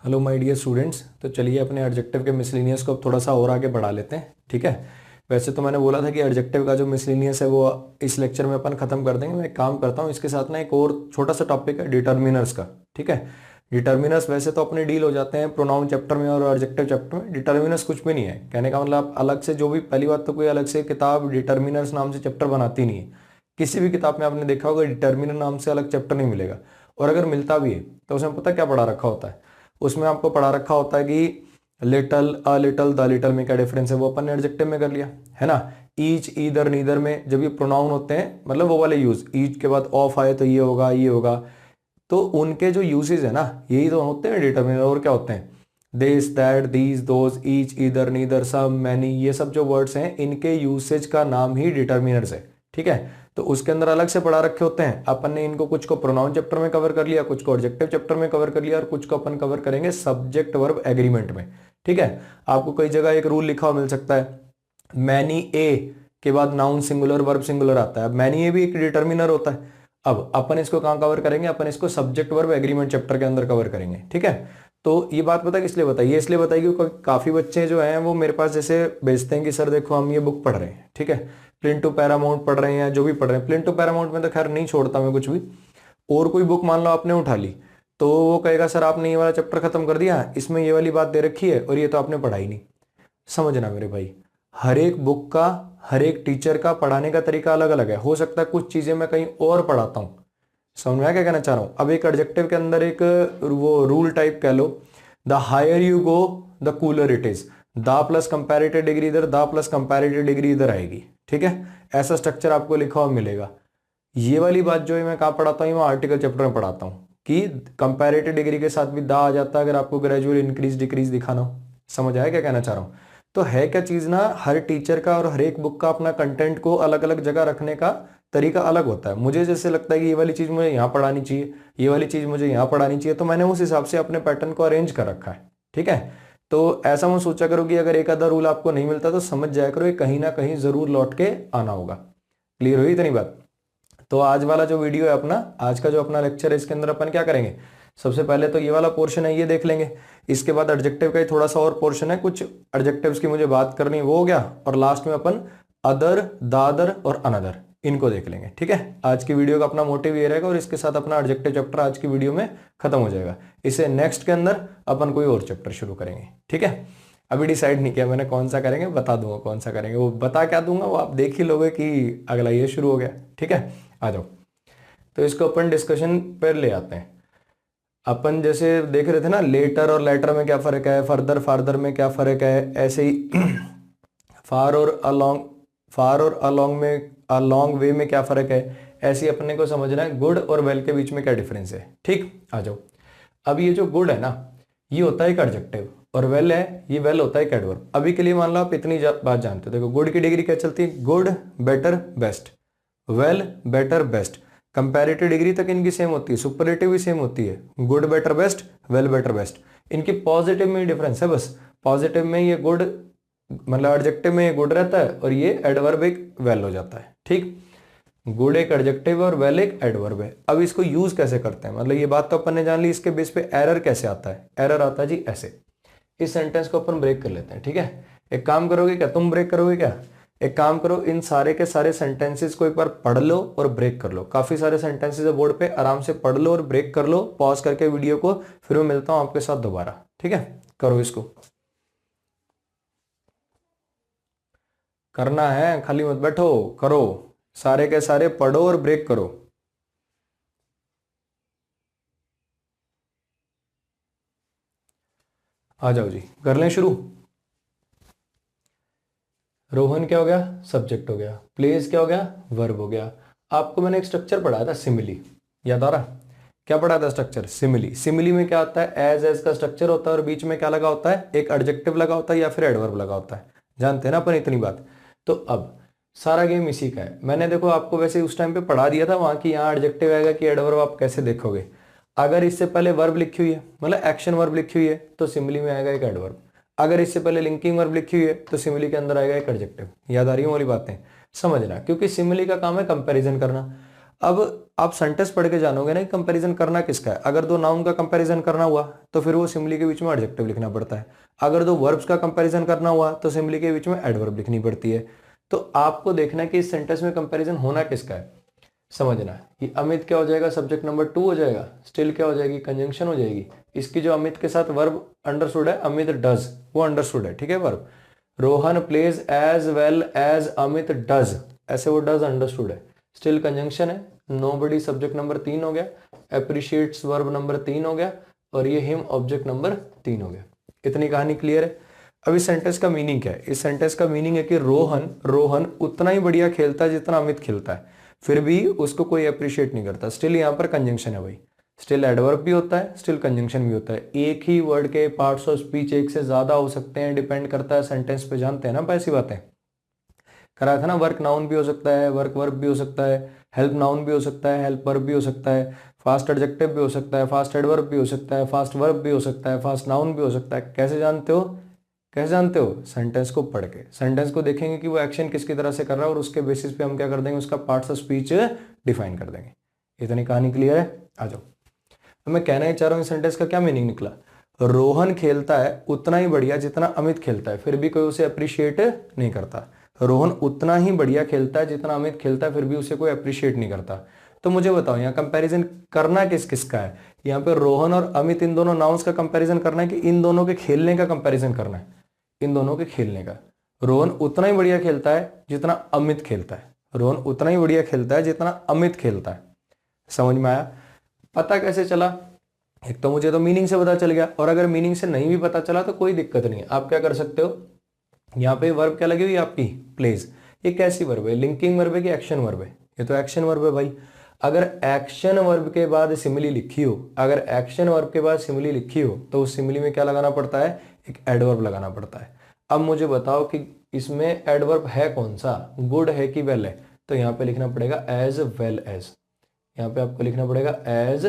Hello my dear students. तो चलिए अपने एडजेक्टिव के मिसलिनियस को अब थोड़ा सा और आगे बढ़ा लेते हैं, ठीक है। वैसे तो मैंने बोला था कि एडजेक्टिव का जो मिसलिनियस है वो इस लेक्चर में अपन खत्म कर देंगे। मैं एक काम करता हूँ, इसके साथ ना एक और छोटा सा टॉपिक है डिटर्मिनर्स का, ठीक है। डिटर्मिनर्स वैसे तो अपने डील हो जाते हैं प्रोनाउन चैप्टर में और एडजेक्टिव चैप्टर में। डिटर्मिनर्स कुछ भी नहीं है, कहने का मतलब अलग से जो भी, पहली बात तो कोई अलग से किताब डिटर्मिनर्स नाम से चैप्टर बनाती नहीं है। किसी भी किताब में आपने देखा होगा डिटर्मिनर नाम से अलग चैप्टर नहीं मिलेगा, और अगर मिलता भी है तो उसमें पता क्या पढ़ा रखा होता है। उसमें आपको पढ़ा रखा होता है कि little, a little, the little में क्या डिफरेंस है, वो अपन ने एडजेक्टिव में कर लिया है ना। ईच, ईदर, नीदर में जब ये प्रोनाउन होते हैं, मतलब वो वाले यूज, ईच के बाद ऑफ आए तो ये होगा, ये होगा, तो उनके जो यूसेज है ना, यही तो होते हैं डिटर्मिनर। और क्या होते हैं, this, that, these, those, each, either, neither, some, many, ये सब जो वर्ड्स हैं इनके यूसेज का नाम ही डिटर्मिनर्स है, ठीक है। तो उसके अंदर अलग से पढ़ा रखे होते हैं। अपन ने इनको कुछ को प्रोनाउन चैप्टर में कवर कर लिया, कुछ को एडजेक्टिव चैप्टर में कवर कर लिया, और कुछ को अपन कवर करेंगे सब्जेक्ट वर्ब एग्रीमेंट में, ठीक है। आपको कई जगह एक रूल लिखा हुआ मिल सकता है, मैनी ए के बाद नाउन सिंगुलर वर्ब सिंगुलर आता है। मैनी ए भी एक डिटर्मिनर होता है। अब अपन इसको कहाँ कवर करेंगे, अपन इसको सब्जेक्ट वर्ब एग्रीमेंट चैप्टर के अंदर कवर करेंगे, ठीक है। तो ये बात पता किस लिए बताइए, इसलिए बताइए क्योंकि काफी बच्चे जो हैं वो मेरे पास जैसे भेजते हैं कि सर देखो हम ये बुक पढ़ रहे हैं, ठीक है, प्लिन टू पैरामाउंट पढ़ रहे हैं, जो भी पढ़ रहे हैं। प्लिन टू पैरामाउंट में तो खैर नहीं छोड़ता मैं कुछ भी, और कोई बुक मान लो आपने उठा ली तो वो कहेगा सर आपने ये वाला चैप्टर खत्म कर दिया, इसमें ये वाली बात दे रखी है और ये तो आपने पढ़ा ही नहीं। समझना मेरे भाई, हर एक बुक का, हर एक टीचर का पढ़ाने का तरीका अलग अलग है। हो सकता है कुछ चीजें मैं कहीं और पढ़ाता हूँ। समझ में आया क्या कहना चाह रहा हूँ। अब एक एडजेक्टिव के अंदर एक वो रूल टाइप कह लो, the higher you go the cooler it is, the plus comparative degree इधर, द प्लस कंपैरेटिव डिग्री इधर आएगी, ठीक है। ऐसा स्ट्रक्चर आपको लिखा हुआ मिलेगा। ये वाली बात जो है मैं कहाँ पढ़ाता हूँ, मैं आर्टिकल चैप्टर में पढ़ाता हूँ कि कंपैरेटिव डिग्री के साथ भी द आ जाता है अगर आपको ग्रेजुअल इंक्रीज डिक्रीज दिखाना हो। समझ आया क्या कहना चाह रहा हूँ। तो है क्या चीज ना, हर टीचर का और हर एक बुक का अपना कंटेंट को अलग अलग जगह रखने का तरीका अलग होता है। मुझे जैसे लगता है कि ये वाली चीज मुझे यहाँ पढ़ानी चाहिए, ये वाली चीज मुझे यहाँ पढ़ानी चाहिए, तो मैंने उस हिसाब से अपने पैटर्न को अरेंज कर रखा है, ठीक है। तो ऐसा मैं सोचा करो कि अगर एक आधा रूल आपको नहीं मिलता तो समझ जाया करो ये कहीं ना कहीं जरूर लौट के आना होगा। क्लियर हुई इतनी बात। तो आज वाला जो वीडियो है अपना, आज का जो अपना लेक्चर है, इसके अंदर अपन क्या करेंगे, सबसे पहले तो ये वाला पोर्शन है ये देख लेंगे। इसके बाद एडजेक्टिव का ही थोड़ा सा और पोर्शन है, कुछ एडजेक्टिव्स की मुझे बात करनी, वो हो गया। और लास्ट में अपन अदर, दादर और अनदर, इनको देख लेंगे, ठीक है। आज की वीडियो का अपना मोटिव ये रहेगा, और इसके साथ अपना एडजेक्टिव चैप्टर आज की वीडियो में खत्म हो जाएगा। इसे नेक्स्ट के अंदर अपन कोई और चैप्टर शुरू करेंगे, ठीक है। अभी डिसाइड नहीं किया मैंने कौन सा करेंगे, बता दूंगा कौन सा करेंगे, वो बता क्या दूंगा वो आप देख ही लोगे कि अगला ये शुरू हो गया, ठीक है। आ जाओ, तो इसको अपन डिस्कशन पर ले आते हैं। अपन जैसे देख रहे थे ना, लेटर और लेटर में क्या फर्क है, फर्दर फार्दर में क्या फर्क है, ऐसे ही फार और अलोंग, फार और अलोंग में, अलोंग वे में क्या फर्क है, ऐसे ही अपने को समझना है गुड और वेल के बीच में क्या डिफरेंस है, ठीक। आ जाओ। अब ये जो गुड है ना, ये होता है एक एडजेक्टिव, और वेल है, ये वेल होता है एक एडवर्ब। अभी के लिए मान लो आप इतनी बात जानते हो, देखो गुड की डिग्री क्या चलती है, good, better, best, well, better, best. Comparative degree तक इनकी सेम होती है, सुपरलेटिव भी सेम होती है, good, better, best, well, better, best. इनकी पॉजिटिव में ही डिफरेंस है बस। पॉजिटिव में ये गुड, मतलब एडजेक्टिव में ये गुड रहता है और ये एडवर्ब एक वेल हो जाता है, ठीक। गुड एक एडजेक्टिव और वेल एक एडवर्ब है। अब इसको यूज कैसे करते हैं, मतलब ये बात तो अपन ने जान ली, इसके बेस पे एरर कैसे आता है। एरर आता है जी ऐसे, इस सेंटेंस को अपन ब्रेक कर लेते हैं, ठीक है। एक काम करोगे क्या, तुम ब्रेक करोगे क्या, एक काम करो, इन सारे के सारे सेंटेंसेस को एक बार पढ़ लो और ब्रेक कर लो। काफी सारे सेंटेंसेस है बोर्ड पे, आराम से पढ़ लो और ब्रेक कर लो, पॉज करके वीडियो को, फिर मैं मिलता हूं आपके साथ दोबारा, ठीक है। करो इसको, करना है, खाली मत बैठो, करो, सारे के सारे पढ़ो और ब्रेक करो। आ जाओ जी, कर लें शुरू। रोहन क्या हो गया, सब्जेक्ट हो गया। प्लेस क्या हो गया, वर्ब हो गया। आपको मैंने एक स्ट्रक्चर पढ़ाया था, सिमिली, याद आ रहा, क्या पढ़ा था स्ट्रक्चर, सिमिली। सिमिली में क्या होता है, एज का स्ट्रक्चर होता है और बीच में क्या लगा होता है, एक एडजेक्टिव लगा होता है या फिर एडवर्ब लगा होता है। जानते हैं ना अपन इतनी बात। तो अब सारा गेम इसी का है। मैंने देखो आपको वैसे उस टाइम पे पढ़ा दिया था वहां की, यहाँ एडजेक्टिव आएगा कि एडवर्ब, आप कैसे देखोगे। अगर इससे पहले वर्ब लिखी हुई है, मतलब एक्शन वर्ब लिखी हुई है, तो सिमिली में आएगा एक एडवर्ब। अगर इससे पहले लिंकिंग वर्ब लिखी हुई है तो सिमिली के अंदर आएगा एक एडजेक्टिव। याद आ रही है वाली बातें, समझना, क्योंकि सिमिली का काम है कंपैरिजन करना। अब आप सेंटेंस पढ़ के जानोगे ना कि कंपैरिजन करना किसका है। अगर दो नाउन का कंपैरिजन करना हुआ तो फिर वो सिमिली के बीच में एडजेक्टिव लिखना पड़ता है। अगर दो वर्ब्स का कंपैरिजन करना हुआ तो सिमिली के बीच में एडवर्ब लिखनी पड़ती है। तो आपको देखना है कि इस सेंटेंस में कंपैरिजन होना किसका है, समझना है। ये अमित क्या हो जाएगा, सब्जेक्ट नंबर 2 हो जाएगा। स्टिल क्या हो जाएगी, कंजंक्शन हो जाएगी। इसकी जो अमित के साथ वर्ब अंडरस्टूड है, अमित डज, वो अंडरस्टूड है, ठीक है। Verb Rohan plays as well as Amit does, ऐसे वो डज अंडरस्टूड है। स्टिल कंजंक्शन है। नोबडी सब्जेक्ट नंबर 3 हो गया, अप्रिशिएट्स वर्ब नंबर 3 हो गया, और ये हिम ऑब्जेक्ट नंबर 3 हो गया। इतनी कहानी क्लियर है। अब इस सेंटेंस का मीनिंग क्या है? इस सेंटेंस का मीनिंग है कि रोहन उतना ही बढ़िया खेलता है जितना अमित खेलता है, फिर भी उसको कोई अप्रिशिएट नहीं करता। स्टिल यहाँ पर कंजंक्शन है भाई, स्टिल एडवर्ब भी होता है, स्टिल कंजंक्शन भी होता है। एक ही वर्ड के पार्ट्स ऑफ स्पीच एक से ज्यादा हो सकते हैं, डिपेंड करता है सेंटेंस पे, जानते हैं ना ऐसी बातें। करा था ना, वर्क नाउन भी हो सकता है, वर्क वर्ब भी हो सकता है, हेल्प नाउन भी हो सकता है, हेल्प वर्ब भी हो सकता है, फास्ट एडजेक्टिव भी हो सकता है, फास्ट एडवर्ब भी हो सकता है, फास्ट वर्ब भी हो सकता है, फास्ट नाउन भी हो सकता है। कैसे जानते हो? कैसे जानते हो? सेंटेंस को पढ़ के। सेंटेंस को देखेंगे कि वो एक्शन किसकी तरह से कर रहा है, और उसके बेसिस पे हम क्या कर देंगे, उसका पार्ट्स ऑफ स्पीच डिफाइन कर देंगे। इतनी कहानी क्लियर है? आ जाओ। तो मैं कहना ही चाह रहा हूँ इस सेंटेंस का क्या मीनिंग निकला। रोहन खेलता है उतना ही बढ़िया जितना अमित खेलता है, फिर भी कोई उसे अप्रिशिएट नहीं करता। रोहन उतना ही बढ़िया खेलता है जितना अमित खेलता है, फिर भी उसे कोई अप्रिशिएट नहीं करता। तो मुझे बताओ यहाँ कंपैरिजन करना किस किस का है? यहाँ पे रोहन और अमित, इन दोनों नाउन्स का कंपैरिजन करना है कि इन दोनों के खेलने का कंपैरिजन करना है? इन दोनों के खेलने का। रोहन उतना ही बढ़िया खेलता है जितना अमित खेलता है। रोहन उतना ही बढ़िया खेलता है जितना अमित खेलता है। समझ में आया? पता कैसे चला? एक तो मुझे तो मीनिंग से पता चल गया, और अगर मीनिंग से नहीं भी पता चला तो कोई दिक्कत नहीं है। आप क्या कर सकते हो, यहाँ पे वर्ब क्या लगी हुई है आपकी, प्लेज। ये कैसी वर्ब है, लिंकिंग वर्ब है कि एक्शन वर्ब है? ये तो एक्शन वर्ब है भाई। अगर एक्शन वर्ब के बाद सिमिली लिखी हो, अगर एक्शन वर्ब के बाद सिमिली लिखी हो, तो उस सिमिली में क्या लगाना पड़ता है, एक एडवर्ब लगाना पड़ता है। अब मुझे बताओ कि इसमें एडवर्ब है कौन सा, गुड है कि वेल है? तो यहाँ पे लिखना पड़ेगा एज वेल एज। यहाँ पे आपको लिखना पड़ेगा एज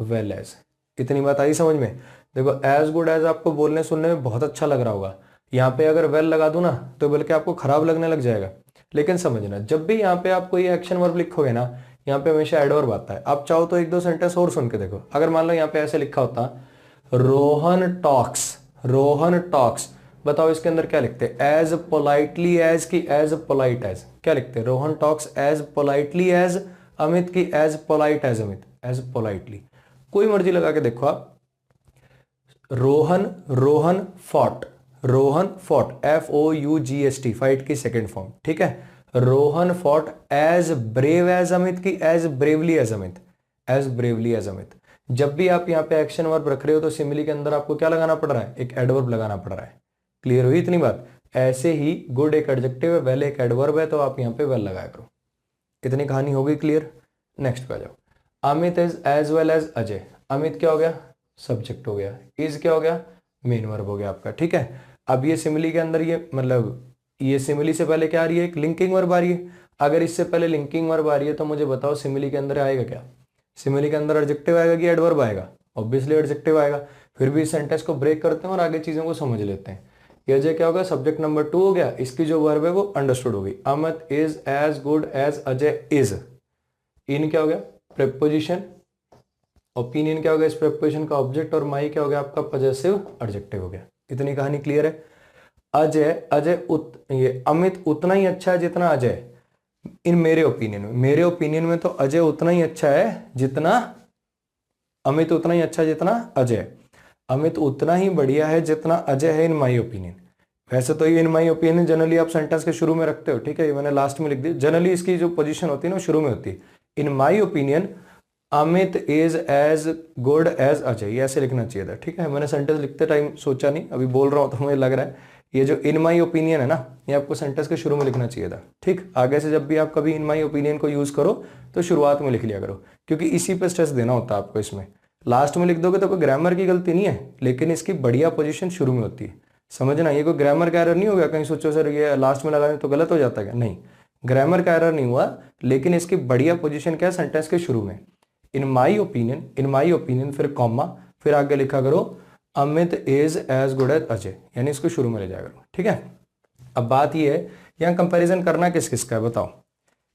वेल एज। इतनी बात आई समझ में? देखो एज गुड एज आपको बोलने सुनने में बहुत अच्छा लग रहा होगा, यहाँ पे अगर वेल लगा दूं ना तो बल्कि आपको खराब लगने लग जाएगा। लेकिन समझना, जब भी यहाँ पे आप कोई एक्शन वर्ब लिखोगे ना, यहाँ पे हमेशा एडवर्ब आता है। आप चाहो तो एक दो सेंटेंस और सुन के देखो। अगर मान लो यहाँ पे ऐसे लिखा होता रोहन टॉक्स, रोहन टॉक्स, बताओ इसके अंदर क्या लिखते? एज पोलाइटली एज की एज पोलाइट एज? क्या लिखते? Rohan talks as politely as Amit की as polite as Amit? As politely. कोई मर्जी लगा के देखो आप। Rohan fought, Rohan fought, FOUGST, fight की सेकेंड फॉर्म, ठीक है। Rohan fought as brave as Amit की as bravely as Amit? As bravely as Amit. जब भी आप यहाँ पे एक्शन वर्ब रख रहे हो तो सिमिली के अंदर आपको क्या लगाना पड़ रहा है, एक एडवर्ब लगाना पड़ रहा है। क्लियर हुई इतनी बात? ऐसे ही गुड एक एडजेक्टिव है, वेल एक एडवर्ब है, तो आप यहाँ पे वेल लगाया करो। इतनी कहानी हो गई क्लियर? नेक्स्ट पे आ जाओ। Amit is as well as Ajay. Amit क्या हो गया, सब्जेक्ट हो गया। इज क्या हो गया, मेन वर्ब हो गया आपका, ठीक है। अब ये सिमिली के अंदर ये मतलब ये सिमिली से पहले क्या आ रही है, एक लिंकिंग वर्ब आ रही है। अगर इससे पहले लिंकिंग वर्ब आ रही है तो मुझे बताओ सिमिली के अंदर आएगा क्या? सिमिली के अंदर एडजेक्टिव आएगा कि एडवर्ब आएगा? ऑब्वियसली एडजेक्टिव आएगा। फिर भी इस सेंटेंस को ब्रेक करते हैं और आगे चीजों को समझ लेते हैं। ये अजय क्या होगा, सब्जेक्ट नंबर 2 हो गया। इसकी जो वर्ब है वो अंडरस्टूड हो गई। Amit is as good as Ajay is. इन क्या हो गया, प्रेपोजिशन। ओपिनियन क्या हो गया, इस प्रेपोजिशन का ऑब्जेक्ट। और माई क्या हो गया आपका, पजेसिव एडजेक्टिव हो गया। इतनी कहानी क्लियर है? ये अमित उतना ही अच्छा है जितना अजय। इन मेरे ओपिनियन में तो अजय उतना ही अच्छा है जितना अमित, उतना ही अच्छा जितना अजय। अमित उतना ही बढ़िया है जितना अजय है इन माई ओपिनियन। वैसे तो ये इन माई ओपिनियन जनरली आप सेंटेंस के शुरू में रखते हो, ठीक है, ये मैंने लास्ट में लिख दी। जनरली इसकी जो पोजीशन होती है ना शुरू में होती है। In my opinion Amit is as good as Ajay, ये ऐसे लिखना चाहिए था, ठीक है। मैंने सेंटेंस लिखते टाइम सोचा नहीं, अभी बोल रहा हूं तो मुझे लग रहा है ये जो इन माई ओपिनियन है ना, ये आपको सेंटेंस के शुरू में लिखना चाहिए था, ठीक। आगे से जब भी आप कभी इन माई ओपिनियन को यूज करो तो शुरुआत में लिख लिया करो, क्योंकि इसी पे स्ट्रेस देना होता है आपको। इसमें लास्ट में लिख दोगे तो कोई ग्रामर की गलती नहीं है, लेकिन इसकी बढ़िया पोजीशन शुरू में होती है, समझना। ये कोई ग्रामर का एरर नहीं हो गया, कहीं सोचो सर ये लास्ट में लगाने तो गलत हो जाता है, नहीं, ग्रामर का एरर नहीं हुआ, लेकिन इसकी बढ़िया पोजीशन क्या है, सेंटेंस के शुरू में इन माई ओपिनियन, फिर कॉमा, फिर आगे लिखा करो Amit is as good as Ajay, यानी इसको शुरू में ले जाया करो, ठीक है। अब बात ये है यहाँ कंपैरिजन करना किस किस का है, बताओ।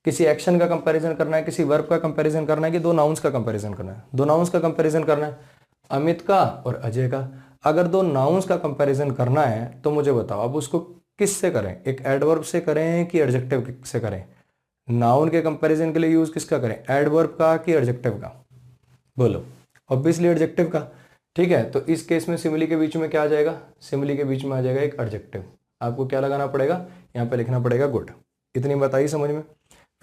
किसी एक्शन का कंपैरिजन करना है, किसी वर्ब का कंपैरिजन करना है, कि दो नाउन्स का कंपैरिजन करना है? दो नाउन्स का कंपैरिजन करना है, अमित का और अजय का। अगर दो नाउन्स का कंपैरिजन करना है तो मुझे बताओ अब उसको किस से करें, एक एडवर्ब से करें कि एडजेक्टिव से करें? नाउन के कंपैरिजन के लिए यूज किसका करें, एडवर्ब का कि एडजेक्टिव का? बोलो, ऑब्वियसली एडजेक्टिव का। ठीक है, तो इस केस में सिमिली के बीच में क्या आ जाएगा, सिमिली के बीच में आ जाएगा एक एडजेक्टिव। आपको क्या लगाना पड़ेगा, यहाँ पे लिखना पड़ेगा गुड। इतनी बात आई समझ में?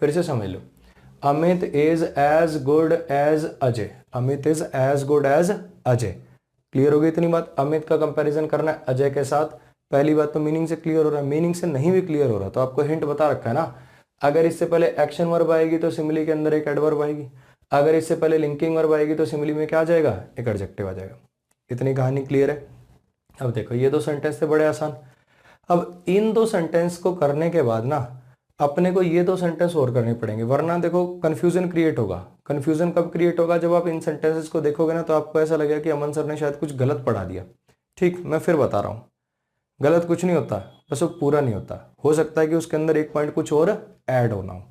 फिर से समझ लो, Amit is as good as Ajay, Amit is as good as Ajay. Clear हो गई इतनी बात? अमित का कंपैरिजन करना है अजय के साथ। पहली बात तो मीनिंग से क्लियर हो रहा है, मीनिंग से नहीं भी क्लियर हो रहा तो आपको हिंट बता रखा है ना, अगर इससे पहले एक्शन वर्ब आएगी तो सिमिली के अंदर एक एडवर्ब आएगी, अगर इससे पहले लिंकिंग वर्ब आएगी तो सिमिली में क्या आ जाएगा, एक एडजेक्टिव आ जाएगा। इतनी कहानी क्लियर है? अब देखो ये दो सेंटेंस थे बड़े आसान। अब इन दो सेंटेंस को करने के बाद ना अपने को ये दो सेंटेंस और करने पड़ेंगे, वरना देखो कंफ्यूजन क्रिएट होगा। कंफ्यूजन कब क्रिएट होगा, जब आप इन सेंटेंसेस को देखोगे ना तो आपको ऐसा लगेगा कि अमन सर ने शायद कुछ गलत पढ़ा दिया। ठीक, मैं फिर बता रहा हूँ, गलत कुछ नहीं होता, बस वो पूरा नहीं होता। हो सकता है कि उसके अंदर एक पॉइंट कुछ और ऐड होना हो।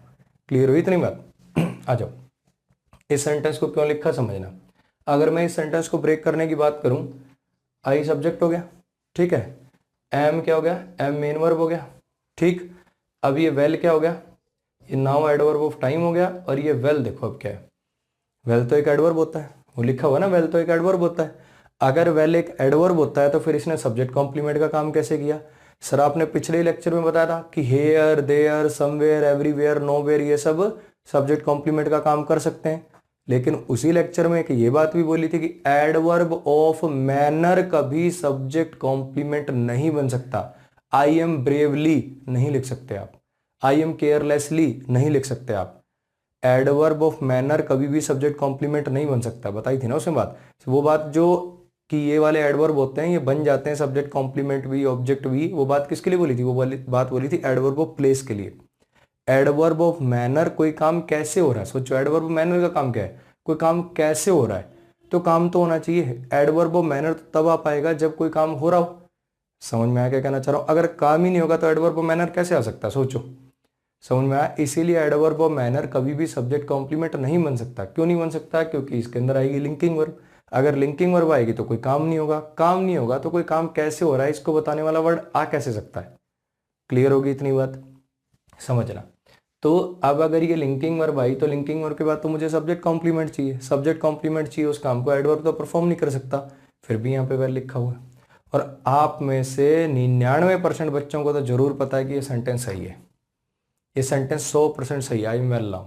क्लियर हुई इतनी बात? आ जाओ, इस सेंटेंस को क्यों लिखा समझना। अगर मैं इस सेंटेंस को ब्रेक करने की बात करूं, आई सब्जेक्ट हो गया, ठीक है, एम क्या हो गया, एम मेन वर्ब हो गया, ठीक। अब ये वेल क्या हो गया, ये नाउ एडवर्ब ऑफ टाइम हो गया, और ये वेल देखो अब क्या है, वेल तो एक एडवर्ब होता है, वो लिखा हुआ ना, वेल तो एक एडवर्ब होता है। अगर वेल एक एडवर्ब होता है तो फिर इसने सब्जेक्ट कॉम्प्लीमेंट का काम कैसे किया? सर आपने पिछले लेक्चर में बताया था कि here, there, somewhere, everywhere, nowhere, ये सब सब्जेक्ट कॉम्प्लीमेंट का काम कर सकते हैं। लेकिन उसी लेक्चर में एक ये बात भी बोली थी कि एडवर्ब ऑफ मैनर कभी सब्जेक्ट कॉम्प्लीमेंट नहीं बन सकता। आई एम ब्रेवली नहीं लिख सकते आप, आई एम केयरलेसली नहीं लिख सकते आप। एडवर्ब ऑफ मैनर कभी भी सब्जेक्ट कॉम्प्लीमेंट नहीं बन सकता, बताई थी ना उसमें बात। वो बात जो कि ये वाले एडवर्ब होते हैं ये बन जाते हैं सब्जेक्ट कॉम्प्लीमेंट भी, ऑब्जेक्ट भी, वो बात किसके लिए बोली थी? वो बात बोली थी एडवर्ब ऑफ प्लेस के लिए। एडवर्ब ऑफ मैनर, कोई काम कैसे हो रहा है, सोचो एडवर्ब ऑफ मैनर का काम क्या है, कोई काम कैसे हो रहा है, तो काम तो होना चाहिए। एडवर्ब ऑफ मैनर तब आ पाएगा जब कोई काम हो रहा हो। समझ में आया क्या कहना चाह रहा हूं? अगर काम ही नहीं होगा तो एडवर्ब ऑफ मैनर कैसे आ सकता है, सोचो। समझ में आया? इसीलिए एडवर्ब ऑफ मैनर कभी भी सब्जेक्ट कॉम्प्लीमेंट नहीं बन सकता। क्यों नहीं बन सकता? क्योंकि इसके अंदर आएगी लिंकिंग वर्ब। अगर लिंकिंग वर्ब आएगी तो कोई काम नहीं होगा, काम नहीं होगा तो कोई काम कैसे हो रहा है इसको बताने वाला वर्ड आ कैसे सकता है। क्लियर होगी इतनी बात? समझना। तो अब अगर ये लिंकिंग वर्ब आई तो लिंकिंग वर्ब के बाद तो मुझे सब्जेक्ट कॉम्प्लीमेंट चाहिए, सब्जेक्ट कॉम्प्लीमेंट चाहिए, उस काम को एडवर्ब तो परफॉर्म नहीं कर सकता। फिर भी यहाँ पे वेल लिखा हुआ है, और आप में से 99% बच्चों को तो जरूर पता है कि ये सेंटेंस सही है, ये सेंटेंस 100% सही है, आई एम वेल नाउ।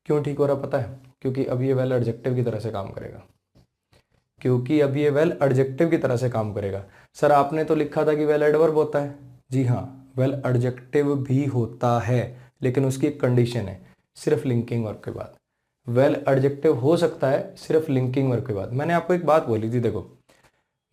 क्यों ठीक हो रहा पता है? क्योंकि अब ये वेल एडजेक्टिव की तरह से काम करेगा, क्योंकि अब ये वेल एडजेक्टिव की तरह से काम करेगा। सर आपने तो लिखा था कि वेल एडवर्ब होता है, जी हाँ वेल एडजेक्टिव भी होता है, लेकिन उसकी एक कंडीशन है, सिर्फ लिंकिंग वर्ब के बाद। वेल एडजेक्टिव हो सकता है सिर्फ लिंकिंग वर्ब के बाद। मैंने आपको एक बात बोली थी, देखो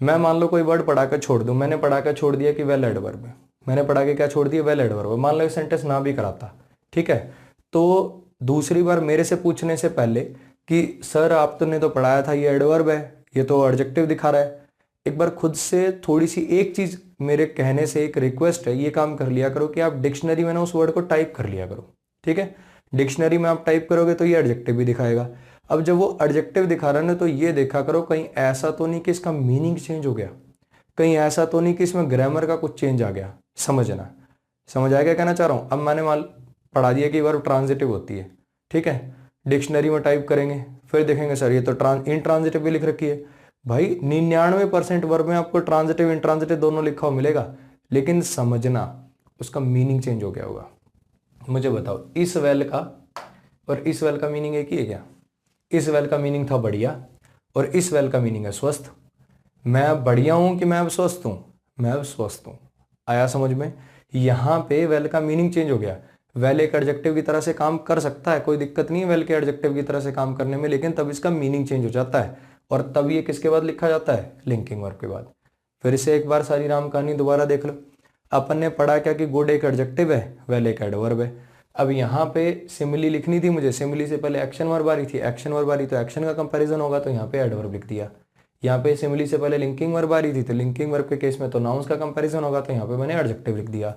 मैं मान लो कोई वर्ड पढ़ा कर छोड़ दूं, मैंने पढ़ा कर छोड़ दिया कि वेल एडवर्ब है, मैंने पढ़ा के क्या छोड़ दिया, वेल एडवर्ब। मान लो ये सेंटेंस ना भी कराता, ठीक है, तो दूसरी बार मेरे से पूछने से पहले कि सर आपने तो पढ़ाया था ये एडवर्ब है, ये तो एडजेक्टिव दिखा रहा है, एक बार खुद से थोड़ी सी एक चीज मेरे कहने से एक रिक्वेस्ट है, ये काम कर लिया करो कि आप डिक्शनरी में ना उस वर्ड को टाइप कर लिया करो, ठीक है। डिक्शनरी में आप टाइप करोगे तो ये एडजेक्टिव भी दिखाएगा। अब जब वो एडजेक्टिव दिखा रहा है ना तो ये देखा करो कहीं ऐसा तो नहीं कि इसका मीनिंग चेंज हो गया, कहीं ऐसा तो नहीं कि इसमें ग्रामर का कुछ चेंज आ गया। समझना, समझ आया क्या कहना चाह रहा हूं? अब मैंने मान पढ़ा दिया कि वर्ब ट्रांजिटिव होती है, ठीक है, डिक्शनरी में टाइप करेंगे, फिर देखेंगे सर ये तो इंट्रांजिटिव भी लिख रखी है। भाई 99% वर्ब में आपको ट्रांजिटिव इंट्रांजिटिव दोनों लिखा हुआ मिलेगा, लेकिन समझना उसका मीनिंग चेंज हो गया होगा। मुझे बताओ इस वेल का और इस वेल का मीनिंग एक ही है क्या? इस वेल का मीनिंग था बढ़िया और इस वेल का मीनिंग है स्वस्थ। मैं अब बढ़िया हूं कि मैं अब स्वस्थ हूं? मैं अब स्वस्थ हूं। आया समझ में? यहां पे वेल का मीनिंग चेंज हो गया। वेल एक एडजेक्टिव की तरह से काम कर सकता है, कोई दिक्कत नहीं है वेल के एडजेक्टिव की तरह से काम करने में, लेकिन तब इसका मीनिंग चेंज हो जाता है, और तब ये किसके बाद लिखा जाता है? लिंकिंग वर्ब के बाद। फिर से एक बार सारी राम कहानी दोबारा देख लो। अपन ने पढ़ा क्या कि गुड एक एडजेक्टिव है, वेल एक एडवर्ब है। अब यहाँ पे सिमिली लिखनी थी मुझे, सिमिली से पहले एक्शन वर्ब आ रही थी, एक्शन वर्ब आ रही तो एक्शन का कंपैरिजन होगा, तो यहाँ पे एडवर्ब लिख दिया। यहाँ पे सिमिली से पहले लिंकिंग वर्ब आ रही थी, तो लिंकिंग वर्ब के केस में तो नाउन्स का कंपैरिजन होगा, तो यहाँ पे मैंने एडजेक्टिव लिख दिया।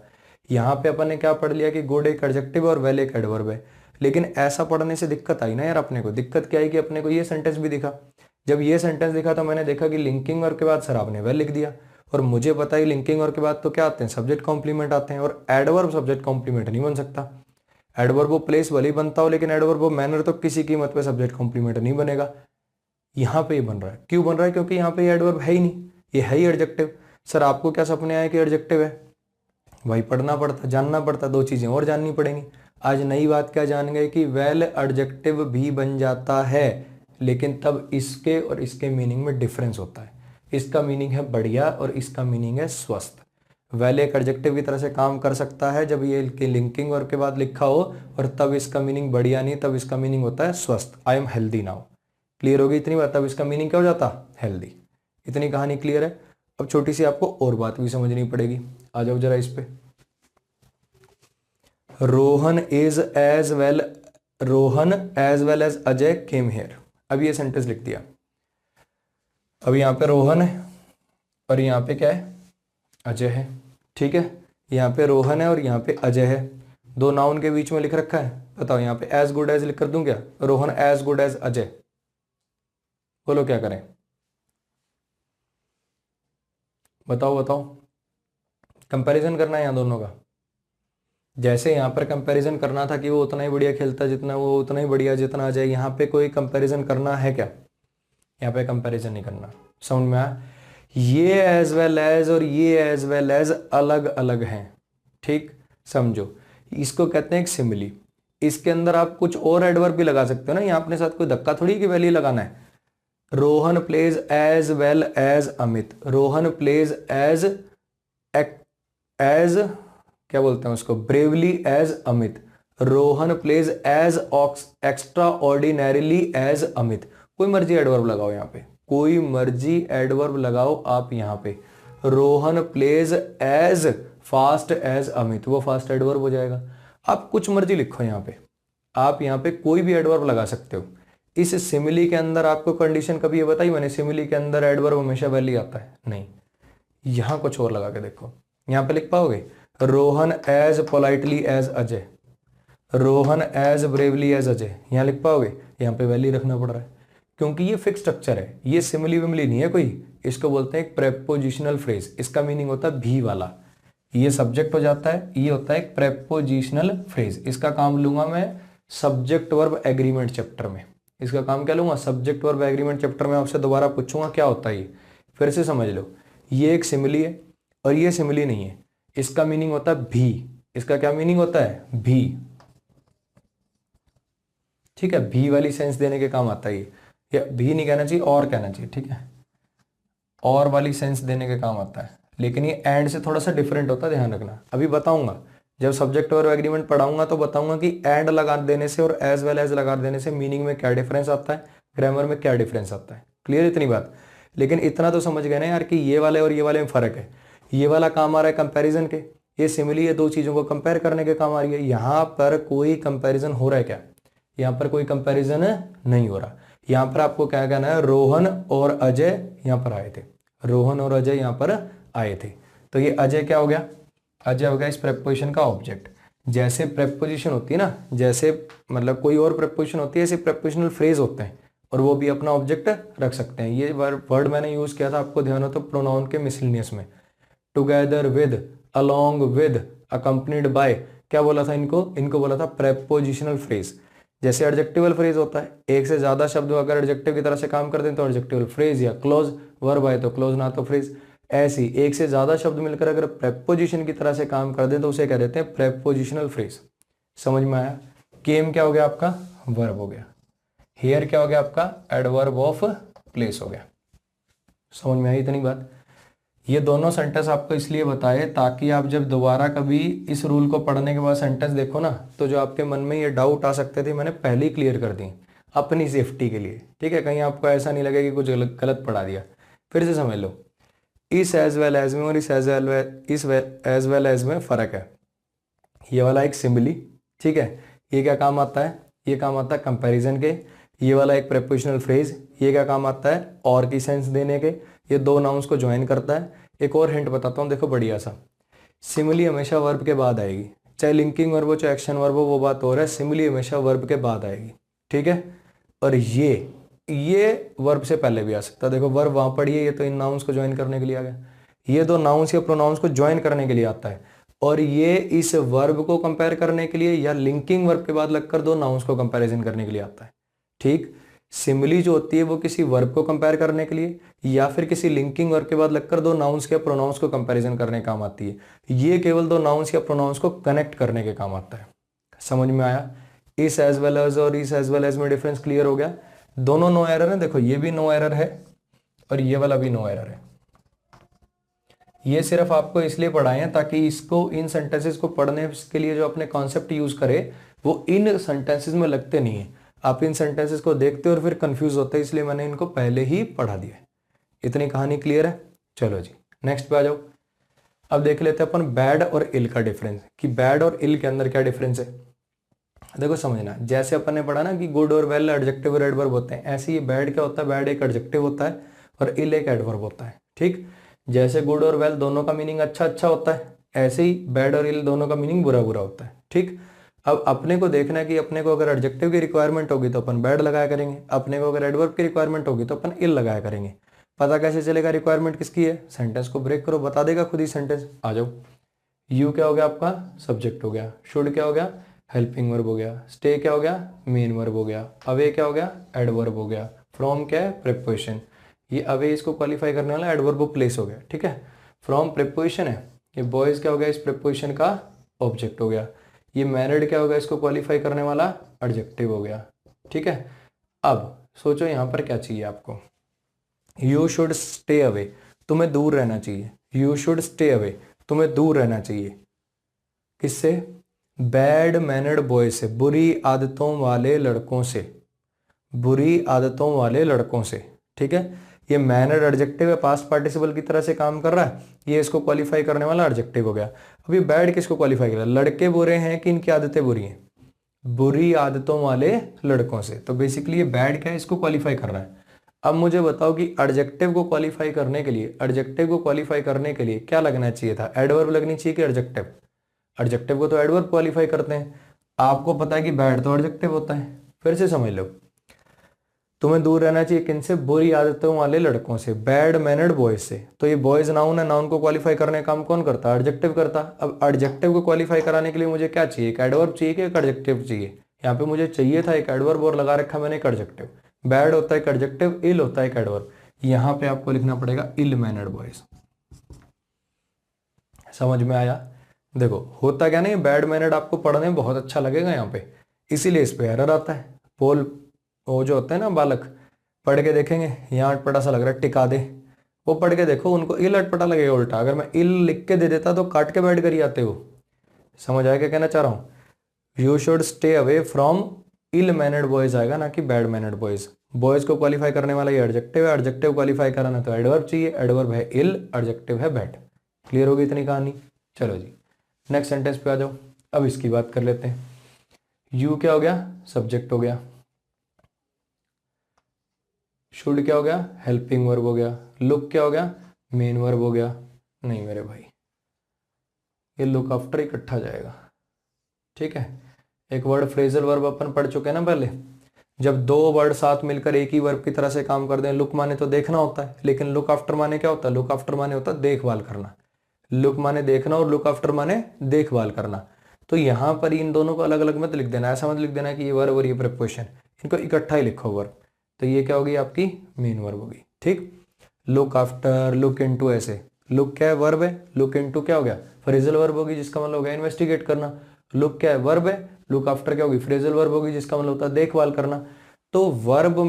यहाँ पे अपन ने क्या पढ़ लिया कि गुड एक एडजेक्टिव और वेल एक एडवर्ब है, लेकिन ऐसा पढ़ने से दिक्कत आई ना यार। अपने को दिक्कत क्या आई कि अपने को ये सेंटेंस भी दिखा, जब ये सेंटेंस दिखा तो मैंने देखा कि लिंकिंग और के बाद सर आपने वेल लिख दिया, और मुझे पता ही लिंकिंग और के बाद तो क्या आते हैं, सब्जेक्ट कॉम्प्लीमेंट आते हैं, और एडवर्ब सब्जेक्ट कॉम्प्लीमेंट नहीं बन सकता। एडवर्ब वो प्लेस भले ही बनता हो, लेकिन एडवर्ब वो मैनर तो किसी कीमत पे सब्जेक्ट कॉम्प्लीमेंट नहीं बनेगा। यहाँ पे ये बन रहा है, क्यों बन रहा है? क्योंकि यहाँ पे एडवर्ब है ही नहीं, ये है ही एडजेक्टिव। सर आपको क्या सपने आए कि एडजेक्टिव है? भाई पढ़ना पड़ता, जानना पड़ता, दो चीजें और जाननी पड़ेंगी। आज नई बात क्या जान गए कि वेल एडजेक्टिव भी बन जाता है, लेकिन तब इसके और इसके मीनिंग में डिफरेंस होता है। इसका मीनिंग है बढ़िया और इसका मीनिंग है स्वस्थ। वेल एक एडजेक्टिव की तरह से काम कर सकता है जब ये लिंकिंग और के बाद लिखा हो, और तब इसका मीनिंग बढ़िया नहीं, तब इसका मीनिंग होता है स्वस्थ। I am healthy now. Clear होगी इतनी बात? तब इसका मीनिंग क्या हो जाता? हेल्दी। इतनी कहानी क्लियर है। अब छोटी सी आपको और बात भी समझनी पड़ेगी, आ जाओ जरा इस पे। Rohan as well as Ajay came here. अब ये सेंटेंस लिख दिया। अब यहाँ पे रोहन है और यहाँ पे क्या है, अजय है। ठीक है, यहाँ पे रोहन है और यहाँ पे अजय है, दो नाउन के बीच में लिख रखा है। बताओ यहाँ पे एज गुड एज लिख कर दूं क्या? Rohan as good as Ajay. बोलो क्या करें? बताओ बताओ। कंपैरिजन करना है यहाँ दोनों का। जैसे यहाँ पर कंपैरिजन करना था कि वो उतना ही बढ़िया खेलता जितना वो, उतना ही बढ़िया जितना अजय, यहाँ पे कोई कंपैरिजन करना है क्या? यहाँ पे कंपैरिजन नहीं करना। समझ में आया? ये एज वेल एज और ये एज वेल एज अलग अलग हैं। ठीक, समझो। इसको कहते हैं एक सिमिली। इसके अंदर आप कुछ और एडवर्ब भी लगा सकते हो ना, यहाँ अपने साथ कोई धक्का थोड़ी कि वैल्यू लगाना है। Rohan plays as well as Amit. Rohan plays as क्या बोलते हैं उसको, bravely as Amit. Rohan plays as extraordinarily as Amit. कोई मर्जी एडवर्ब लगाओ यहाँ पे, कोई मर्जी एडवर्ब लगाओ आप यहाँ पे। Rohan plays as fast as Amit, वो फास्ट एडवर्ब हो जाएगा। आप कुछ मर्जी लिखो यहाँ पे, आप यहाँ पे कोई भी एडवर्ब लगा सकते हो। इस सिमिली के अंदर आपको कंडीशन कभी ये बताई मैंने, सिमिली के अंदर एडवर्ब हमेशा वैली आता है? नहीं। यहां कुछ और लगा के देखो, यहां पे लिख पाओगे Rohan as politely as Ajay, Rohan as bravely as Ajay, यहां लिख पाओगे? यहां पे वैली रखना पड़ रहा है क्योंकि ये फिक्स स्ट्रक्चर है, ये सिमिली विमिली नहीं है कोई। इसको बोलते हैं एक प्रेपोजिशनल फ्रेज। इसका मीनिंग होता है भी वाला। ये सब्जेक्ट हो जाता है, ये होता है एक प्रेपोजिशनल फ्रेज। इसका काम लूंगा मैं सब्जेक्ट वर्ब एग्रीमेंट चैप्टर में। इसका काम क्या लूंगा? सब्जेक्ट वर्ब एग्रीमेंट चैप्टर में आपसे दोबारा पूछूंगा क्या होता है ये, फिर से समझ लो। ये एक सिमिली है और ये सिमिली नहीं है। इसका मीनिंग होता है भी। इसका क्या मीनिंग होता है? भी। ठीक है, भी वाली सेंस देने के काम आता है ये, या भी नहीं कहना चाहिए और कहना चाहिए। ठीक है, और वाली सेंस देने के काम आता है, लेकिन ये एंड से थोड़ा सा डिफरेंट होता है, ध्यान रखना। अभी बताऊंगा, जब सब्जेक्ट वर्ब एग्रीमेंट पढ़ाऊंगा तो बताऊंगा कि एंड लगा देने से और एज वेल एज लगा देने से मीनिंग में क्या डिफरेंस आता है, ग्रामर में क्या डिफरेंस आता है। क्लियर इतनी बात? लेकिन इतना तो समझ गए ना यार कि ये वाले और ये वाले में फर्क है। ये वाला काम आ रहा है कंपैरिजन के, ये सिमिली, ये दो चीजों को कंपेयर करने के काम आ रही है। यहाँ पर कोई कंपैरिजन हो रहा है क्या? यहाँ पर कोई कंपैरिजन नहीं हो रहा। यहाँ पर आपको क्या कहना है? रोहन और अजय यहाँ पर आए थे, रोहन और अजय यहाँ पर आए थे। तो ये अजय क्या हो गया? अजय हो गया इस प्रेपोजिशन का ऑब्जेक्ट। जैसे प्रेपोजिशन होती है ना, जैसे मतलब कोई और प्रेपोजिशन होती है, ऐसे प्रेपोजिशनल फ्रेज होते हैं और वो भी अपना ऑब्जेक्ट रख सकते हैं। ये वर्ड मैंने यूज किया था, आपको ध्यान हो तो, प्रोनाउन के मिसलिनियस में। Together with, along with, accompanied by, क्या बोला था इनको? इनको बोला था प्रेपोजिशनल फ्रेज। जैसे एडजेक्टिवल फ्रेज होता है, एक से ज्यादा शब्द अगर एडजेक्टिव की तरह से काम करते हैं तो एडजेक्टिवल फ्रेज, या क्लोज वर्ब आए तो क्लोज ना तो फ्रेज। ऐसी एक से ज्यादा शब्द मिलकर अगर प्रेपोजिशन की तरह से काम कर दे तो उसे कह देते हैं प्रेपोजिशनल फ्रेज। समझ में आया? केम क्या हो गया आपका? वर्ब हो गया। हेयर क्या हो गया आपका? एडवर्ब ऑफ प्लेस हो गया। समझ में आई इतनी बात? ये दोनों सेंटेंस आपको इसलिए बताए ताकि आप जब दोबारा कभी इस रूल को पढ़ने के बाद सेंटेंस देखो ना, तो जो आपके मन में ये डाउट आ सकते थे मैंने पहले ही क्लियर कर दी अपनी सेफ्टी के लिए। ठीक है, कहीं आपको ऐसा नहीं लगे कि कुछ गलत पढ़ा दिया। फिर से समझ लो, इस एज वेल एज में और इस एज वेल एज में फर्क है। ये वाला एक सिमिली, ठीक है, ये क्या काम आता है? ये काम आता है कंपैरिजन के। ये वाला एक प्रेपोजिशनल फ्रेज, ये क्या काम आता है? और की सेंस देने के। ये दो नाउन्स को ज्वाइन करता है। एक और हिंट बताता हूँ, देखो बढ़िया सा। सिमिली हमेशा वर्ब के बाद आएगी, चाहे लिंकिंग वर्ब हो चाहे एक्शन वर्ब हो, वो बात हो रहा है, सिमिली हमेशा वर्ब के बाद आएगी, ठीक है। और ये वर्ब से पहले भी आ सकता है। देखो वर्ब वहां पड़ी है, ये तो इन नाउन्स को ज्वाइन करने के लिए आ गया, ये दो नाउन्स या प्रोनाउंस को ज्वाइन करने के लिए आता है, और ये इस वर्ब को कंपेयर करने के लिए या लिंकिंग वर्ब के बाद लगकर दो नाउन्स को कंपैरिजन करने के लिए आता है, ठीक। सिमिली जो होती है वो किसी वर्ब को कंपेयर करने के लिए या फिर किसी लिंकिंग वर्ब के बाद लगकर दो नाउन्स या प्रोनाउंस को कंपैरिजन करने के काम आती है। ये केवल दो नाउन्स या प्रोनाउंस को कनेक्ट करने के काम आता है। समझ में आया? इस एज वेल एज और इस एज वेल एज में डिफरेंस क्लियर हो गया? दोनों नो एरर है। देखो ये भी नो एरर है और ये वाला भी नो एरर है। ये सिर्फ आपको इसलिए पढ़ाए हैं ताकि इसको, इन सेंटेंसेस को पढ़ने के लिए जो अपने कॉन्सेप्ट यूज करे वो इन सेंटेंसेस में लगते नहीं है। आप इन सेंटेंसेस को देखते और फिर कंफ्यूज होते, इसलिए मैंने इनको पहले ही पढ़ा दिया। इतनी कहानी क्लियर है? चलो जी नेक्स्ट पे आ जाओ। अब देख लेते हैं अपन बैड और इल का डिफरेंस, कि बैड और इल के अंदर क्या डिफरेंस है। देखो समझना, जैसे अपन ने पढ़ा ना कि गुड और वेल एडजेक्टिव और एडवर्ब होते हैं, ऐसे ही बैड क्या होता है, बैड एक एडजेक्टिव होता है और इल एक एडवर्ब होता है, ठीक। जैसे गुड और वेल दोनों का मीनिंग अच्छा अच्छा होता है, ऐसे ही बैड और इल दोनों का मीनिंग बुरा बुरा होता है, ठीक। अब अपने को देखना है कि अपने को अगर एडजेक्टिव की रिक्वायरमेंट होगी तो अपन बैड लगाया करेंगे, अपने को अगर एडवर्ब की रिक्वायरमेंट होगी तो अपन इल लगाया करेंगे। पता कैसे चलेगा रिक्वायरमेंट किसकी है? सेंटेंस को ब्रेक करो, बता देगा खुद ही सेंटेंस। आ जाओ। यू क्या हो गया आपका? सब्जेक्ट हो गया। शुड क्या हो गया? हेल्पिंग वर्ब हो गया। स्टे क्या हो गया? मेन वर्ब हो गया। अवे क्या हो गया? एडवर्ब हो गया। फ्रॉम क्या है? प्रीपोजिशन। ये अवे इसको क्वालिफाई करने वाला एडवर्ब प्लेस हो गया, ठीक है। फ्रॉम प्रीपोजिशन है। ये बॉयज क्या हो गया? इस प्रीपोजिशन का ऑब्जेक्ट हो गया। ये मैरिड क्या होगा? इसको क्वालिफाई करने वाला एडजेक्टिव हो गया, ठीक है। अब सोचो यहां पर क्या चाहिए आपको। यू शुड स्टे अवे, तुम्हें दूर रहना चाहिए। यू शुड स्टे अवे, तुम्हें दूर रहना चाहिए। किससे? बैड मैनर्ड बॉय से, बुरी आदतों वाले लड़कों से, बुरी आदतों वाले लड़कों से, ठीक है। ये मैनर्ड एडजेक्टिव है, पास्ट पार्टिसिपल की तरह से काम कर रहा है, ये इसको क्वालिफाई करने वाला एडजेक्टिव हो गया। अभी बैड किसको क्वालिफाई कर रहा है? लड़के बुरे हैं कि इनकी आदतें बुरी हैं? बुरी आदतों वाले लड़कों से। तो बेसिकली ये बैड क्या है? इसको क्वालिफाई कर रहा है। अब मुझे बताओ कि एडजेक्टिव को क्वालिफाई करने के लिए, एडजेक्टिव को क्वालिफाई करने के लिए क्या लगना चाहिए था? एडवर्ब लगनी चाहिए कि एडजेक्टिव? एडजेक्टिव को तो एडवर्ब क्वालिफाई करते हैं। आपको पता है कि बैड तो एडजेक्टिव होता है। फिर से समझ लो, तुम्हें दूर रहना चाहिए किनसे? बुरी आदतों वाले लड़कों से, बैड मैनर्ड बॉयज से। तो ये बॉयज नाउन है, नाउन को क्वालिफाई करने का काम कौन करता है? एडजेक्टिव करता। अब एडजेक्टिव को क्वालिफाई कराने के लिए मुझे क्या चाहिए? एक एडवर्ब चाहिए कि एक एडजेक्टिव चाहिए? यहाँ पे मुझे चाहिए था एक एडवर्ब और लगा रखा मैंने एक एडजेक्टिव। बैड होता है एक एडजेक्टिव, इल होता है एक एडवर्ब। यहाँ पे आपको लिखना पड़ेगा इल मैनर्ड बॉयज। समझ में आया? देखो होता क्या नहीं, बैड मैनर्ड आपको पढ़ने में बहुत अच्छा लगेगा यहाँ पे, इसीलिए इस पे एरर आता है। पोल वो जो होते हैं ना बालक, पढ़ के देखेंगे यहाँ अटपटा सा लग रहा है, टिका दे, वो पढ़ के देखो उनको इल अटपटा लगेगा उल्टा। अगर मैं इल लिख के दे देता तो काट के बैठ कर ही आते हो। समझ आया क्या कहना चाह रहा हूँ? You should stay away from ill mannered boys आएगा, ना कि बैड मैनर्ड बॉयज। बॉयज को क्वालिफाई करने वाला ये एडजेक्टिव है, एडजेक्टिव क्वालिफाई कराना तो एडवर्ब चाहिए, एडवर्ब है इल, एडजेक्टिव है बैड। क्लियर होगी इतनी कहानी? चलो जी नेक्स्ट सेंटेंस पे आ जाओ। अब इसकी बात कर लेते हैं। यू क्या हो गया? सब्जेक्ट हो गया। शुड क्या हो गया? हेल्पिंग वर्ब हो गया। लुक क्या हो गया? मेन वर्ब हो गया। नहीं मेरे भाई, ये लुक आफ्टर इकट्ठा जाएगा, ठीक है। एक वर्ड फ्रेजल वर्ब अपन पढ़ चुके हैं ना पहले, जब दो वर्ड साथ मिलकर एक ही वर्ब की तरह से काम कर दें। लुक माने तो देखना होता है, लेकिन लुक आफ्टर माने क्या होता है? लुक आफ्टर माने होता है देखभाल करना। लुक माने देखना और लुक आफ्टर माने देखभाल करना। तो यहाँ पर इन दोनों को अलग अलग मत लिख देना, ऐसा मत लिख देना कि ये वर्ब और ये प्रीपोजिशन, इनको इकट्ठा ही लिखो वर्ब। तो ये क्या होगी? आपकी मेन वर्ब होगी, ठीक। लुक आफ्टर, लुक इनटू, ऐसे लुक क्या है? वर्ब है। लुक इनटू क्या हो गया? फ्रेजल वर्ब होगी, जिसका मतलब हो गया इन्वेस्टिगेट करना। लुक क्या है? वर्ब है। लुक आफ्टर क्या होगी? फ्रेजल वर्ब होगी, जिसका मतलब होता है देखभाल करना। तो वर्ब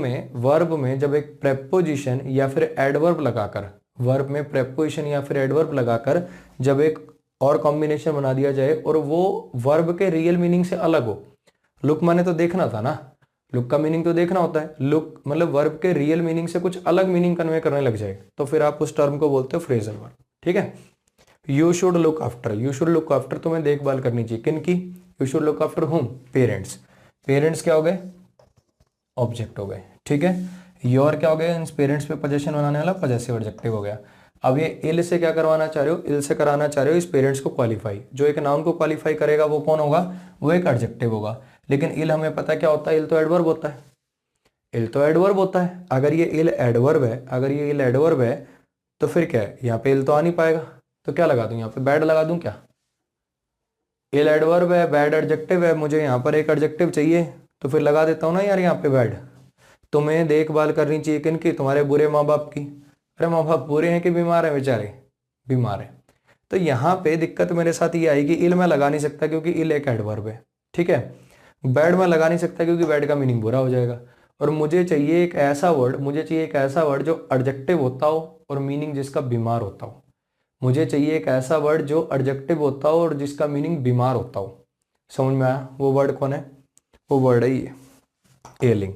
में जब एक प्रेपोजिशन या फिर एडवर्ब लगाकर, वर्ब में प्रेपोजिशन या फिर एडवर्ब लगाकर जब एक और कॉम्बिनेशन बना दिया जाए और वो वर्ब के रियल मीनिंग से अलग हो। लुक माने तो देखना था ना, लुक का मीनिंग तो देखना होता है। लुक मतलब वर्ब के रियल मीनिंग से कुछ अलग मीनिंग कन्वे करने लग जाए तो फिर आप उस टर्म को बोलते हो फ्रेजल वर्ब, ठीक है। You should look after, you should look after, तुम्हें देखभाल करनी चाहिए किनकी? You should look after home? Parents. Parents क्या हो गए? ऑब्जेक्ट हो गए, ठीक है। योर क्या हो गया? इन पेरेंट्स पे पोजेशन बनाने वाला पजेसिव एडजेक्टिव हो गया। अब ये इल से क्या करवाना चाह रहे हो, इल से कराना चाह रहे हो इस पेरेंट्स को क्वालिफाई। जो एक नाउन को क्वालिफाई करेगा वो कौन होगा, वो एक एडजेक्टिव होगा। लेकिन इल हमें पता क्या होता है, इल तो एडवर्ब होता है, इल तो एडवर्ब होता है। अगर ये इल एडवर्ब है, अगर ये इल एडवर्ब है तो फिर क्या है, यहाँ पे इल तो आ नहीं पाएगा। तो क्या लगा दूं, यहाँ पे बैड लगा दूं क्या, इल एडवर्ब है, बैड एडजेक्टिव है, मुझे यहाँ पर एक एडजेक्टिव चाहिए तो फिर लगा देता हूँ ना यार यहाँ पे बैड। तुम्हें देखभाल करनी चाहिए किनकी, तुम्हारे बुरे माँ बाप की। अरे माँ बाप बुरे हैं कि बीमार हैं बेचारे, बीमार है। तो यहाँ पे दिक्कत मेरे साथ ये आएगी, इल मैं लगा नहीं सकता क्योंकि इल एक एडवर्ब है, ठीक है। बैड मैं लगा नहीं सकता क्योंकि बैड का मीनिंग बुरा हो जाएगा। और मुझे चाहिए एक ऐसा वर्ड, मुझे चाहिए एक ऐसा वर्ड जो एडजेक्टिव होता हो और मीनिंग जिसका बीमार होता हो। मुझे चाहिए एक ऐसा वर्ड जो एडजेक्टिव होता हो और जिसका मीनिंग बीमार होता हो। समझ में आया, वो वर्ड कौन है, वो वर्ड है ये एलिंग।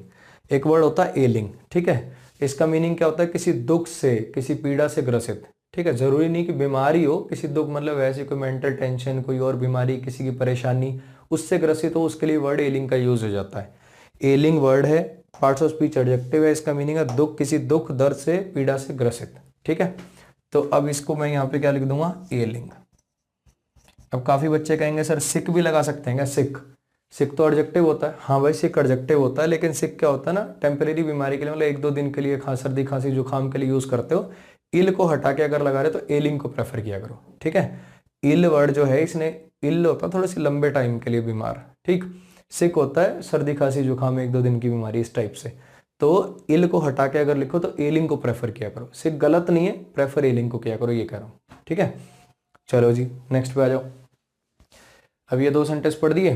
एक वर्ड होता है एलिंग, ठीक है। इसका मीनिंग क्या होता है, किसी दुख से, किसी पीड़ा से ग्रसित, ठीक है। जरूरी नहीं कि बीमारी हो, किसी दुख मतलब वैसे कोई मेंटल टेंशन, कोई और बीमारी, किसी की परेशानी उससे ग्रसित हो, उसके लिए वर्ड एलिंग का यूज हो जाता है। एलिंग वर्ड है, पार्ट्स ऑफ स्पीच एडजेक्टिव है, इसका मीनिंग है दुख, किसी दुख दर्द से पीड़ा से ग्रसित, ठीक है। तो अब इसको मैं यहाँ पे क्या लिख दूंगा, एलिंग। अब काफी बच्चे कहेंगे सर सिक भी लगा सकते हैं क्या, सिक, सिक तो एडजेक्टिव होता है। हाँ भाई सिक एडजेक्टिव होता है, लेकिन सिक क्या होता है ना, टेम्परेरी बीमारी के लिए, मतलब 1-2 दिन के लिए, सर्दी खांसी जुकाम के लिए यूज करते हो। इल को हटा के अगर लगा रहे तो एलिंग को प्रेफर किया करो, ठीक है। इल वर्ड जो है, इसने इल होता है थोड़े से लंबे टाइम के लिए बीमार, ठीक। सिक होता है सर्दी खांसी जुकाम 1-2 दिन की बीमारी, इस टाइप से। तो इल को हटा के अगर लिखो तो एलिंग को प्रेफर किया करो। सिक गलत नहीं है, प्रेफर एलिंग को किया करो, ये कह रहा हूँ, ठीक है। चलो जी नेक्स्ट पे आ जाओ। अब ये 2 सेंटेंस पढ़ दिए,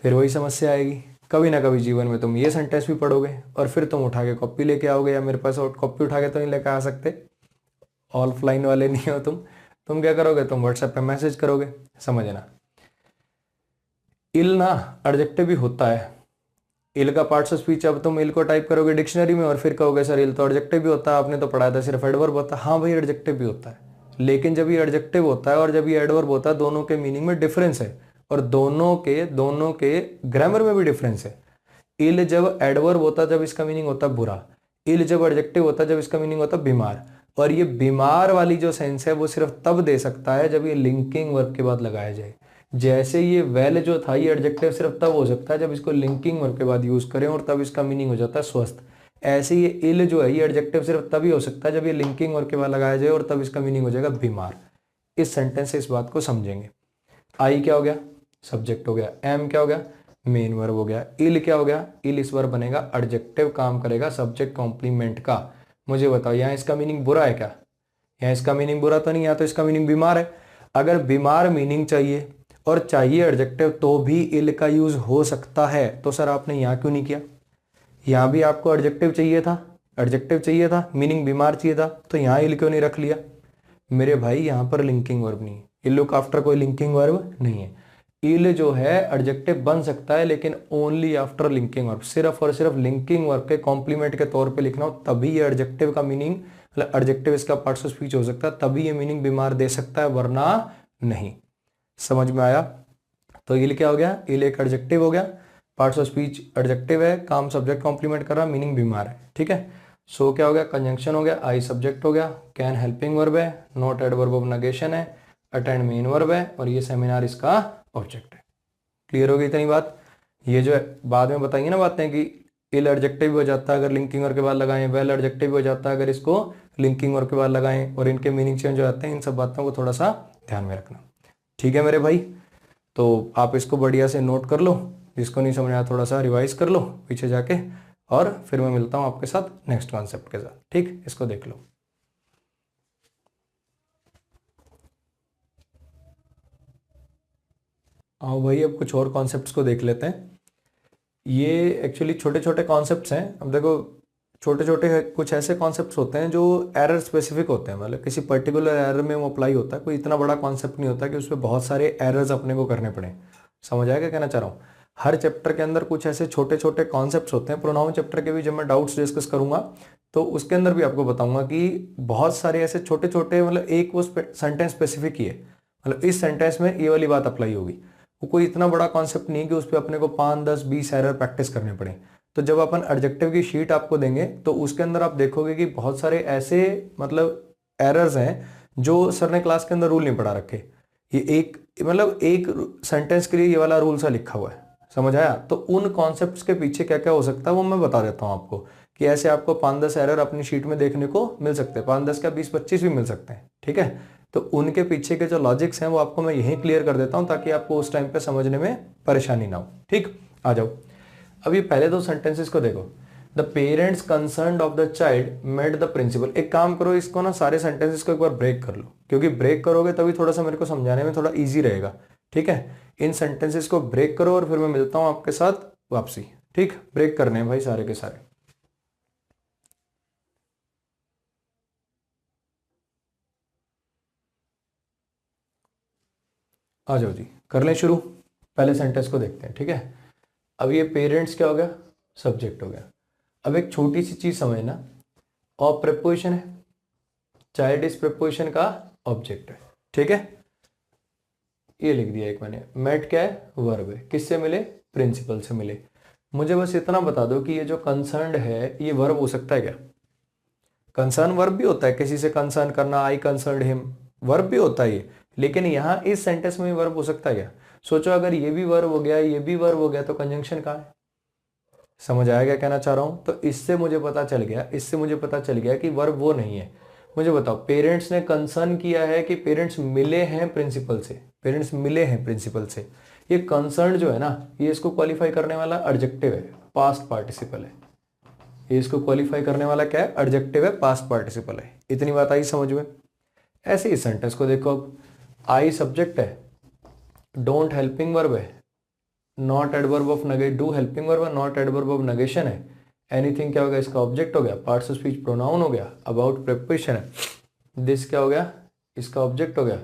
फिर वही समस्या आएगी। कभी ना कभी जीवन में तुम ये सेंटेंस भी पढ़ोगे और फिर तुम उठा के कॉपी लेके आओगे, या मेरे पास कॉपी उठा के तो नहीं लेके आ सकते, ऑफलाइन वाले नहीं हो तुम क्या करोगे, तुम व्हाट्सएप पे मैसेज करोगे। समझना, इल ना एडजेक्टिव भी होता है। इल का पार्ट्स ऑफ स्पीच, अब तुम इल को टाइप करोगे डिक्शनरी में और फिर कहोगे सर इल तो एडजेक्टिव भी होता है, आपने तो पढ़ाया था सिर्फ एडवर्ब होता है। हाँ भाई एडजेक्टिव भी होता है, लेकिन जब ये एडजेक्टिव होता है और जब ये एडवर्ब होता है, दोनों के मीनिंग में डिफरेंस है और दोनों के ग्रामर में भी डिफरेंस है। इल जब एडवर्ब होता है जब इसका मीनिंग होता है बुरा, इल जब एडजेक्टिव होता है जब इसका मीनिंग होता है बीमार। और ये बीमार वाली जो सेंस है वो सिर्फ तब दे सकता है जब ये लिंकिंग वर्ब के बाद लगाया जाए। जैसे ये वेल जो था, ये एडजेक्टिव सिर्फ तब हो सकता है जब इसको लिंकिंग वर्ब के बाद यूज करें और तब इसका मीनिंग हो जाता है स्वस्थ। ऐसे ये इल जो है, ये एडजेक्टिव सिर्फ तभी हो सकता है जब ये लिंकिंग वर्ब के बाद लगाया जाए और तब इसका मीनिंग हो जाएगा बीमार। इस सेंटेंस से इस बात को समझेंगे। आई क्या हो गया, सब्जेक्ट हो गया। एम क्या हो गया, मेन वर्ब हो गया। इल क्या हो गया, इल इस वर्ब बनेगा एडजेक्टिव, काम करेगा सब्जेक्ट कॉम्प्लीमेंट का। मुझे बताओ यहाँ इसका मीनिंग बुरा है क्या, यहाँ इसका मीनिंग बुरा तो नहीं, यहाँ तो इसका मीनिंग बीमार है। अगर बीमार मीनिंग चाहिए और चाहिए एडजेक्टिव तो भी इल का यूज हो सकता है, तो सर आपने यहाँ क्यों नहीं किया। यहाँ भी आपको एडजेक्टिव चाहिए था, एडजेक्टिव चाहिए था, मीनिंग बीमार चाहिए था, तो यहाँ इल क्यों नहीं रख लिया। मेरे भाई यहाँ पर लिंकिंग वर्ब नहीं है, इल लुक आफ्टर कोई लिंकिंग वर्ब नहीं है। इल जो है एडजेक्टिव बन सकता है लेकिन ओनली आफ्टर लिंकिंग वर्ब, सिर्फ और सिर्फ लिंकिंग वर्ब के कॉम्प्लीमेंट के तौर पे लिखना हो तभी ये एडजेक्टिव का मीनिंग, मतलब एडजेक्टिव इसका पार्ट्स ऑफ स्पीच हो सकता है, तभी ये मीनिंग बीमार दे सकता है, वरना नहीं। समझ में आया। तो इल क्या हो गया, इल एक एडजेक्टिव हो गया, पार्ट्स ऑफ स्पीच एडजेक्टिव है, काम सब्जेक्ट कॉम्प्लीमेंट कर रहा, मीनिंग बीमार है, ठीक है। सो क्या हो गया, कंजंक्शन हो गया, आई सब्जेक्ट हो गया, कैन हेल्पिंग वर्ब है, नॉट एडवर्ब ऑफ नेगेशन है, अटेंड मेन वर्ब है और ये सेमिनार इसका ऑब्जेक्ट है। क्लियर हो गई इतनी बात। ये जो है बाद में बताएंगे ना बातें कि इल एडजेक्टिव भी हो जाता है अगर लिंकिंग वर्ब के बाद लगाएं, वेल एडजेक्टिव भी हो जाता है अगर इसको लिंकिंग वर्ब के बाद लगाएं, और इनके मीनिंग चेंज हो जाते हैं। इन सब बातों को थोड़ा सा ध्यान में रखना, ठीक है मेरे भाई। तो आप इसको बढ़िया से नोट कर लो, जिसको नहीं समझ आया थोड़ा सा रिवाइज कर लो पीछे जाके, और फिर मैं मिलता हूँ आपके साथ नेक्स्ट कॉन्सेप्ट के साथ, ठीक। इसको देख लो। आओ भाई अब कुछ और कॉन्सेप्ट्स को देख लेते हैं। ये एक्चुअली छोटे छोटे कॉन्सेप्ट्स हैं। अब देखो छोटे छोटे कुछ ऐसे कॉन्सेप्ट्स होते हैं जो एरर स्पेसिफिक होते हैं, मतलब किसी पर्टिकुलर एरर में वो अप्लाई होता है। कोई इतना बड़ा कॉन्सेप्ट नहीं होता कि उसमें बहुत सारे एरर्स अपने को करने पड़े। समझ आएगा कहना चाह रहा हूँ। हर चैप्टर के अंदर कुछ ऐसे छोटे छोटे कॉन्सेप्ट्स होते हैं। प्रोनाउन चैप्टर के भी जब मैं डाउट्स डिस्कस करूंगा तो उसके अंदर भी आपको बताऊंगा कि बहुत सारे ऐसे छोटे छोटे, मतलब एक वो सेंटेंस स्पेसिफिक ही है, मतलब इस सेंटेंस में ये वाली बात अप्लाई होगी। वो कोई इतना बड़ा कॉन्सेप्ट नहीं है कि उस पर अपने को 5, 10, 20 एरर प्रैक्टिस करने पड़े। तो जब अपन एडजेक्टिव की शीट आपको देंगे तो उसके अंदर आप देखोगे कि बहुत सारे ऐसे, मतलब एरर्स हैं जो सर ने क्लास के अंदर रूल नहीं पढ़ा रखे। ये एक मतलब एक सेंटेंस के लिए ये वाला रूल सा लिखा हुआ है, समझ आया? तो उन कॉन्सेप्ट्स के पीछे क्या क्या हो सकता है वो मैं बता देता हूँ आपको, कि ऐसे आपको 5-10 एरर अपनी शीट में देखने को मिल सकते हैं, 5-10 का 20-25 भी मिल सकते हैं, ठीक है? तो उनके पीछे के जो लॉजिक्स हैं वो आपको मैं यहीं क्लियर कर देता हूँ ताकि आपको उस टाइम पे समझने में परेशानी ना हो। ठीक, आ जाओ। अब ये पहले दो सेंटेंसेस को देखो। The parents concern of the child met the principal. एक काम करो, इसको ना सारे सेंटेंसेस को एक बार ब्रेक कर लो, क्योंकि ब्रेक करोगे तभी थोड़ा सा मेरे को समझाने में थोड़ा इजी रहेगा। ठीक है, इन सेंटेंसेस को ब्रेक करो और फिर मैं मिलता हूं आपके साथ वापसी। ठीक, ब्रेक करने हैं भाई सारे के सारे। आ जाओ जी, कर लें शुरू। पहले सेंटेंस को देखते हैं, ठीक है? अब ये पेरेंट्स क्या हो गया? सब्जेक्ट हो गया। अब एक छोटी सी चीज समझना, ऑफ प्रेपोजिशन है, चाइल्ड इस प्रेपोजिशन का ऑब्जेक्ट है, ठीक है? ये लिख दिया एक मैंने। मेट क्या है? वर्ब है। किससे मिले? प्रिंसिपल से मिले। मुझे बस इतना बता दो कि ये जो कंसर्न्ड है ये वर्ब हो सकता है क्या? कंसर्न वर्ब भी होता है, किसी से कंसर्न करना, आई कंसर्न्ड हिम, वर्ब भी होता है ये। लेकिन यहाँ इस सेंटेंस में वर्ब हो सकता है क्या? सोचो, अगर ये भी वर्ब हो गया, ये भी वर्ब हो गया, तो कंजंक्शन कहाँ है? समझ आया क्या कहना चाह रहा हूं? तो इससे मुझे पता चल गया कि वर्ब वो नहीं है। मुझे बताओ, पेरेंट्स ने कंसर्न किया है कि पेरेंट्स मिले हैं प्रिंसिपल से, पेरेंट्स मिले हैं प्रिंसिपल से। ये कंसर्न जो है ना, ये इसको क्वालिफाई करने वाला एडजेक्टिव है, पास्ट पार्टिसिपल है। ये इसको क्वालिफाई करने वाला क्या है? एडजेक्टिव है, पास्ट पार्टिसिपल है। इतनी बात आई समझ में? ऐसे इस सेंटेंस को देखो। अब आई सब्जेक्ट है, डोंट हेल्पिंग वर्ब है, not adverb of negation, do helping verb है, नॉट एडवर्ब ऑफ नेगेशन है, एनीथिंग क्या हो गया? इसका ऑब्जेक्ट हो गया, पार्ट्स ऑफ स्पीच प्रोनाउन हो गया, अबाउट प्रेपोजिशन है, दिस क्या हो गया? इसका ऑब्जेक्ट हो गया,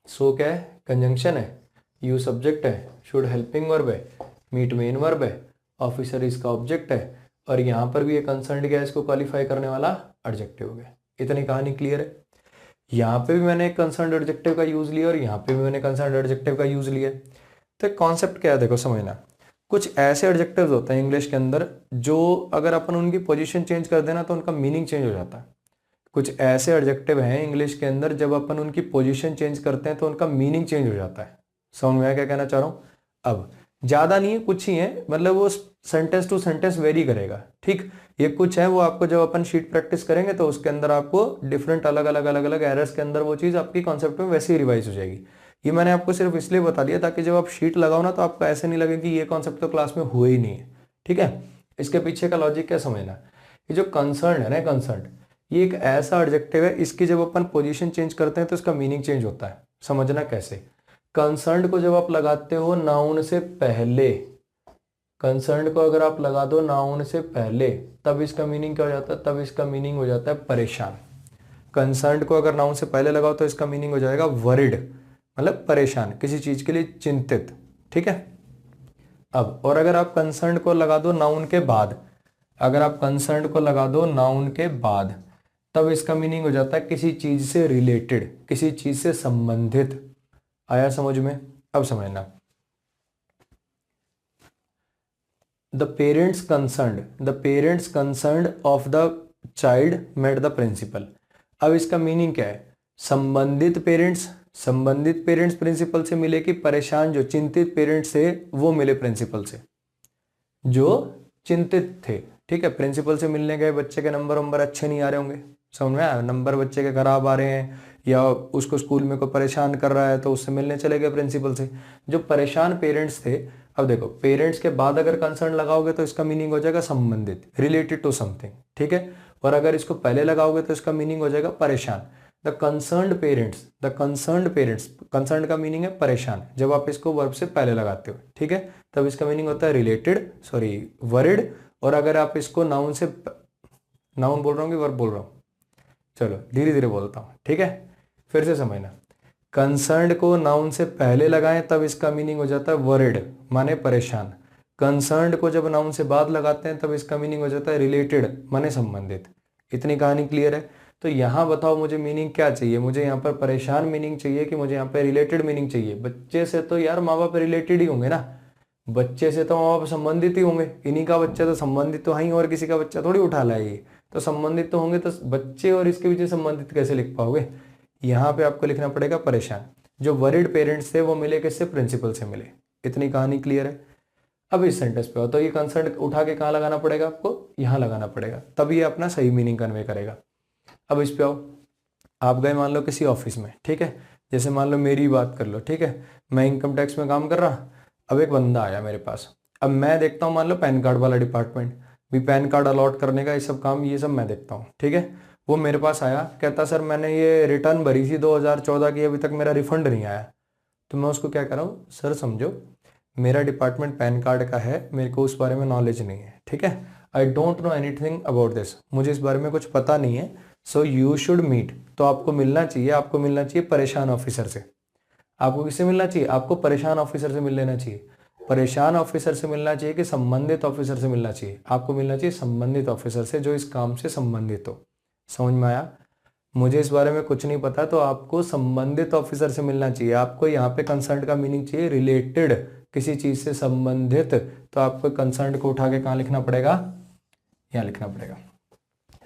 सो क्या है? कंजंक्शन है, यू सब्जेक्ट है, शुड हेल्पिंग वर्ब है, मीट मेन वर्ब है, ऑफिसर इसका ऑब्जेक्ट है, और यहां पर भी ये कंसर्न्ड क्या है? इसको क्वालिफाई करने वाला एडजेक्टिव हो गया। इतनी कहानी क्लियर है? यहाँ पे भी मैंने एक कंसर्न्ड एडजेक्टिव का यूज लिया और यहाँ पे भी मैंने कंसर्न्ड एडजेक्टिव का यूज लिया। तो कॉन्सेप्ट क्या है देखो समझना। कुछ ऐसे एडजेक्टिव्स होते हैं इंग्लिश के अंदर जो अगर अपन उनकी पोजीशन चेंज कर देना तो उनका मीनिंग चेंज हो जाता है। कुछ ऐसे एडजेक्टिव हैं इंग्लिश के अंदर, जब अपन उनकी पोजीशन चेंज करते हैं तो उनका मीनिंग चेंज हो जाता है। समझ में आया क्या कहना चाह रहा हूँ? अब ज्यादा नहीं है, कुछ ही है, मतलब वो सेंटेंस टू सेंटेंस वेरी करेगा। ठीक, ये कुछ है, वो आपको जब अपन शीट प्रैक्टिस करेंगे तो उसके अंदर आपको डिफरेंट अलग अलग एरर्स के अंदर वो चीज आपकी कॉन्सेप्ट में वैसे ही रिवाइज हो जाएगी। ये मैंने आपको सिर्फ इसलिए बता दिया ताकि जब आप शीट लगाओ ना तो आपको ऐसे नहीं लगे कि ये कॉन्सेप्ट तो क्लास में हुए ही नहीं है। ठीक है, इसके पीछे का लॉजिक क्या समझना। ये जो कंसर्न है ना, कंसर्न, ये एक ऐसा एडजेक्टिव है, इसकी जब अपन पोजीशन चेंज करते हैं तो इसका मीनिंग चेंज होता है। समझना कैसे। कंसर्न को जब आप लगाते हो नाउन से पहले, कंसर्न को अगर आप लगा दो नाउन से पहले, तब इसका मीनिंग क्या हो जाता है? तब इसका मीनिंग हो जाता है परेशान। कंसर्न को अगर नाउन से पहले लगाओ तो इसका मीनिंग हो जाएगा वरिड, मतलब परेशान, किसी चीज के लिए चिंतित। ठीक है, अब और अगर आप कंसर्न को लगा दो नाउन के बाद, अगर आप कंसर्न को लगा दो नाउन के बाद, तब इसका मीनिंग हो जाता है किसी चीज से रिलेटेड, किसी चीज से संबंधित। आया समझ में? अब समझना। The parents concerned of the child met the principal. अब इसका मीनिंग क्या है? संबंधित पेरेंट्स प्रिंसिपल से मिले कि परेशान जो चिंतित पेरेंट्स थे वो मिले प्रिंसिपल से, जो चिंतित थे। ठीक है, प्रिंसिपल से मिलने गए, बच्चे के नंबर अच्छे नहीं आ रहे होंगे, समझ में आया? नंबर बच्चे के खराब आ रहे हैं या उसको स्कूल में कोई परेशान कर रहा है तो उससे मिलने चले गए प्रिंसिपल से, जो परेशान पेरेंट्स थे। अब देखो, पेरेंट्स के बाद अगर कंसर्न लगाओगे तो इसका मीनिंग हो जाएगा संबंधित, रिलेटेड टू समथिंग। ठीक है, और अगर इसको पहले लगाओगे तो इसका मीनिंग हो जाएगा परेशान। द कंसर्न्ड पेरेंट्स, कंसर्न का मीनिंग है परेशान, जब आप इसको वर्ब से पहले लगाते हो। ठीक है, तब इसका मीनिंग होता है रिलेटेड, वरिड। और अगर आप इसको नाउन से, नाउन बोल रहा हूँ कि वर्ब बोल रहा हूँ, चलो धीरे धीरे बोलता हूँ। ठीक है, फिर से समझना। कंसर्न्ड को नाउन से पहले लगाएं तब इसका मीनिंग हो जाता है वरिड, माने परेशान। कंसर्न्ड को जब नाउन से बाद लगाते हैं तब इसका मीनिंग हो जाता है रिलेटेड, माने संबंधित। इतनी कहानी क्लियर है? तो यहाँ बताओ मुझे मीनिंग क्या चाहिए? मुझे यहाँ पर परेशान मीनिंग चाहिए कि मुझे यहाँ पे रिलेटेड मीनिंग चाहिए? बच्चे से तो यार माँ बाप रिलेटेड ही होंगे ना, बच्चे से तो माँ बाप संबंधित ही होंगे, इन्हीं का बच्चा तो संबंधित तो है ही, और किसी का बच्चा थोड़ी उठा लाए। तो संबंधित तो होंगे, तो बच्चे और इसके बीच संबंधित कैसे लिख पाओगे? यहाँ पे आपको लिखना पड़ेगा परेशान। जो वरीड पेरेंट्स थे वो मिले किससे? प्रिंसिपल से मिले। इतनी कहानी क्लियर है। अब इस सेंटेंस पे आओ, तो ये कंसर्न उठा के कहाँ लगाना पड़ेगा आपको? यहाँ लगाना पड़ेगा, तब ये अपना सही मीनिंग कन्वे करेगा। अब इस पे आओ, आप गए मान लो किसी ऑफिस में, ठीक है, जैसे मान लो मेरी बात कर लो, ठीक है, मैं इनकम टैक्स में काम कर रहा, अब एक बंदा आया मेरे पास, अब मैं देखता हूँ मान लो पैन कार्ड वाला डिपार्टमेंट, भी पैन कार्ड अलॉट करने का ये सब काम, ये सब मैं देखता हूँ, ठीक है। वो मेरे पास आया, कहता सर मैंने ये रिटर्न भरी थी 2014 की, अभी तक मेरा रिफंड नहीं आया। तो मैं उसको क्या कर रहा हूँ, सर समझो मेरा डिपार्टमेंट पैन कार्ड का है, मेरे को उस बारे में नॉलेज नहीं है, ठीक है, I don't know anything about this, मुझे इस बारे में कुछ पता नहीं है, सो यू शुड मीट, तो आपको मिलना चाहिए, आपको मिलना चाहिए परेशान ऑफिसर से। आपको किससे मिलना चाहिए? आपको परेशान ऑफिसर से मिल लेना चाहिए। परेशान ऑफिसर से मिलना चाहिए कि संबंधित ऑफिसर से मिलना चाहिए? आपको मिलना चाहिए संबंधित ऑफिसर से, जो इस काम से संबंधित हो। समझ में आया? मुझे इस बारे में कुछ नहीं पता, तो आपको संबंधित ऑफिसर से मिलना चाहिए। आपको यहाँ पे कंसर्न का मीनिंग चाहिए रिलेटेड, किसी चीज से संबंधित, तो आपको कंसर्न को उठा के कहाँ लिखना पड़ेगा? यहाँ लिखना पड़ेगा।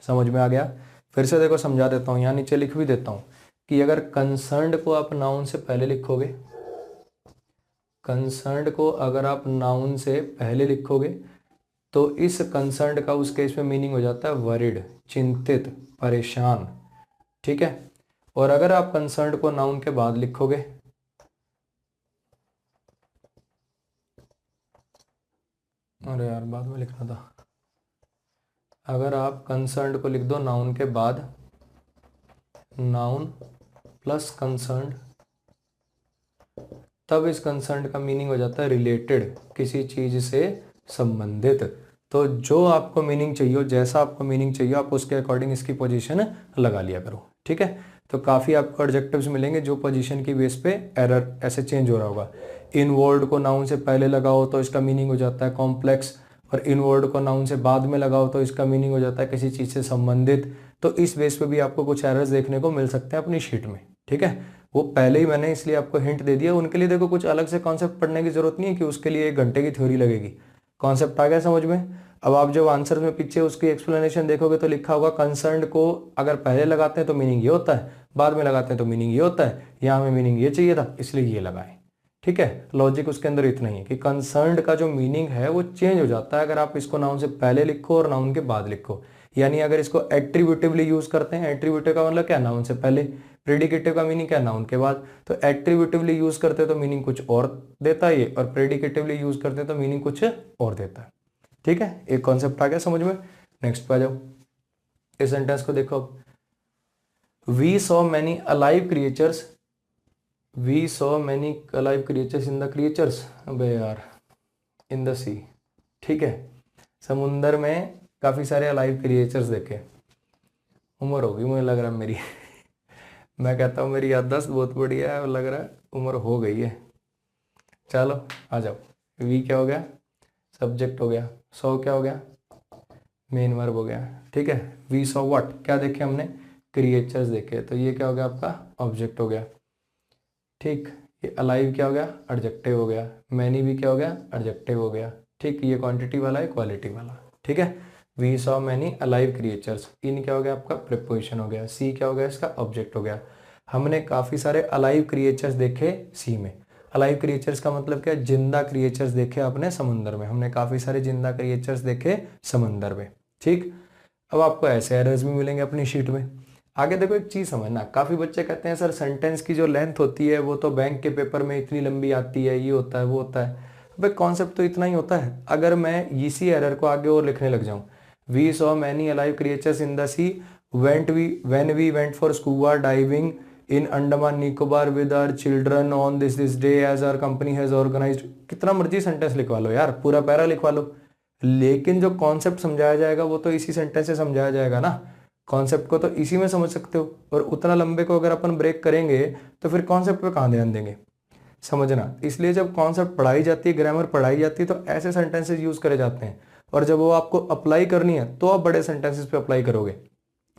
समझ में आ गया? फिर से देखो समझा देता हूँ, यहाँ नीचे लिख भी देता हूँ कि अगर कंसर्न्ड को आप नाउन से पहले लिखोगे, कंसर्न्ड को अगर आप नाउन से पहले लिखोगे तो इस कंसर्न्ड का उस केस में मीनिंग हो जाता है वरीड, चिंतित, परेशान, ठीक है। और अगर आप कंसर्न्ड को नाउन के बाद लिखोगे, अरे यार बाद में लिखना था, अगर आप कंसर्न्ड को लिख दो नाउन के बाद, नाउन प्लस कंसर्न्ड, तब इस कंसर्न्ड का मीनिंग हो जाता है रिलेटेड, किसी चीज से संबंधित। तो जो आपको मीनिंग चाहिए, जैसा आपको मीनिंग चाहिए, आप उसके अकॉर्डिंग इसकी पोजीशन लगा लिया करो, ठीक है। तो काफ़ी आपको एडजेक्टिव्स मिलेंगे जो पोजीशन की बेस पे एरर ऐसे चेंज हो रहा होगा। इन वर्ड को नाउन से पहले लगाओ तो इसका मीनिंग हो जाता है कॉम्प्लेक्स, और इन वर्ड को नाउन से बाद में लगाओ तो इसका मीनिंग हो जाता है किसी चीज़ से संबंधित। तो इस बेस पे भी आपको कुछ एरर्स देखने को मिल सकते हैं अपनी शीट में, ठीक है। वो पहले ही मैंने इसलिए आपको हिंट दे दिया, उनके लिए देखो कुछ अलग से कॉन्सेप्ट पढ़ने की जरूरत नहीं है कि उसके लिए 1 घंटे की थ्योरी लगेगी। कॉन्सेप्ट आ गया समझ में? अब आप जब आंसर में पीछे उसकी एक्सप्लेनेशन देखोगे तो लिखा होगा कंसर्न्ड को अगर पहले लगाते हैं तो मीनिंग ये होता है, बाद में लगाते हैं तो मीनिंग ये होता है, यहाँ हमें मीनिंग ये चाहिए था इसलिए ये लगाएं, ठीक है। लॉजिक उसके अंदर इतना ही है कि कंसर्न्ड का जो मीनिंग है वो चेंज हो जाता है अगर आप इसको नाउन से पहले लिखो और नाउन के बाद लिखो। यानी अगर इसको एट्रीब्यूटिवली यूज करते हैं, एट्रीब्यूटिव का मतलब क्या? नाउन से पहले। प्रेडिकेटिव का मीनिंग क्या? नाउन के बाद। तो एट्रीब्यूटिवली यूज करते तो मीनिंग कुछ और देता है ये, और प्रेडिकेटिवली यूज करते तो मीनिंग कुछ और देता है, ठीक है। एक कॉन्सेप्ट आ गया समझ में? नेक्स्ट पे आ जाओ, इस सेंटेंस को देखो। We saw many alive creatures, we saw many alive creatures in the creatures, अबे यार, इन द सी, ठीक है। समुंदर में काफी सारे अलाइव क्रिएचर्स देखे। उम्र होगी मुझे लग रहा है मेरी मैं कहता हूँ मेरी याददाश्त बहुत बढ़िया है, और लग रहा है उम्र हो गई है। चलो आ जाओ, वी क्या हो गया? सब्जेक्ट हो गया, सो क्या हो गया? मेन वर्ब हो गया, ठीक है। वी सॉ व्हाट, क्या देखे हमने? क्रिएचर्स देखे, तो ये क्या हो गया आपका? ऑब्जेक्ट हो गया, ठीक। ये अलाइव क्या हो गया? एडजेक्टिव हो गया। मैनी भी क्या हो गया? एडजेक्टिव हो गया, ठीक। ये क्वांटिटी वाला है, क्वालिटी वाला, ठीक है। We saw many alive creatures, इन क्या हो गया आपका? प्रीपोजिशन हो गया। सी क्या हो गया इसका? ऑब्जेक्ट हो गया। हमने काफी सारे अलाइव क्रिएचर्स देखे सी में। अलाइव क्रिएचर्स का मतलब क्या? जिंदा क्रिएचर्स देखे आपने समुद्र में, हमने काफी सारे जिंदा क्रिएचर्स देखे समुद्र में, ठीक। अब आपको ऐसे एरर्स भी मिलेंगे अपनी शीट में। आगे देखो एक चीज समझना, काफी बच्चे कहते हैं सर सेंटेंस की जो लेंथ होती है वो तो बैंक के पेपर में इतनी लंबी आती है, ये होता है वो होता है। भाई कॉन्सेप्ट तो इतना ही होता है। अगर मैं इसी एरर को आगे और लिखने लग जाऊं, we saw many alive creatures in the sea when we went for scuba diving in Andaman Nicobar with our children on this day as our company has organised, कितना मर्जी सेंटेंस लिखवा लो यार, पूरा पैरा लिखवा लो, लेकिन जो कॉन्सेप्ट समझाया जाएगा वो तो इसी सेंटेंस से समझाया जाएगा ना। कॉन्सेप्ट को तो इसी में समझ सकते हो, और उतना लंबे को अगर अपन ब्रेक करेंगे तो फिर कॉन्सेप्ट पे कहाँ ध्यान देंगे? समझना। इसलिए जब कॉन्सेप्ट पढ़ाई जाती है, ग्रामर पढ़ाई जाती है, तो ऐसे सेंटेंसेस यूज करे जाते हैं, और जब वो आपको अप्लाई करनी है तो आप बड़े सेंटेंसेस पे अप्लाई करोगे,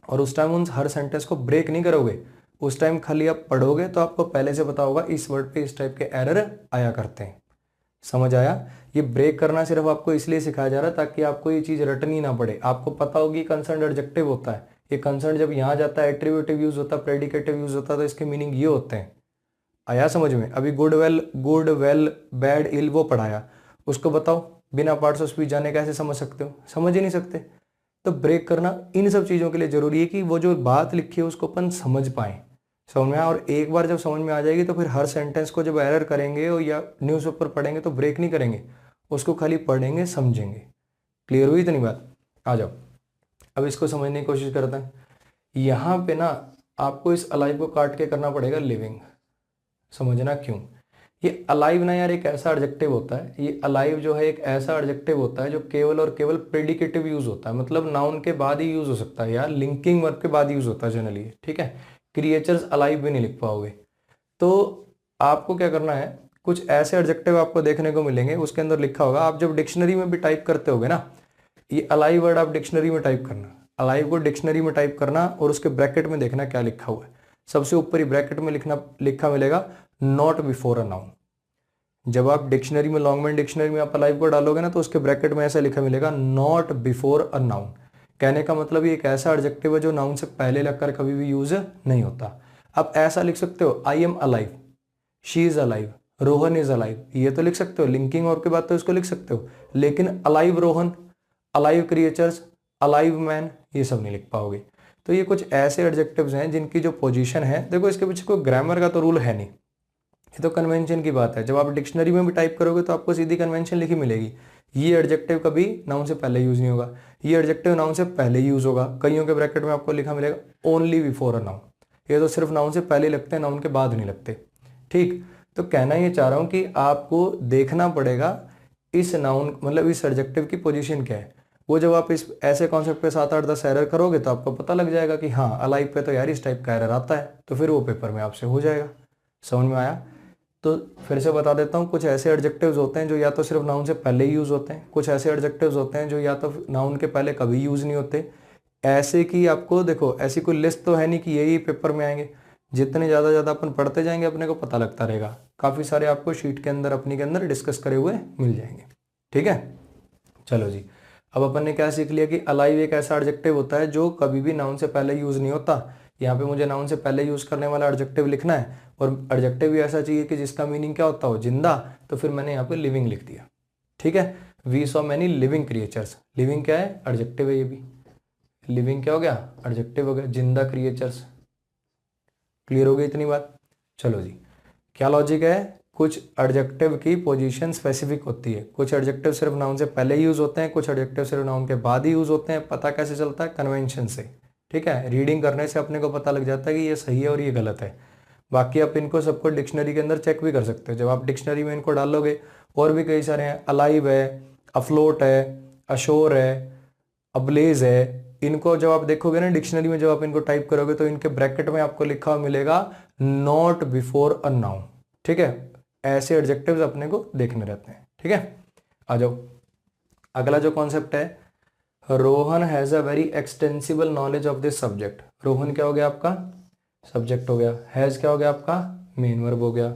और उस टाइम उन हर सेंटेंस को ब्रेक नहीं करोगे। उस टाइम खाली आप पढ़ोगे तो आपको पहले से पता होगा इस वर्ड पे इस टाइप के एरर आया करते हैं। समझ आया? ये ब्रेक करना सिर्फ आपको इसलिए सिखाया जा रहा है ताकि आपको ये चीज़ रटनी ना पड़े। आपको पता होगी कंसर्न एडजेक्टिव होता है, ये कंसर्न जब यहाँ जाता है एट्रीब्यूटिव यूज होता है, प्रेडिकेटिव यूज होता है, तो इसके मीनिंग ये होते हैं। आया समझ में? अभी गुड वेल बैड इल वो पढ़ाया, उसको बताओ बिना पार्ट्स ऑफ स्पीच जाने कैसे समझ सकते हो? समझ ही नहीं सकते। तो ब्रेक करना इन सब चीज़ों के लिए जरूरी है कि वो जो बात लिखी है उसको अपन समझ पाएं, समझ में आए। और एक बार जब समझ में आ जाएगी तो फिर हर सेंटेंस को जब एरर करेंगे और या न्यूज़पेपर पढ़ेंगे तो ब्रेक नहीं करेंगे, उसको खाली पढ़ेंगे, समझेंगे। क्लियर हुई इतनी बात? आ जाओ अब इसको समझने की कोशिश करते हैं। यहाँ पे ना आपको इस अलाइव को काट के करना पड़ेगा लिविंग। समझना क्यों? ये अलाइव ना यार एक ऐसा एडजेक्टिव होता है, ये अलाइव जो है एक ऐसा एडजेक्टिव होता है जो केवल और केवल प्रेडिकेटिव यूज होता है, मतलब नाउन के बाद ही यूज हो सकता है यार, लिंकिंग वर्ब के बाद यूज होता है जनरली, ठीक है। क्रिएचर्स अलाइव भी नहीं लिख पाओगे। तो आपको क्या करना है, कुछ ऐसे एडजेक्टिव आपको देखने को मिलेंगे, उसके अंदर लिखा होगा, आप जब डिक्शनरी में भी टाइप करते होगे ना, ये अलाइव वर्ड आप डिक्शनरी में टाइप करना, अलाइव को डिक्शनरी में टाइप करना और उसके ब्रैकेट में देखना क्या लिखा हुआ है। सबसे ऊपर ही ब्रैकेट में लिखा मिलेगा नॉट बिफोर अ नाउन। जब आप डिक्शनरी में, लॉन्गमैन डिक्शनरी में आप अलाइव को डालोगे ना तो उसके ब्रैकेट में ऐसा लिखा मिलेगा नॉट बिफोर अ नाउन। कहने का मतलब ये एक ऐसा एडजेक्टिव है जो नाउन से पहले लगकर कभी भी यूज नहीं होता। आप ऐसा लिख सकते हो, I am alive, she is alive, Rohan is alive, ये तो लिख सकते हो, लिंकिंग और के बाद तो इसको लिख सकते हो, लेकिन alive Rohan, alive creatures, alive man, ये सब नहीं लिख पाओगे। तो ये कुछ ऐसे एडजेक्टिव्स हैं जिनकी जो पोजीशन है, देखो इसके पीछे कोई ग्रामर का तो रूल है नहीं, ये तो कन्वेंशन की बात है। जब आप डिक्शनरी में भी टाइप करोगे तो आपको सीधी कन्वेंशन लिखी मिलेगी, ये एडजेक्टिव कभी नाउन से पहले यूज नहीं होगा, ये एडजेक्टिव नाउन से पहले यूज होगा। कईयों के ब्रैकेट में आपको लिखा मिलेगा ओनली बिफोर अ नाउन, ये तो सिर्फ नाउन से पहले लगते हैं, नाउन के बाद नहीं लगते। ठीक, तो कहना ये चाह रहा हूँ कि आपको देखना पड़ेगा इस नाउन, मतलब इस एडजेक्टिव की पोजीशन क्या है। वो जब आप इस ऐसे कॉन्सेप्ट पे 7 8 10 एरर करोगे तो आपको पता लग जाएगा कि हाँ अलाइव पे तो यार इस टाइप का एरर आता है, तो फिर वो पेपर में आपसे हो जाएगा। समझ में आया? तो फिर से बता देता हूँ, कुछ ऐसे एडजेक्टिव्स होते हैं जो या तो सिर्फ नाउन से पहले यूज होते हैं, कुछ ऐसे एडजेक्टिव्स होते हैं जो या तो नाउन के पहले कभी यूज नहीं होते। ऐसे कि आपको देखो, ऐसी कोई लिस्ट तो है नहीं कि यही पेपर में आएंगे, जितने ज़्यादा अपन पढ़ते जाएंगे अपने को पता लगता रहेगा, काफ़ी सारे आपको शीट के अंदर अपनी के अंदर डिस्कस करे हुए मिल जाएंगे। ठीक है, चलो जी। अब अपन ने क्या सीख लिया कि अलाइव एक ऐसा एडजेक्टिव होता है जो कभी भी नाउन से पहले यूज नहीं होता। यहाँ पे मुझे नाउन से पहले यूज करने वाला एडजेक्टिव लिखना है और एडजेक्टिव भी ऐसा चाहिए कि जिसका मीनिंग क्या होता हो, जिंदा, तो फिर मैंने यहाँ पे लिविंग लिख दिया। ठीक है, we saw many living creatures, living क्या है, एडजेक्टिव है, ये भी लिविंग क्या हो गया, एडजेक्टिव हो गया, जिंदा क्रिएचर्स। क्लियर हो गई इतनी बात? चलो जी, क्या लॉजिक है, कुछ एडजेक्टिव की पोजीशन स्पेसिफिक होती है, कुछ एडजेक्टिव सिर्फ नाउन से पहले यूज होते हैं, कुछ एडजेक्टिव सिर्फ नाउन के बाद ही यूज होते हैं। पता कैसे चलता है, कन्वेंशन से। ठीक है, रीडिंग करने से अपने को पता लग जाता है कि ये सही है और ये गलत है। बाकी आप इनको सबको डिक्शनरी के अंदर चेक भी कर सकते हो, जब आप डिक्शनरी में इनको डालोगे। और भी कई सारे हैं, अलाइव है, अफ्लोट है, अशोर है, अब्लेज है, इनको जब आप देखोगे ना डिक्शनरी में, जब आप इनको टाइप करोगे तो इनके ब्रैकेट में आपको लिखा हुआ मिलेगा नॉट बिफोर अ नाउन। ठीक है, ऐसे एडजेक्टिव्स अपने को देखने रहते हैं। ठीक है, आ जाओ अगला जो कॉन्सेप्ट है, Rohan has a very extensible knowledge of this subject. Rohan क्या हो गया आपका, सब्जेक्ट हो गया, हैज़ क्या हो गया आपका, मेन वर्ब हो गया।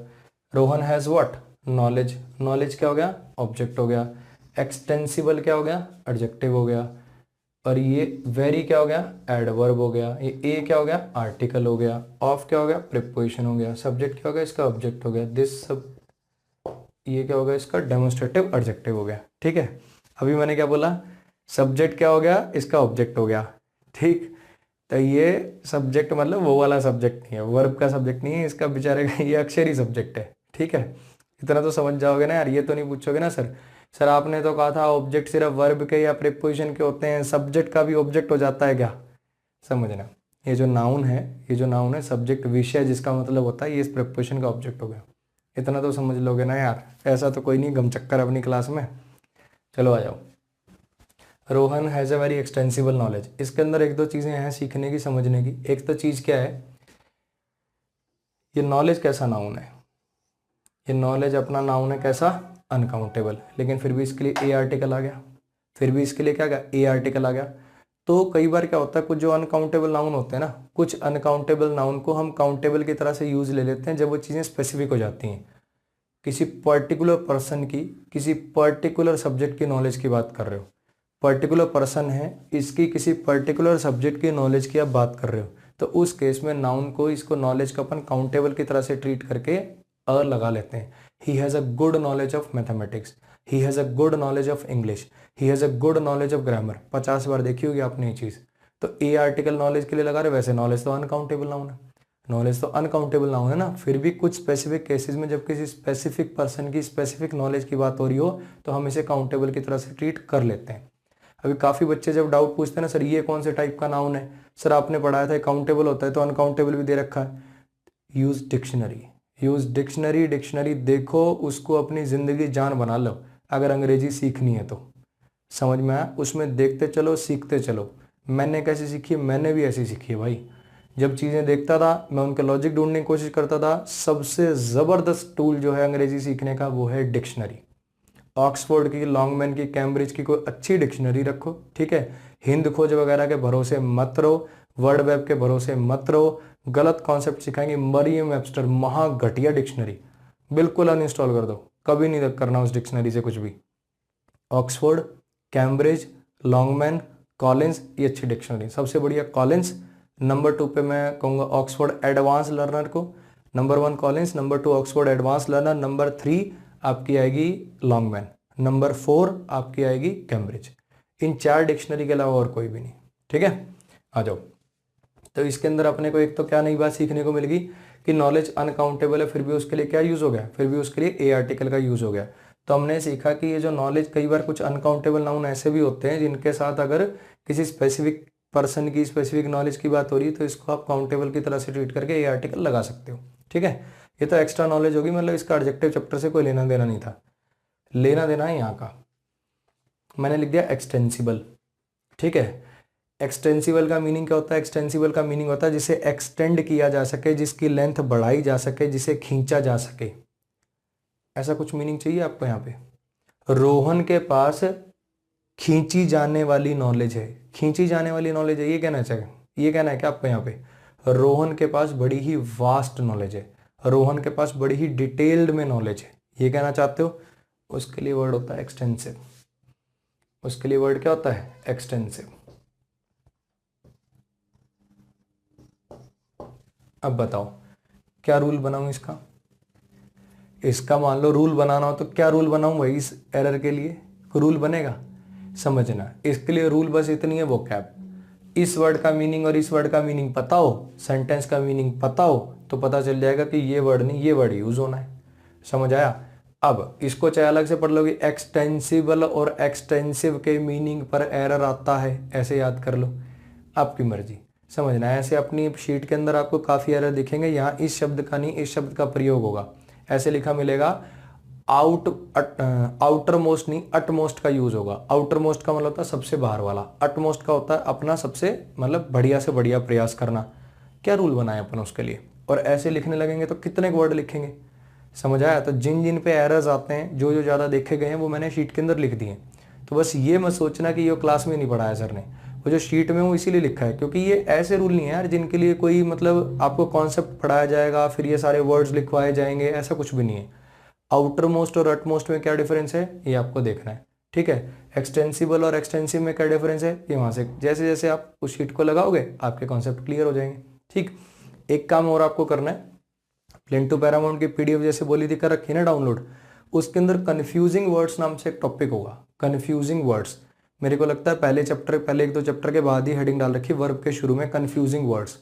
Rohan has what, knowledge, knowledge क्या हो गया, ऑब्जेक्ट हो गया। एक्सटेंसिबल क्या हो गया, एडजेक्टिव हो गया। और ये वेरी क्या हो गया, एडवर्ब हो गया। ये ए क्या हो गया, आर्टिकल हो गया। ऑफ क्या हो गया, प्रीपोजिशन हो गया। सब्जेक्ट क्या हो गया, इसका ऑब्जेक्ट हो गया। दिस सब, ये क्या हो गया, इसका डेमोन्स्ट्रेटिव एडजेक्टिव हो गया। ठीक है, अभी मैंने क्या बोला, सब्जेक्ट क्या हो गया, इसका ऑब्जेक्ट हो गया। ठीक, तो ये सब्जेक्ट मतलब वो वाला सब्जेक्ट नहीं है, वर्ब का सब्जेक्ट नहीं है, इसका बेचारे का ये अक्षर ही सब्जेक्ट है। ठीक है, इतना तो समझ जाओगे ना यार। ये तो नहीं पूछोगे ना सर आपने तो कहा था ऑब्जेक्ट सिर्फ वर्ब के या प्रीपोजिशन के होते हैं, सब्जेक्ट का भी ऑब्जेक्ट हो जाता है क्या? समझना, ये जो नाउन है, ये जो नाउन है सब्जेक्ट, विषय जिसका मतलब होता है, ये इस प्रीपोजिशन का ऑब्जेक्ट हो गया। इतना तो समझ लोगे ना यार, ऐसा तो कोई नहीं गम चक्कर अपनी क्लास में। चलो आ जाओ, Rohan has a very extensible knowledge. इसके अंदर एक दो चीज़ें हैं सीखने की, समझने की। एक तो चीज़ क्या है, ये नॉलेज कैसा नाउन है, ये नॉलेज अपना नाउन है कैसा, अनकाउंटेबल, लेकिन फिर भी इसके लिए ए आर्टिकल आ गया, फिर भी इसके लिए क्या गया, ए आर्टिकल आ गया। तो कई बार क्या होता है, कुछ जो अनकाउंटेबल नाउन होते हैं ना, कुछ अनकाउंटेबल नाउन को हम काउंटेबल की तरह से यूज ले लेते हैं जब वो चीज़ें स्पेसिफिक हो जाती हैं किसी पर्टिकुलर पर्सन की, किसी पर्टिकुलर सब्जेक्ट की नॉलेज की बात कर रहे हो, पर्टिकुलर पर्सन है, इसकी किसी पर्टिकुलर सब्जेक्ट की नॉलेज की आप बात कर रहे हो, तो उस केस में नाउन को, इसको नॉलेज को अपन काउंटेबल की तरह से ट्रीट करके अ लगा लेते हैं। He has a good knowledge of mathematics, he has a good knowledge of English, he has a good knowledge of grammar. 50 बार देखी होगी आपने ये चीज़। तो ए आर्टिकल नॉलेज के लिए लगा रहे, वैसे नॉलेज तो अनकाउंटेबल नाउन है, नॉलेज तो अनकाउंटेबल नाउन है ना। फिर भी कुछ स्पेसिफिक केसेस में जब किसी स्पेसिफिक पर्सन की स्पेसिफिक नॉलेज की बात हो रही हो तो हम इसे काउंटेबल की तरह से ट्रीट कर लेते हैं। अभी काफ़ी बच्चे जब डाउट पूछते हैं ना, सर ये कौन से टाइप का नाउन है, सर आपने पढ़ाया था काउंटेबल होता है तो अनकाउंटेबल भी दे रखा है। Use dictionary, use dictionary, dictionary देखो, उसको अपनी ज़िंदगी जान बना लो। अगर अंग्रेजी सीखनी है तो समझ में आया, उसमें देखते चलो, सीखते चलो। मैंने कैसे सीखी है, मैंने भी ऐसी सीखी है भाई। जब चीज़ें देखता था मैं उनके लॉजिक ढूंढने की कोशिश करता था। सबसे ज़बरदस्त टूल जो है अंग्रेजी सीखने का वो है डिक्शनरी। ऑक्सफोर्ड की, लॉन्गमैन की, कैम्ब्रिज की कोई अच्छी डिक्शनरी रखो, ठीक है। हिंद खोज वगैरह के भरोसे मत रहो, वर्ड वेब के भरोसे मत रहो, गलत कॉन्सेप्ट सिखाएंगे। मरियम वेबस्टर महा घटिया डिक्शनरी, बिल्कुल अनइंस्टॉल कर दो, कभी नहीं करना उस डिक्शनरी से कुछ भी। ऑक्सफोर्ड, कैम्ब्रिज, लॉन्गमैन, कॉलिंस, ये अच्छी डिक्शनरी। सबसे बढ़िया कॉलिंस, नंबर 2 पे मैं कहूँगा ऑक्सफोर्ड एडवांस लर्नर को, number 1 Collins, number 2 Oxford advance learner, number 3 आपकी आएगी लॉन्गमैन, नंबर 4 आपकी आएगी कैम्ब्रिज। इन 4 डिक्शनरी के अलावा और कोई भी नहीं, ठीक है। आ जाओ। तो इसके अंदर अपने को एक तो क्या नई बात सीखने को मिलेगी कि नॉलेज अनकाउंटेबल है, फिर भी उसके लिए क्या यूज़ हो गया, फिर भी उसके लिए ए आर्टिकल का यूज़ हो गया। तो हमने सीखा कि ये जो नॉलेज, कई बार कुछ अनकाउंटेबल नाउन ऐसे भी होते हैं जिनके साथ अगर किसी स्पेसिफिक पर्सन की स्पेसिफिक नॉलेज की बात हो रही है तो इसको आप काउंटेबल की तरह से ट्रीट करके ए आर्टिकल लगा सकते हो, ठीक है। ये तो एक्स्ट्रा नॉलेज होगी, मतलब इसका एडजेक्टिव चैप्टर से कोई लेना देना नहीं था, लेना देना है यहाँ का। मैंने लिख दिया एक्सटेंसिबल, ठीक है। एक्सटेंसिबल का मीनिंग क्या होता है, एक्सटेंसिबल का मीनिंग होता है जिसे एक्सटेंड किया जा सके, जिसकी लेंथ बढ़ाई जा सके, जिसे खींचा जा सके, ऐसा कुछ मीनिंग चाहिए आपको यहाँ पे। रोहन के पास खींची जाने वाली नॉलेज है, खींची जाने वाली नॉलेज है, ये कहना चाहिए, ये कहना है क्या आपको यहाँ पे। रोहन के पास बड़ी ही वास्ट नॉलेज है, रोहन के पास बड़ी ही डिटेल्ड में नॉलेज है, ये कहना चाहते हो। उसके लिए वर्ड होता है एक्सटेंसिव, उसके लिए वर्ड क्या होता है, एक्सटेंसिव। अब बताओ क्या रूल बनाऊं इसका, इसका मान लो रूल बनाना हो तो क्या रूल बनाऊं भाई इस एरर के लिए, रूल बनेगा, समझना। इसके लिए रूल बस इतनी है, वो कैप, इस वर्ड का मीनिंग और इस वर्ड का मीनिंग पता हो, सेंटेंस का मीनिंग पता हो तो पता चल जाएगा कि ये वर्ड नहीं ये वर्ड यूज होना है, समझ आया। अब इसको चाहे अलग से पढ़ लोगे, एक्सटेंसिबल और एक्सटेंसिव के मीनिंग पर एरर आता है, ऐसे याद कर लो, आपकी मर्जी, समझना है। ऐसे अपनी शीट के अंदर आपको काफ़ी एरर दिखेंगे, यहाँ इस शब्द का नहीं इस शब्द का प्रयोग होगा, ऐसे लिखा मिलेगा आउटर मोस्ट नहीं अटमोस्ट का यूज होगा। आउटर मोस्ट का मतलब होता है सबसे बाहर वाला, अटमोस्ट का होता है अपना सबसे मतलब बढ़िया से बढ़िया प्रयास करना। क्या रूल बनाए अपन उसके लिए, और ऐसे लिखने लगेंगे तो कितने वर्ड लिखेंगे, समझ आया। तो जिन जिन पे एरर्स आते हैं, जो जो ज़्यादा देखे गए हैं वो मैंने शीट के अंदर लिख दिए। तो बस ये मत सोचना कि ये क्लास में नहीं पढ़ाया सर ने, वो जो शीट में वो इसीलिए लिखा है क्योंकि ये ऐसे रूल नहीं है यार जिनके लिए कोई मतलब आपको कॉन्सेप्ट पढ़ाया जाएगा फिर ये सारे वर्ड्स लिखवाए जाएंगे, ऐसा कुछ भी नहीं है। आउटर मोस्ट और अटमोस्ट में क्या डिफरेंस है ये आपको देखना है, ठीक है। एक्सटेंसिबल और एक्सटेंसिव में क्या डिफरेंस है ये वहां से जैसे जैसे आप उस शीट को लगाओगे आपके कॉन्सेप्ट क्लियर हो जाएंगे, ठीक। एक काम और आपको करना है, प्लेन टू पैरामाउंट की पीडीएफ जैसे बोली थी कर रखी ना डाउनलोड, उसके अंदर कन्फ्यूजिंग वर्ड्स नाम से एक टॉपिक होगा, कन्फ्यूजिंग वर्ड्स। मेरे को लगता है पहले चैप्टर, पहले 1-2 चैप्टर के बाद ही हेडिंग डाल रखी वर्ब के शुरू में कन्फ्यूजिंग वर्ड्स।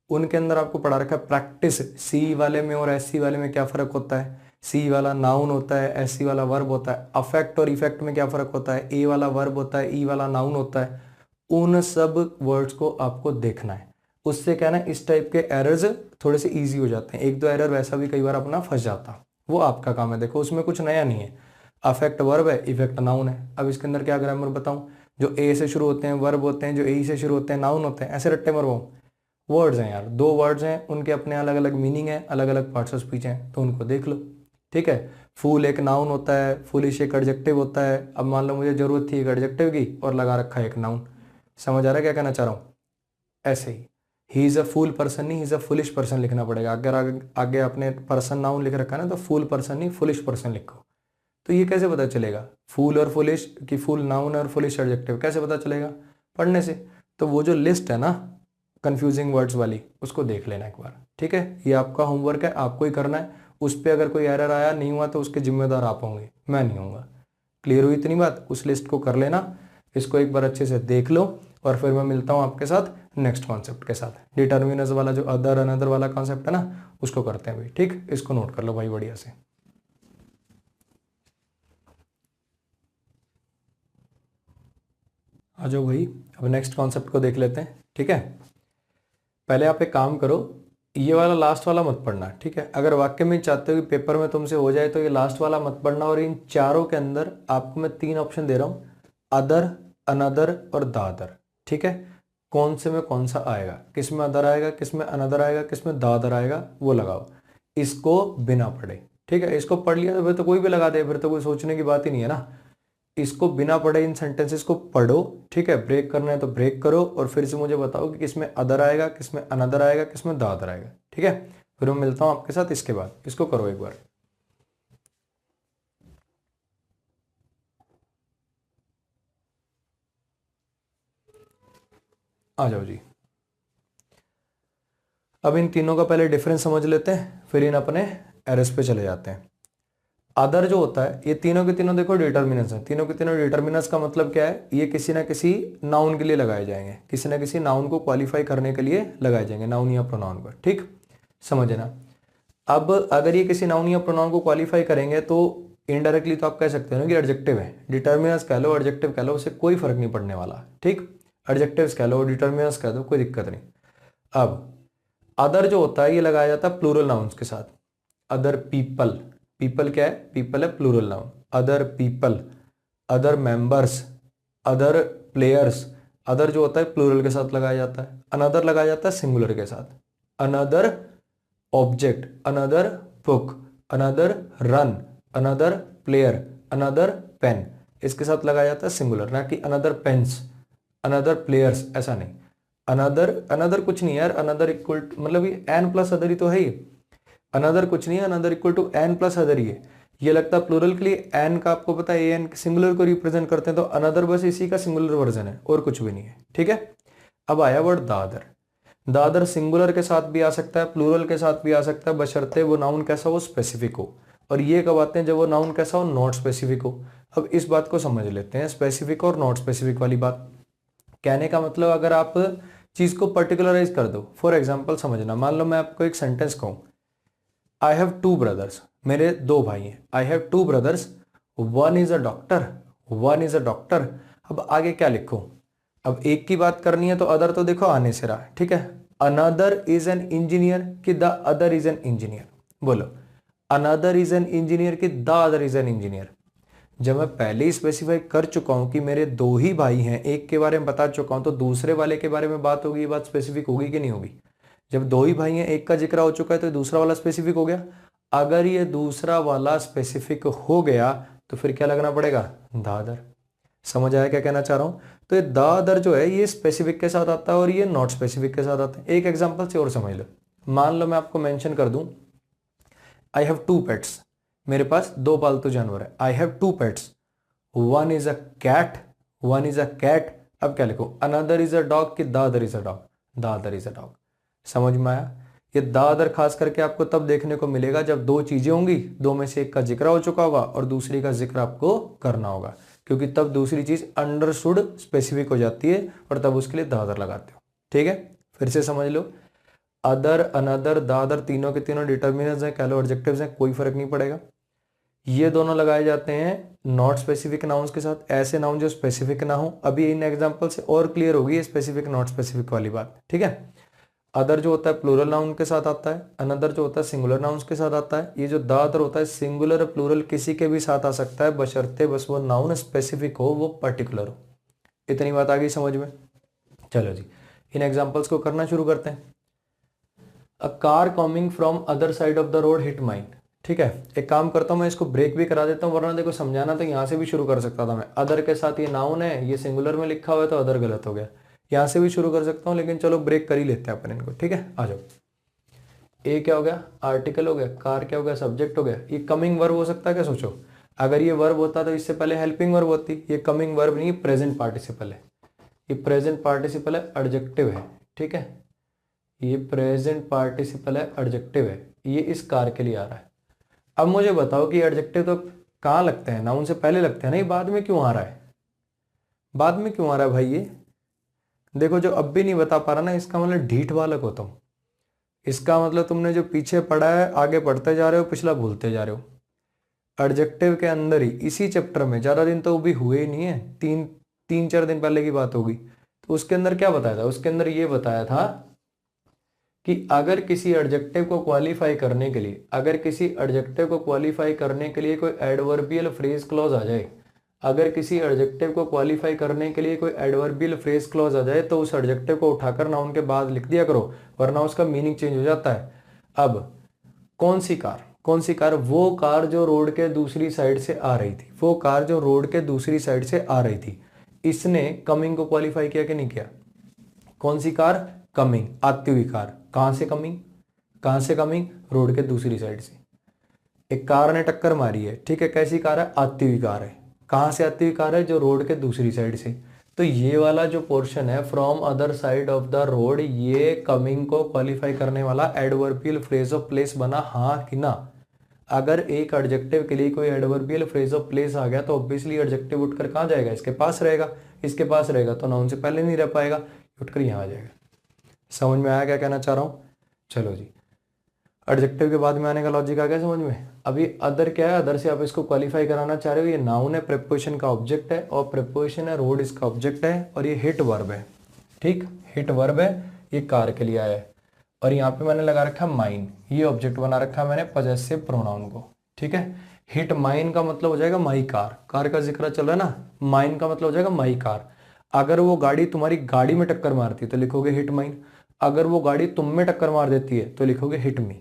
उनके अंदर आपको पढ़ा रखा है प्रैक्टिस, सी वाले में और एस सी वाले में क्या फ़र्क होता है, सी वाला नाउन होता है, एस सी वाला वर्ब होता है। अफेक्ट और इफेक्ट में क्या फ़र्क होता है, ए वाला वर्ब होता है, ई वाला नाउन होता है। उन सब वर्ड्स को आपको देखना है, उससे क्या ना इस टाइप के एरर्स थोड़े से ईजी हो जाते हैं। 1-2 एरर वैसा भी कई बार अपना फंस जाता, वो आपका काम है। देखो उसमें कुछ नया नहीं है, अफेक्ट वर्ब है, इफेक्ट नाउन है। अब इसके अंदर क्या ग्रामर बताऊं, जो ए से शुरू होते हैं वर्ब होते हैं, जो ए से शुरू होते हैं नाउन होते हैं, ऐसे रट्टे मरवाऊं। वर्ड्स हैं यार, 2 वर्ड्स हैं, उनके अपने अलग अलग मीनिंग है, अलग अलग पार्ट्स ऑफ स्पीच हैं, तो उनको देख लो, ठीक है। फूल एक नाउन होता है, फुलिश एक एडजेक्टिव होता है। अब मान लो मुझे जरूरत थी एक एडजेक्टिव की और लगा रखा है एक नाउन, समझ आ रहा है क्या कहना चाह रहा हूँ। ऐसे ही he is a fool person नहीं, he is a foolish person लिखना पड़ेगा। अगर आगे आपने पर्सन नाउन लिख रखा है ना, तो फूल पर्सन नहीं फुलिश पर्सन लिखो। तो ये कैसे पता चलेगा फूल और फुलिश की, फूल नाउन और फुलिश एडजेक्टिव, कैसे पता चलेगा? पढ़ने से। तो वो जो लिस्ट है ना कंफ्यूजिंग वर्ड्स वाली, उसको देख लेना एक बार, ठीक है। ये आपका होमवर्क है, आपको ही करना है। उस पर अगर कोई एरर आया नहीं हुआ तो उसके जिम्मेदार आप होंगे, मैं नहीं होऊंगा। क्लियर हुई इतनी बात? उस लिस्ट को कर लेना, इसको एक बार अच्छे से देख लो, और फिर मैं मिलता हूँ आपके साथ नेक्स्ट कॉन्सेप्ट के साथ। डिटर्मिनर्स वाला जो अदर अनदर वाला कॉन्सेप्ट है ना, उसको करते हैं भाई, ठीक। इसको नोट कर लो भाई बढ़िया से। आ जाओ भाई, अब नेक्स्ट कॉन्सेप्ट को देख लेते हैं, ठीक है। पहले आप एक काम करो, ये वाला लास्ट वाला मत पढ़ना, ठीक है। अगर वाक्य में चाहते हो कि पेपर में तुमसे हो जाए तो ये लास्ट वाला मत पढ़ना। और इन चारों के अंदर आपको मैं 3 ऑप्शन दे रहा हूँ, अदर, अनदर और द अदर, ठीक है। कौन से में कौन सा आएगा, किस में अदर आएगा, किस में अनदर आएगा, किस में द अदर आएगा, वो लगाओ। इसको बिना पढ़े, ठीक है। इसको पढ़ लिया तो फिर तो कोई भी लगा दे, फिर तो कोई सोचने की बात ही नहीं है ना। इसको बिना पढ़े इन सेंटेंसेस को पढ़ो, ठीक है। ब्रेक करना है तो ब्रेक करो, और फिर से मुझे बताओ कि किसमें अदर आएगा, किसमें अनदर आएगा, किसमें द अदर आएगा, ठीक है। फिर मैं मिलता हूं आपके साथ इसके बाद। इसको करो एक बार। आ जाओ जी। अब इन तीनों का पहले डिफरेंस समझ लेते हैं, फिर इन अपने एरर्स पे चले जाते हैं। अदर जो होता है, ये तीनों के तीनों देखो डिटर्मिनेंट्स हैं। तीनों के तीनों डिटर्मिनेंट्स का मतलब क्या है? ये किसी ना किसी नाउन के लिए लगाए जाएंगे, किसी ना किसी नाउन को क्वालिफाई करने के लिए लगाए जाएंगे, नाउन या प्रोनाउन पर, ठीक। समझना। अब अगर ये किसी नाउन या प्रोनाउन को क्वालिफाई करेंगे तो इनडायरेक्टली तो आप कह सकते हो ना कि एडजेक्टिव है। डिटर्मिनर्स कह लो, एडजेक्टिव कह लो, उससे कोई फर्क नहीं पड़ने वाला, ठीक। एडजेक्टिव्स कह लो, डिटर्मिनर्स कह दो, कोई दिक्कत नहीं। अब अदर जो होता है ये लगाया जाता है प्लूरल नाउन्स के साथ। अदर पीपल, पीपल क्या है? पीपल है plural noun. Other people, other members, other players, other जो होता है प्लूरल के साथ लगाया जाता है। अनदर लगाया जाता है सिंगुलर के साथ। Another object, another book, another run, another player, another pen, इसके साथ लगाया जाता है सिंगुलर, ना कि अनदर पेन्स, अनदर प्लेयर्स, ऐसा नहीं। अनदर, अनदर कुछ नहीं यार, अनदर इक्वल मतलब ये एन प्लस अदर ही तो है। ये अनदर कुछ नहीं है, another equal to an plus other ही है। ये लगता है प्लूरल के लिए, एन का आपको पता है एन सिंगुलर को रिप्रेजेंट करते हैं, तो अनदर बस इसी का सिंगुलर वर्जन है और कुछ भी नहीं है, ठीक है। अब आया वर्ड दादर। दादर सिंगुलर के साथ भी आ सकता है, प्लूरल के साथ भी आ सकता है, बशर्ते वो नाउन कैसा हो? स्पेसिफिक हो। और ये कब आते हैं? जब वो नाउन कैसा हो? नॉट स्पेसिफिक हो। अब इस बात को समझ लेते हैं, स्पेसिफिक और नॉट स्पेसिफिक वाली बात। कहने का मतलब अगर आप चीज को पर्टिकुलराइज कर दो, फॉर एग्जाम्पल समझना, मान लो मैं आपको एक सेंटेंस कहूं, आई हैव 2 ब्रदर्स, मेरे 2 भाई हैं। आई have 2 brothers, one is a doctor, one is a doctor. अब आगे क्या लिखूं? अब एक की बात करनी है तो अदर तो देखो आने से रहा, ठीक है। अनदर इज एन इंजीनियर कि the other is an engineer? बोलो, अनदर इज एन इंजीनियर कि the other is an engineer? जब मैं पहले ही स्पेसिफाई कर चुका हूं कि मेरे 2 ही भाई हैं, एक के बारे में बता चुका हूं, तो दूसरे वाले के बारे में बात होगी, ये बात स्पेसिफिक होगी कि नहीं होगी? जब 2 ही भाई हैं, एक का जिक्र हो चुका है, तो दूसरा वाला स्पेसिफिक हो गया। अगर ये दूसरा वाला स्पेसिफिक हो गया तो फिर क्या लगना पड़ेगा? The other. समझ आया क्या कहना चाह रहा हूं? तो ये द अदर जो है ये स्पेसिफिक के साथ आता है और ये नॉट स्पेसिफिक के साथ आता है। एक एग्जांपल से और समझ लो, मान लो मैं आपको मेंशन कर दूं, आई हैव 2 पेट्स, मेरे पास 2 पालतू जानवर है। I have 2 pets, one is a cat, one is a cat. अब क्या लिखो? अनदर इज अ डॉग कि the other is a dog? The other is a dog. समझ में आया? ये द अदर खास करके आपको तब देखने को मिलेगा जब 2 चीजें होंगी, 2 में से एक का जिक्र हो चुका होगा और दूसरी का जिक्र आपको करना होगा, क्योंकि तब दूसरी चीज अंडरस्टूड स्पेसिफिक हो जाती है और तब उसके लिए द अदर लगाते हो, ठीक है। फिर से समझ लो, अदर, अनदर, द अदर तीनों के तीनों डिटर्मिनर्स हैं, कह लो एडजेक्टिव्स हैं, कोई फर्क नहीं पड़ेगा। ये दोनों लगाए जाते हैं नॉट स्पेसिफिक नाउन्स के साथ, ऐसे नाउन जो स्पेसिफिक ना हो। अभी इन एग्जांपल से और क्लियर होगी स्पेसिफिक नॉट स्पेसिफिक वाली बात, ठीक है। अदर जो होता है प्लूरल नाउन के साथ आता है, अनदर जो होता है सिंगुलर नाउन्स के साथ आता है। ये जो द अदर होता है सिंगुलर प्लूरल किसी के भी साथ आ सकता है, बशर्ते बस वो नाउन स्पेसिफिक हो, वो पर्टिकुलर हो। इतनी बात आ गई समझ में? चलो जी, इन एग्जाम्पल्स को करना शुरू करते हैं। A car coming from other side of the road hit mine, ठीक है। एक काम करता हूं, मैं इसको ब्रेक भी करा देता हूं, वरना देखो समझाना तो यहां से भी शुरू कर सकता था मैं। अदर के साथ ये नाउन है, ये सिंगुलर में लिखा हुआ है तो अदर गलत हो गया। यहाँ से भी शुरू कर सकता हूँ, लेकिन चलो ब्रेक कर ही लेते हैं अपन इनको, ठीक है। आ जाओ। ए क्या हो गया, आर्टिकल हो गया, कार क्या हो गया, सब्जेक्ट हो गया। ये कमिंग वर्ब हो सकता है क्या, सोचो। अगर ये वर्ब होता तो इससे पहले हेल्पिंग वर्ब होती। ये कमिंग वर्ब नहीं, प्रेजेंट पार्टिसिपल है। ये प्रेजेंट पार्टिसिपल है, एडजेक्टिव है, ठीक है। ये प्रेजेंट पार्टिसिपल है, एडजेक्टिव है। ये इस कार के लिए आ रहा है। अब मुझे बताओ कि एडजेक्टिव तो कहाँ लगते हैं, नाउन से पहले लगते हैं, नहीं बाद में क्यों आ रहा है, बाद में क्यों आ रहा है भाई। ये देखो, जो अब भी नहीं बता पा रहा ना, इसका मतलब ढीठ बालक हो तुम। इसका मतलब तुमने जो पीछे पढ़ा है आगे बढ़ते जा रहे हो, पिछला भूलते जा रहे हो। एडजेक्टिव के अंदर ही इसी चैप्टर में, ज़्यादा दिन तो भी हुए ही नहीं है, तीन चार दिन पहले की बात होगी, तो उसके अंदर क्या बताया था, उसके अंदर ये बताया था कि अगर किसी एडजेक्टिव को क्वालिफाई करने के लिए, अगर किसी एडजेक्टिव को क्वालिफाई करने के लिए कोई एडवर्बियल फ्रेज क्लॉज आ जाए, अगर किसी एडजेक्टिव को क्वालिफाई करने के लिए कोई एडवर्बियल फ्रेज क्लॉज आ जाए, तो उस एडजेक्टिव को उठाकर नाउन के बाद लिख दिया करो, वरना उसका मीनिंग चेंज हो जाता है। अब कौन सी कार, कौन सी कार, वो कार जो रोड के दूसरी साइड से आ रही थी, वो कार जो रोड के दूसरी साइड से आ रही थी, इसने कमिंग को क्वालिफाई किया कि नहीं किया। कौन सी कार, कमिंग, आती हुई कार। कहां से कमिंग, कहां से कमिंग, रोड के दूसरी साइड से। एक कार ने टक्कर मारी है, ठीक है, कैसी कार है, आती हुई कार है। कहां से आती हुई कार है, जो रोड के दूसरी साइड से। तो ये वाला जो पोर्शन है, from other side of the road, ये कमिंग को क्वालिफाई करने वाला एडवर्बियल फ्रेज ऑफ प्लेस बना, हाँ कि ना। अगर एक एडजेक्टिव के लिए कोई एडवर्बियल फ्रेज ऑफ प्लेस आ गया, तो ऑब्वियसली एडजेक्टिव उठकर कहाँ जाएगा, इसके पास रहेगा। इसके पास रहेगा तो नाउन से पहले नहीं रह पाएगा, उठकर यहाँ आ जाएगा। समझ में आया क्या कहना चाह रहा हूँ। चलो जी, एडजेक्टिव के बाद में आने का लॉजिक आ गया समझ में। अभी अदर क्या है, अदर से आप इसको क्वालिफाई कराना चाह रहे हो। ये नाउन है, प्रेपोजिशन का ऑब्जेक्ट है, और प्रेपोजिशन है, रोड इसका ऑब्जेक्ट है, और ये हिट वर्ब है, ठीक, हिट वर्ब है, ये कार के लिए आया है। और यहाँ पे मैंने लगा रखा माइन, ये ऑब्जेक्ट बना रखा मैंने पजेसिव प्रोनाउन को, ठीक है। हिट माइन का मतलब हो जाएगा माई कार, कार का जिक्र चल रहा है ना, माइन का मतलब हो जाएगा माई कार। अगर वो गाड़ी तुम्हारी गाड़ी में टक्कर मारती है तो लिखोगे हिट माइन, अगर वो गाड़ी तुम में टक्कर मार देती है तो लिखोगे हिट मी।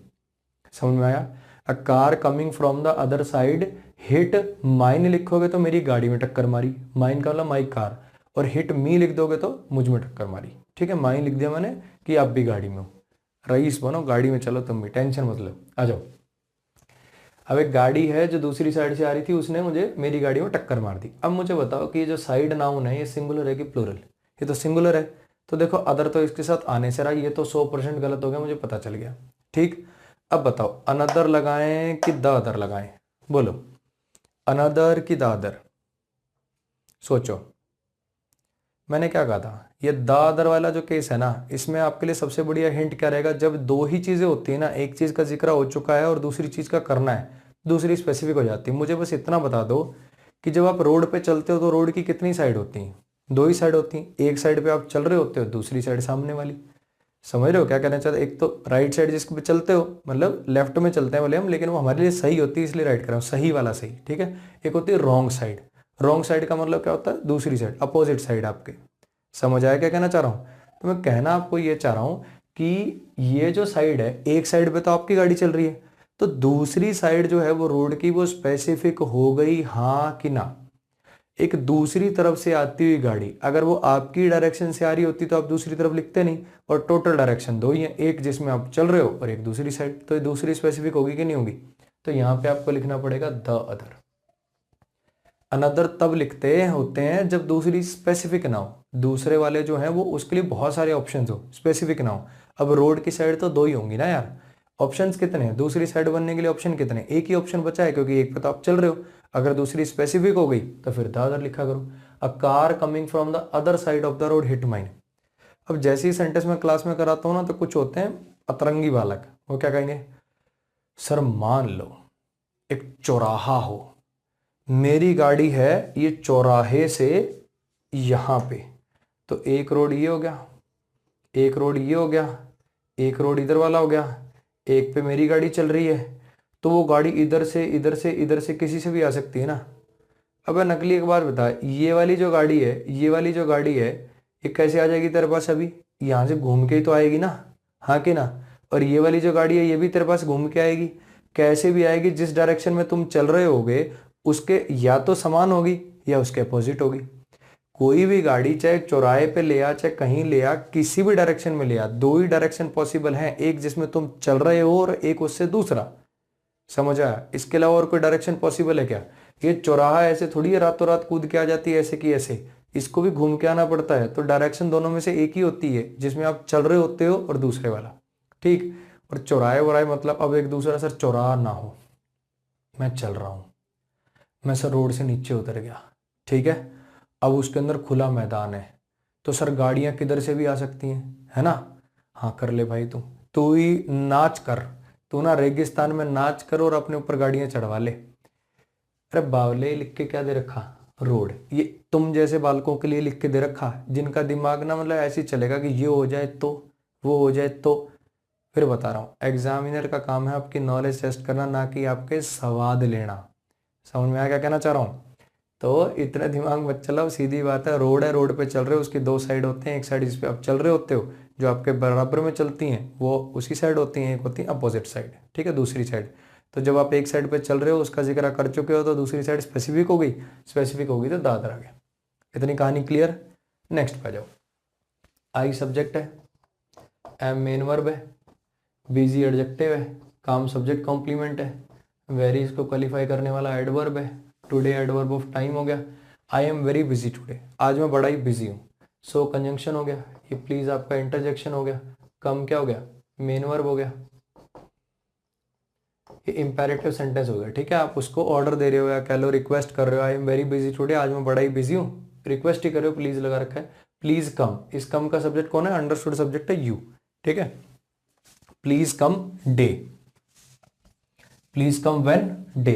समझ में आया। A car coming from the other side hit mine लिखोगे तो मेरी गाड़ी में टक्कर मारी, माइन का मतलब माई कार, और हिट मी लिख दोगे तो मुझ में टक्कर मारी, ठीक है। माइन लिख दिया मैंने कि आप भी गाड़ी में हो, रईस बनो, गाड़ी में चलो तुम भी, टेंशन मतलब। आ जाओ। अब एक गाड़ी है जो दूसरी साइड से आ रही थी, उसने मुझे मेरी गाड़ी में टक्कर मार दी। अब मुझे बताओ कि ये जो साइड नाउन है, ये सिंगुलर है कि प्लूरल, ये तो सिंगुलर है, तो देखो अदर तो इसके साथ आने से रहा, ये तो 100% गलत हो गया, मुझे पता चल गया, ठीक। अब बताओ अनदर लगाएं कि द अदर लगाएं, बोलो, अनदर कि द अदर, सोचो। मैंने क्या कहा था, ये द अदर वाला जो केस है ना, इसमें आपके लिए सबसे बढ़िया हिंट क्या रहेगा, जब दो ही चीजें होती है ना, एक चीज का जिक्र हो चुका है और दूसरी चीज का करना है, दूसरी स्पेसिफिक हो जाती है। मुझे बस इतना बता दो कि जब आप रोड पे चलते हो तो रोड की कितनी साइड होती हैं, दो ही साइड होती हैं। एक साइड पे आप चल रहे होते हो, दूसरी साइड सामने वाली। समझ रहे हो क्या कहना चाहते, एक तो राइट साइड जिस पे चलते हो, मतलब लेफ्ट में चलते हैं बोले हम, लेकिन वो हमारे लिए सही होती है इसलिए राइट कर रहा हूँ, सही वाला सही, ठीक है। एक होती है रॉन्ग साइड, रॉन्ग साइड का मतलब क्या होता है, दूसरी साइड, अपोजिट साइड आपके। समझ आया क्या कहना चाह रहा हूँ। तो मैं कहना आपको ये चाह रहा हूँ कि ये जो साइड है, एक साइड पे तो आपकी गाड़ी चल रही है, तो दूसरी साइड जो है वो रोड की, वो स्पेसिफिक हो गई, हाँ कि ना। एक दूसरी तरफ से आती हुई गाड़ी, अगर वो आपकी डायरेक्शन से आ रही होती तो आप दूसरी तरफ लिखते नहीं, और टोटल डायरेक्शन दो ही है, एक जिसमें आप चल रहे हो और एक दूसरी साइड, तो ये दूसरी स्पेसिफिक होगी कि नहीं होगी। तो यहाँ पे आपको लिखना पड़ेगा द अदर। अनदर तब लिखते होते हैं जब दूसरी स्पेसिफिक ना हो, दूसरे वाले जो हैं वो उसके लिए बहुत सारे ऑप्शंस हो, स्पेसिफिक ना हो। अब रोड की साइड तो दो ही होंगी ना यार, ऑप्शंस कितने हैं, दूसरी साइड बनने के लिए ऑप्शन कितने, एक ही ऑप्शन बचा है, क्योंकि एक पे तो आप चल रहे हो। अगर दूसरी स्पेसिफिक हो गई तो फिर द अदर लिखा करो। A car coming from the other side of the road hit mine. अब जैसे ही सेंटेंस में क्लास में कराता हूँ ना, तो कुछ होते हैं अतरंगी बालक, वो क्या कहेंगे, सर मान लो एक चौराहा हो, मेरी गाड़ी है ये चौराहे से यहाँ पे, तो एक रोड ये हो गया, एक रोड ये हो गया, एक रोड इधर वाला हो गया, एक पे मेरी गाड़ी चल रही है, तो वो गाड़ी इधर से इधर से इधर से किसी से भी आ सकती है ना। अब नकली एक बात बता, ये वाली जो गाड़ी है, ये वाली जो गाड़ी है, ये कैसे आ जाएगी तेरे पास, अभी यहाँ से घूम के ही तो आएगी ना, हाँ कि ना। और ये वाली जो गाड़ी है ये भी तेरे पास घूम के आएगी, कैसे भी आएगी, जिस डायरेक्शन में तुम चल रहे होगे उसके या तो समान होगी या उसके अपोजिट होगी। कोई भी गाड़ी चाहे चौराहे पे ले आ चाहे कहीं ले आ, किसी भी डायरेक्शन में ले आ, दो ही डायरेक्शन पॉसिबल है, एक जिसमें तुम चल रहे हो और एक उससे दूसरा। समझ आया? इसके अलावा और कोई डायरेक्शन पॉसिबल है क्या? ये चौराहा ऐसे थोड़ी है रातों रात कूद के आ जाती है ऐसे की ऐसे, इसको भी घूम के आना पड़ता है। तो डायरेक्शन दोनों में से एक ही होती है जिसमें आप चल रहे होते हो और दूसरे वाला, ठीक। और चौराहे वराहे मतलब अब एक दूसरा सर चौराहा ना हो, मैं चल रहा हूं, मैं सर रोड से नीचे उतर गया, ठीक है, अब उसके अंदर खुला मैदान है, तो सर गाड़ियां किधर से भी आ सकती हैं, है ना? हाँ कर ले भाई, तू ही नाच कर, तू ना रेगिस्तान में नाच कर और अपने ऊपर गाड़ियां चढ़वा ले। अरे बावले, लिख के क्या दे रखा? रोड। ये तुम जैसे बालकों के लिए लिख के दे रखा जिनका दिमाग ना मतलब ऐसे ही चलेगा कि ये हो जाए तो वो हो जाए तो। फिर बता रहा हूँ, एग्जामिनर का काम है आपकी नॉलेज टेस्ट करना, ना कि आपके स्वाद लेना। समझ में आया क्या कहना चाह रहा हूँ? तो इतना दिमाग मत चलाओ, सीधी बात है, रोड है, रोड पे चल रहे हो, उसकी दो साइड होते हैं, एक साइड जिस पे आप चल रहे होते हो जो आपके बराबर में चलती हैं वो उसी साइड होती हैं, एक होती है अपोजिट साइड, ठीक है, दूसरी साइड। तो जब आप एक साइड पे चल रहे हो उसका जिक्र कर चुके हो तो दूसरी साइड स्पेसिफिक हो गई, स्पेसिफिक होगी तो दादर आ गया। इतनी कहानी क्लियर? नेक्स्ट पे जाओ। आई सब्जेक्ट है, एम मेन वर्ब है, बिजी एडजेक्टिव है, काम सब्जेक्ट कॉम्प्लीमेंट है, वेरी इसको क्वालिफाई करने वाला एडवर्ब है, टुडे एडवर्ब ऑफ टाइम हो गया, I am very busy today, आज मैं बड़ा ही बिजी हूँ, सो कंजंक्शन हो गया, ये प्लीज आपका इंटरजेक्शन हो गया, कम क्या हो गया? मेन वर्ब हो गया, ये इंपेरेटिव सेंटेंस हो गया, ठीक है। आप उसको ऑर्डर दे रहे हो या कह लो रिक्वेस्ट कर रहे हो, I am very busy today, आज मैं बड़ा ही बिजी हूँ, रिक्वेस्ट ही कर रहे हो, प्लीज लगा रखा है, प्लीज कम, इस कम का सब्जेक्ट कौन है? अंडरस्टूड सब्जेक्ट है यू, ठीक है। Please come day, please come when day,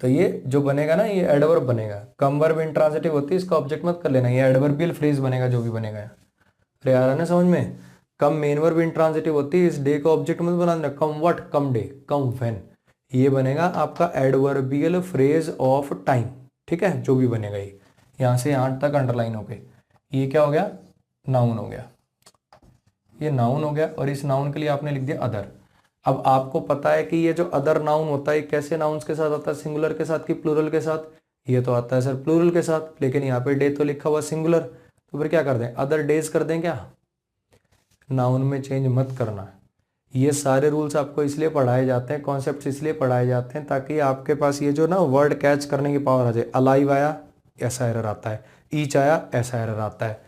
तो ये जो बनेगा ना ये एडवर्ब बनेगा, कम वर्ब इंट्रांजिटिव होती है, इसका ऑब्जेक्ट मत कर लेना, ये एडवर्बियल फ्रेज बनेगा जो भी बनेगा। अरे यार ना समझ में, कम मेन वर्ब इंट्रांजिटिव होती है, इस डे का ऑब्जेक्ट मत बना देना, come what? Come day, come when, ये बनेगा आपका एडवर्बियल फ्रेज ऑफ टाइम, ठीक है, जो भी बनेगा ये यहां से यहां तक अंडरलाइन हो गई। ये क्या हो गया? नाउन हो गया, ये नाउन हो गया, और इस नाउन के लिए आपने लिख दिया अदर। अब आपको पता है कि ये जो अदर नाउन होता है कैसे नाउन्स के साथ आता है, सिंगुलर के साथ कि प्लूरल के साथ? ये तो आता है सर प्लूरल के साथ, लेकिन यहाँ पे डे तो लिखा हुआ सिंगुलर, तो फिर क्या कर दें? अदर डेज कर दें क्या? नाउन में चेंज मत करना। ये सारे रूल्स आपको इसलिए पढ़ाए जाते हैं, कॉन्सेप्ट्स इसलिए पढ़ाए जाते हैं ताकि आपके पास ये जो ना वर्ड कैच करने की पावर आ जाए। अलाइव आया ऐसा एरर आता है, ईच आया ऐसा एरर आता है,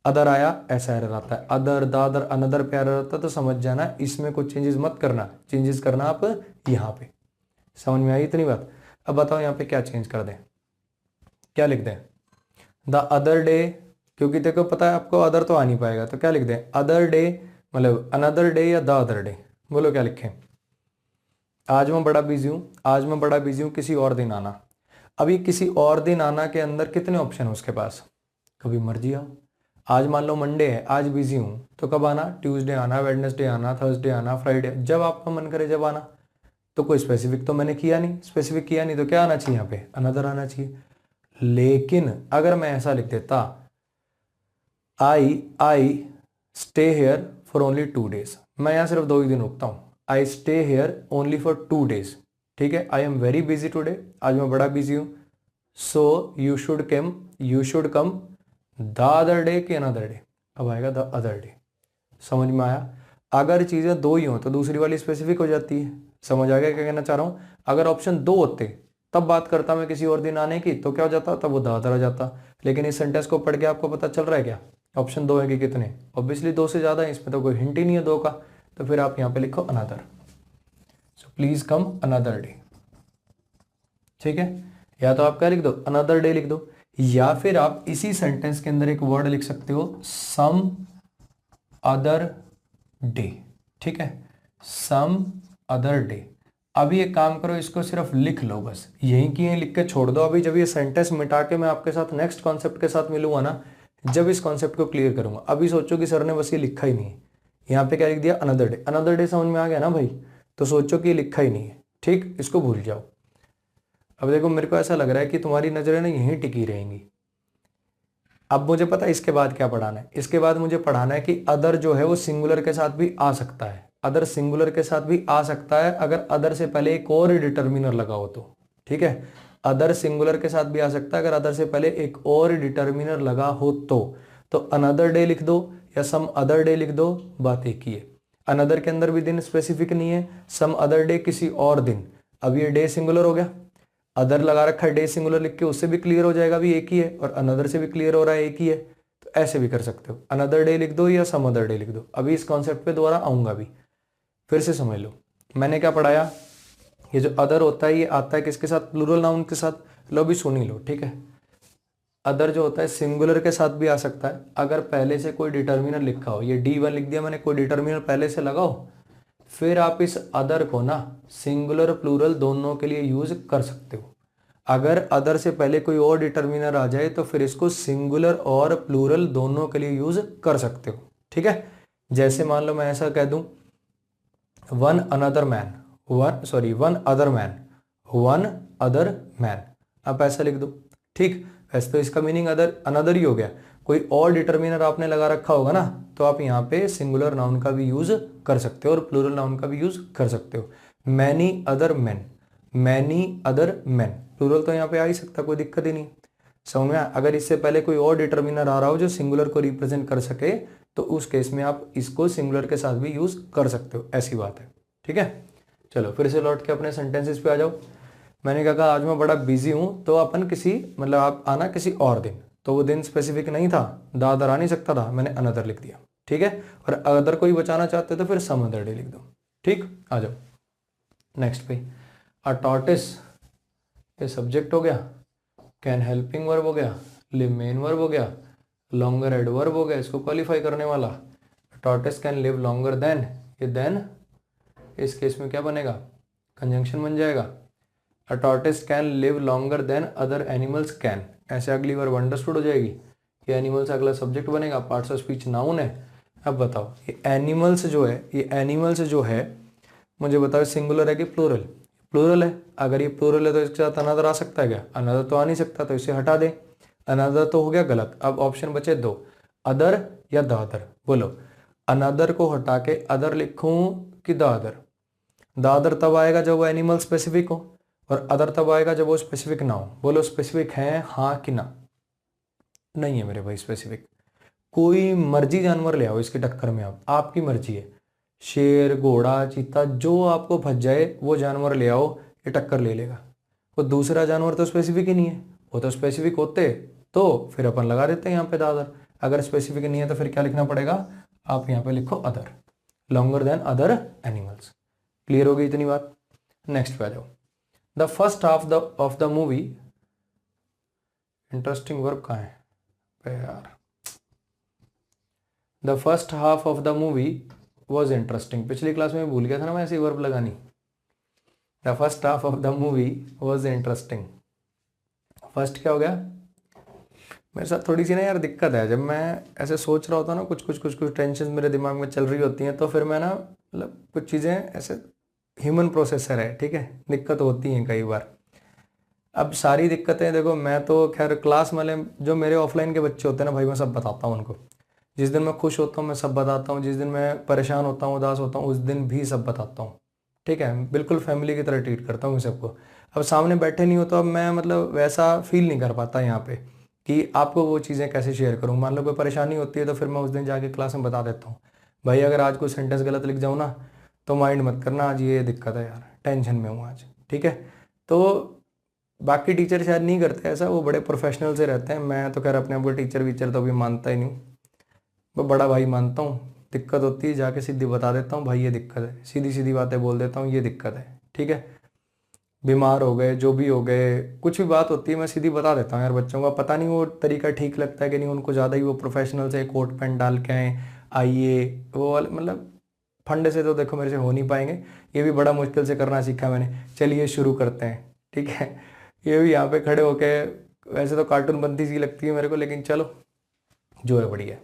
अदर आया ऐसा एरर आता है, अदर दादर अनदर पे एरर आता है, तो समझ जाना इसमें कुछ चेंजेस मत करना, चेंजेस करना आप यहाँ पे। समझ में आई इतनी बात? अब बताओ यहाँ पे क्या चेंज कर दें, क्या लिख दें? द अदर डे, क्योंकि देखो पता है आपको अदर तो आ नहीं पाएगा, तो क्या लिख दें? अदर डे मतलब अनदर डे या द अदर डे, बोलो क्या लिखें? आज मैं बड़ा बिजी हूँ, आज मैं बड़ा बिजी हूँ, किसी और दिन आना। अभी किसी और दिन आना के अंदर कितने ऑप्शन है उसके पास? कभी मर्जी आओ। आज मान लो मंडे है, आज बिजी हूँ, तो कब आना? ट्यूसडे आना, वेडनेसडे आना, थर्सडे आना, फ्राइडे, जब आपका मन करे जब आना। तो कोई स्पेसिफिक तो मैंने किया नहीं, स्पेसिफिक किया नहीं तो क्या आना चाहिए यहाँ पे? अनदर आना चाहिए। लेकिन अगर मैं ऐसा लिख देता I stay here for only 2 days, मैं यहाँ सिर्फ 2 ही दिन रुकता हूँ, I stay here only for 2 days, ठीक है। I am very busy today, आज मैं बड़ा बिजी हूँ, so you should come the other day कि अनदर डे? अब आएगा द अदर डे। समझ में आया? अगर चीजें 2 ही हो तो दूसरी वाली स्पेसिफिक हो जाती है। समझ आ गया क्या कहना चाह रहा हूँ? अगर ऑप्शन 2 होते तब बात करता मैं किसी और दिन आने की, तो क्या हो जाता? तब वो द अदर आ जाता। लेकिन इस सेंटेंस को पढ़ के आपको पता चल रहा है क्या ऑप्शन 2 है कि कितने? ऑब्वियसली 2 से ज्यादा है, इसमें तो कोई हिंट ही नहीं है 2 का, तो फिर आप यहाँ पे लिखो another, so please come another day, ठीक है। या तो आप क्या लिख दो? अनदर डे लिख दो, या फिर आप इसी सेंटेंस के अंदर एक वर्ड लिख सकते हो सम अदर डे, ठीक है, सम अदर डे। अभी एक काम करो, इसको सिर्फ लिख लो, बस यहीं की यहीं लिख के छोड़ दो। अभी जब ये सेंटेंस मिटा के मैं आपके साथ नेक्स्ट कॉन्सेप्ट के साथ मिलूंगा ना, जब इस कॉन्सेप्ट को क्लियर करूंगा, अभी सोचो कि सर ने बस ये लिखा ही नहीं है, यहाँ पे क्या लिख दिया? Another day. अनदर डे समझ में आ गया ना भाई? तो सोचो कि ये लिखा ही नहीं है, ठीक, इसको भूल जाओ। अब देखो मेरे को ऐसा लग रहा है कि तुम्हारी नजरें ना यहीं टिकी रहेंगी। अब मुझे पता है इसके बाद क्या पढ़ाना है। इसके बाद मुझे पढ़ाना है कि अदर जो है वो सिंगुलर के साथ भी आ सकता है, अदर सिंगुलर के साथ भी आ सकता है अगर अदर से पहले एक और डिटर्मिनर लगा हो तो, ठीक है। अदर सिंगुलर के साथ भी आ सकता है अगर अदर से पहले एक और डिटर्मिनर लगा हो तो अनदर डे लिख दो या सम अदर डे लिख दो, बात एक ही है। अनदर के अंदर भी दिन स्पेसिफिक नहीं है, सम अदर डे किसी और दिन। अब ये डे सिंगुलर हो गया, अदर लगा रखा है, डे सिंगुलर लिख के उससे भी क्लियर हो जाएगा भी एक ही है, और अनदर से भी क्लियर हो रहा है एक ही है। तो ऐसे भी कर सकते हो, अनदर डे लिख दो या सम अदर डे लिख दो। अभी इस कॉन्सेप्ट पे दोबारा आऊंगा भी, फिर से समझ लो। मैंने क्या पढ़ाया, ये जो अदर होता है ये आता है किसके साथ, प्लूरल नाउन के साथ। लो अभी सुन ही लो, ठीक है। अदर जो होता है सिंगुलर के साथ भी आ सकता है अगर पहले से कोई डिटर्मिनर लिखा हो। ये D1 लिख दिया मैंने, कोई डिटर्मिनर पहले से लगाओ, फिर आप इस अदर को ना सिंगुलर प्लूरल दोनों के लिए यूज कर सकते हो। अगर अदर से पहले कोई और डिटर्मिनर आ जाए तो फिर इसको सिंगुलर और प्लूरल दोनों के लिए यूज कर सकते हो, ठीक है। जैसे मान लो मैं ऐसा कह दूं, one another man, one other man, one other man, आप ऐसा लिख दो, ठीक। वैसे तो इसका मीनिंग अदर अनदर ही हो गया, कोई और डिटर्मिनर आपने लगा रखा होगा ना, तो आप यहाँ पे सिंगुलर नाउन का भी यूज कर सकते हो और प्लूरल नाउन का भी यूज कर सकते हो। Many other man, many other man, plural तो यहाँ पे आ ही सकता, कोई दिक्कत ही नहीं। समझ में? अगर इससे पहले कोई और डिटर्मिनर आ रहा हो जो सिंगुलर को रिप्रेजेंट कर सके तो उस केस में आप इसको सिंगुलर के साथ भी यूज कर सकते हो, ऐसी बात है, ठीक है। चलो फिर से लौट के अपने सेंटेंसेस पे आ जाओ। मैंने कहा आज मैं बड़ा बिजी हूँ, तो अपन किसी मतलब आप आना किसी और दिन, तो वो दिन स्पेसिफिक नहीं था, द अदर आ नहीं सकता था, मैंने अनदर लिख दिया, ठीक है। और अदर कोई बचाना चाहते तो फिर सम अदर डे लिख दो, ठीक। आ जाओ नेक्स्ट पे। अ टॉर्टिस, ये सब्जेक्ट हो गया, कैन हेल्पिंग वर्ब हो गया, लिव मेन वर्ब हो गया, लॉन्गर एडवर्ब हो गया, इसको क्वालिफाई करने वाला। Tortoise can live longer than, ये देन इस केस में क्या बनेगा, कंजंक्शन बन जाएगा। A tortoise can live longer than other animals can, ऐसे अगली वर्ब अंडरस्टूड हो जाएगी। ये एनिमल्स अगला सब्जेक्ट बनेगा, पार्ट्स ऑफ स्पीच नाउन है। अब बताओ ये एनिमल्स जो है, ये एनिमल्स जो है मुझे बताओ सिंगुलर है कि प्लूरल, प्लूरल है। अगर ये प्लूरल है तो इसके साथ अनदर आ सकता है क्या, अनदर तो आ नहीं सकता, तो इसे हटा दें, अनदर तो हो गया गलत। अब ऑप्शन बचे दो, अदर या द अदर। बोलो अनदर को हटा के अदर लिखूं कि द अदर। द अदर तब आएगा जब वो एनिमल स्पेसिफिक हो, और अदर तब आएगा जब वो स्पेसिफिक ना हो। बोलो स्पेसिफिक है हाँ कि ना, नहीं है मेरे भाई स्पेसिफिक। कोई मर्जी जानवर ले आओ इसकी टक्कर में, आप आपकी मर्जी है, शेर घोड़ा चीता जो आपको फंस जाए वो जानवर ले आओ, ये टक्कर ले लेगा। वो दूसरा जानवर तो स्पेसिफिक ही नहीं है, वो तो स्पेसिफिक होते तो फिर अपन लगा देते हैं यहाँ पे अदर। अगर स्पेसिफिक नहीं है तो फिर क्या लिखना पड़ेगा, आप यहाँ पे लिखो other, longer than other animals. Clear हो गई इतनी बात। नेक्स्ट पे आ जाओ। The first half of the movie, interesting verb कहाँ है यार, the first half of the movie was interesting. पिछली क्लास में भूल गया था ना मैं ऐसी वर्ब लगानी। The first half of the movie was interesting, first क्या हो गया, मेरे साथ थोड़ी सी ना यार दिक्कत है, जब मैं ऐसे सोच रहा होता हूँ ना कुछ टेंशन मेरे दिमाग में चल रही होती हैं, तो फिर मैं ना मतलब कुछ चीज़ें ऐसे, ह्यूमन प्रोसेसर है, ठीक है, दिक्कत होती हैं कई बार। अब सारी दिक्कतें देखो, मैं तो खैर क्लास वाले जो मेरे ऑफलाइन के बच्चे होते हैं ना भाई, मैं सब बताता हूँ उनको। जिस दिन मैं खुश होता हूँ मैं सब बताता हूँ, जिस दिन मैं परेशान होता हूँ उदास होता हूँ उस दिन भी सब बताता हूँ, ठीक है। बिल्कुल फैमिली की तरह ट्रीट करता हूँ सबको। अब सामने बैठे नहीं हो तो अब मैं मतलब वैसा फील नहीं कर पाता यहाँ पे कि आपको वो चीज़ें कैसे शेयर करूँ। मान लो कोई परेशानी होती है तो फिर मैं उस दिन जाके क्लास में बता देता हूँ, भाई अगर आज कोई सेंटेंस गलत लिख जाऊँ ना तो माइंड मत करना, आज ये दिक्कत है यार, टेंशन में हूँ आज, ठीक है। तो बाकी टीचर शायद नहीं करते ऐसा, वो बड़े प्रोफेशनल से रहते हैं। मैं तो खैर अपने आप को टीचर वीचर तो अभी मानता ही नहीं, मैं बड़ा भाई मानता हूँ। दिक्कत होती है जाके सीधी बता देता हूँ, भाई ये दिक्कत है, सीधी सीधी बातें बोल देता हूँ, ये दिक्कत है, ठीक है। बीमार हो गए जो भी हो गए, कुछ भी बात होती है मैं सीधी बता देता हूँ यार। बच्चों का पता नहीं वो तरीका ठीक लगता है कि नहीं, उनको ज़्यादा ही वो प्रोफेशनल से कोट पैंट डाल के आए आइए वो वाले, मतलब फंडे से तो देखो मेरे से हो नहीं पाएंगे, ये भी बड़ा मुश्किल से करना सीखा मैंने। चलिए शुरू करते हैं, ठीक है। ये भी यहाँ पे खड़े होके, वैसे तो कार्टून बनती सी लगती है मेरे को, लेकिन चलो जो है बढ़िया।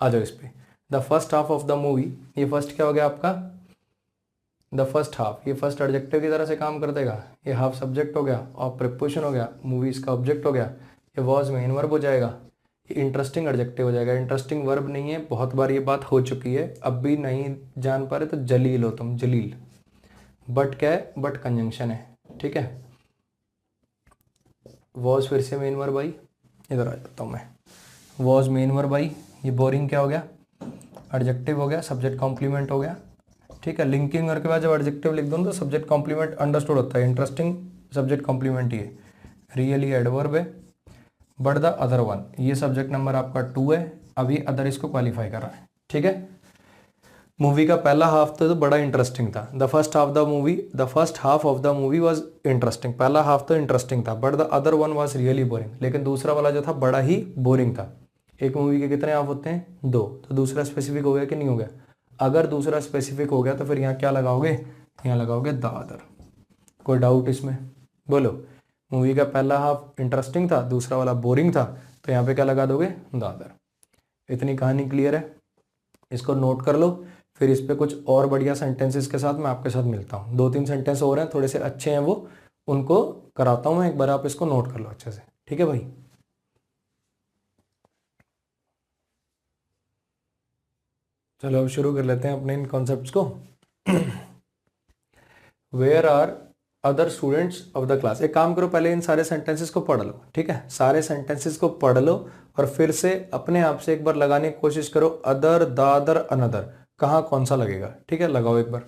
आ जाओ इस पे, the first half of the movie, ये फर्स्ट क्या हो गया आपका, द फर्स्ट हाफ, ये फर्स्ट एडजेक्टिव की तरह से काम कर देगा। ये हाफ सब्जेक्ट हो गया और प्रीपोजिशन हो गया, मूवी इसका ऑब्जेक्ट हो गया। ये वॉज मेन वर्ब हो जाएगा, ये इंटरेस्टिंग एडजेक्टिव हो जाएगा। इंटरेस्टिंग वर्ब नहीं है, बहुत बार ये बात हो चुकी है, अब भी नहीं जान पा रहे तो जलील हो तुम, जलील। बट क्या है, बट कंजंक्शन है, ठीक है। वॉज फिर से मेन वर्ब आई, इधर आ जाता हूँ मैं, वॉज मेन वर्ब आई, ये बोरिंग क्या हो गया, एडजेक्टिव हो गया, सब्जेक्ट कॉम्प्लीमेंट हो गया, ठीक है। लिंकिंग वर्ब के बाद जब एडजेक्टिव लिख दूँ तो सब्जेक्ट कॉम्प्लीमेंट अंडरस्टूड होता है, इंटरेस्टिंग सब्जेक्ट कॉम्प्लीमेंट ही है, रियली एडवर्ब है, बट द अदर वन, ये सब्जेक्ट नंबर आपका 2 है, अभी अदर इसको क्वालिफाई कर रहा है, ठीक है। मूवी का पहला हाफ तो बड़ा इंटरेस्टिंग था, the first half of the movie was interesting, पहला हाफ तो इंटरेस्टिंग था, but the other one was really boring, लेकिन दूसरा वाला जो था बड़ा ही बोरिंग था। एक मूवी के कितने हाफ होते हैं, 2, तो दूसरा स्पेसिफिक हो गया कि नहीं हो गया, अगर दूसरा स्पेसिफिक हो गया तो फिर यहाँ क्या लगाओगे, यहाँ लगाओगे द अदर, कोई डाउट इसमें, बोलो। मूवी का पहला हाफ इंटरेस्टिंग था, दूसरा वाला बोरिंग था, तो यहाँ पे क्या लगा दोगे, द अदर। इतनी कहानी क्लियर है, इसको नोट कर लो, फिर इस पे कुछ और बढ़िया सेंटेंसेस के साथ मैं आपके साथ मिलता हूँ, 2-3 सेंटेंस और हैं थोड़े से अच्छे हैं, वो उनको कराता हूँ मैं, एक बार आप इसको नोट कर लो अच्छे से, ठीक है भाई। चलो अब शुरू कर लेते हैं अपने इन कॉन्सेप्ट्स को। Where are other students of the class, एक काम करो पहले इन सारे सेंटेंसेस को पढ़ लो, ठीक है, सारे सेंटेंसेस को पढ़ लो और फिर से अपने आप से एक बार लगाने की कोशिश करो, अदर, द अदर, अनदर, कहाँ कौन सा लगेगा, ठीक है, लगाओ एक बार।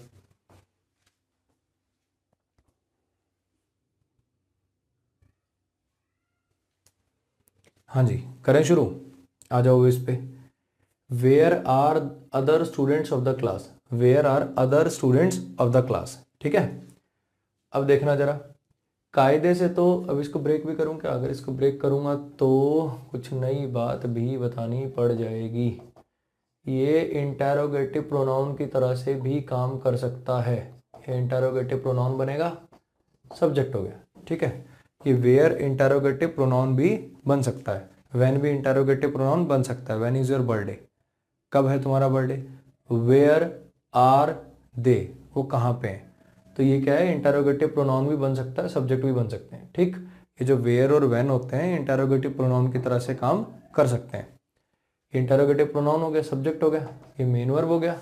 हाँ जी, करें शुरू, आ जाओ इस पे। Where are other students of the class, where are other students of the class, ठीक है। अब देखना जरा, कायदे से तो अब इसको ब्रेक भी करूँ क्या, अगर इसको ब्रेक करूँगा तो कुछ नई बात भी बतानी पड़ जाएगी। ये इंटेरोगेटिव प्रोनाउन की तरह से भी काम कर सकता है, ये इंटेरोगेटिव प्रोनाउन बनेगा, सब्जेक्ट हो गया, ठीक है। ये वेयर इंटेरोगेटिव प्रोनाउन भी बन सकता है, व्हेन भी इंटेरोगेटिव प्रोनाउन बन सकता है, व्हेन इज योर बर्थडे, कब है तुम्हारा बर्थडे, वेयर आर दे, वो कहाँ पे है, तो ये क्या है, इंटेरोगेटिव प्रोनाउन भी बन सकता है, सब्जेक्ट भी बन सकते हैं, ठीक। ये जो वेयर और व्हेन होते हैं इंटेरोगेटिव प्रोनाउन की तरह से काम कर सकते हैं। इंटेरोगेटिव प्रोनाउन हो गया, सब्जेक्ट हो गया, ये मेन वर्ब हो गया,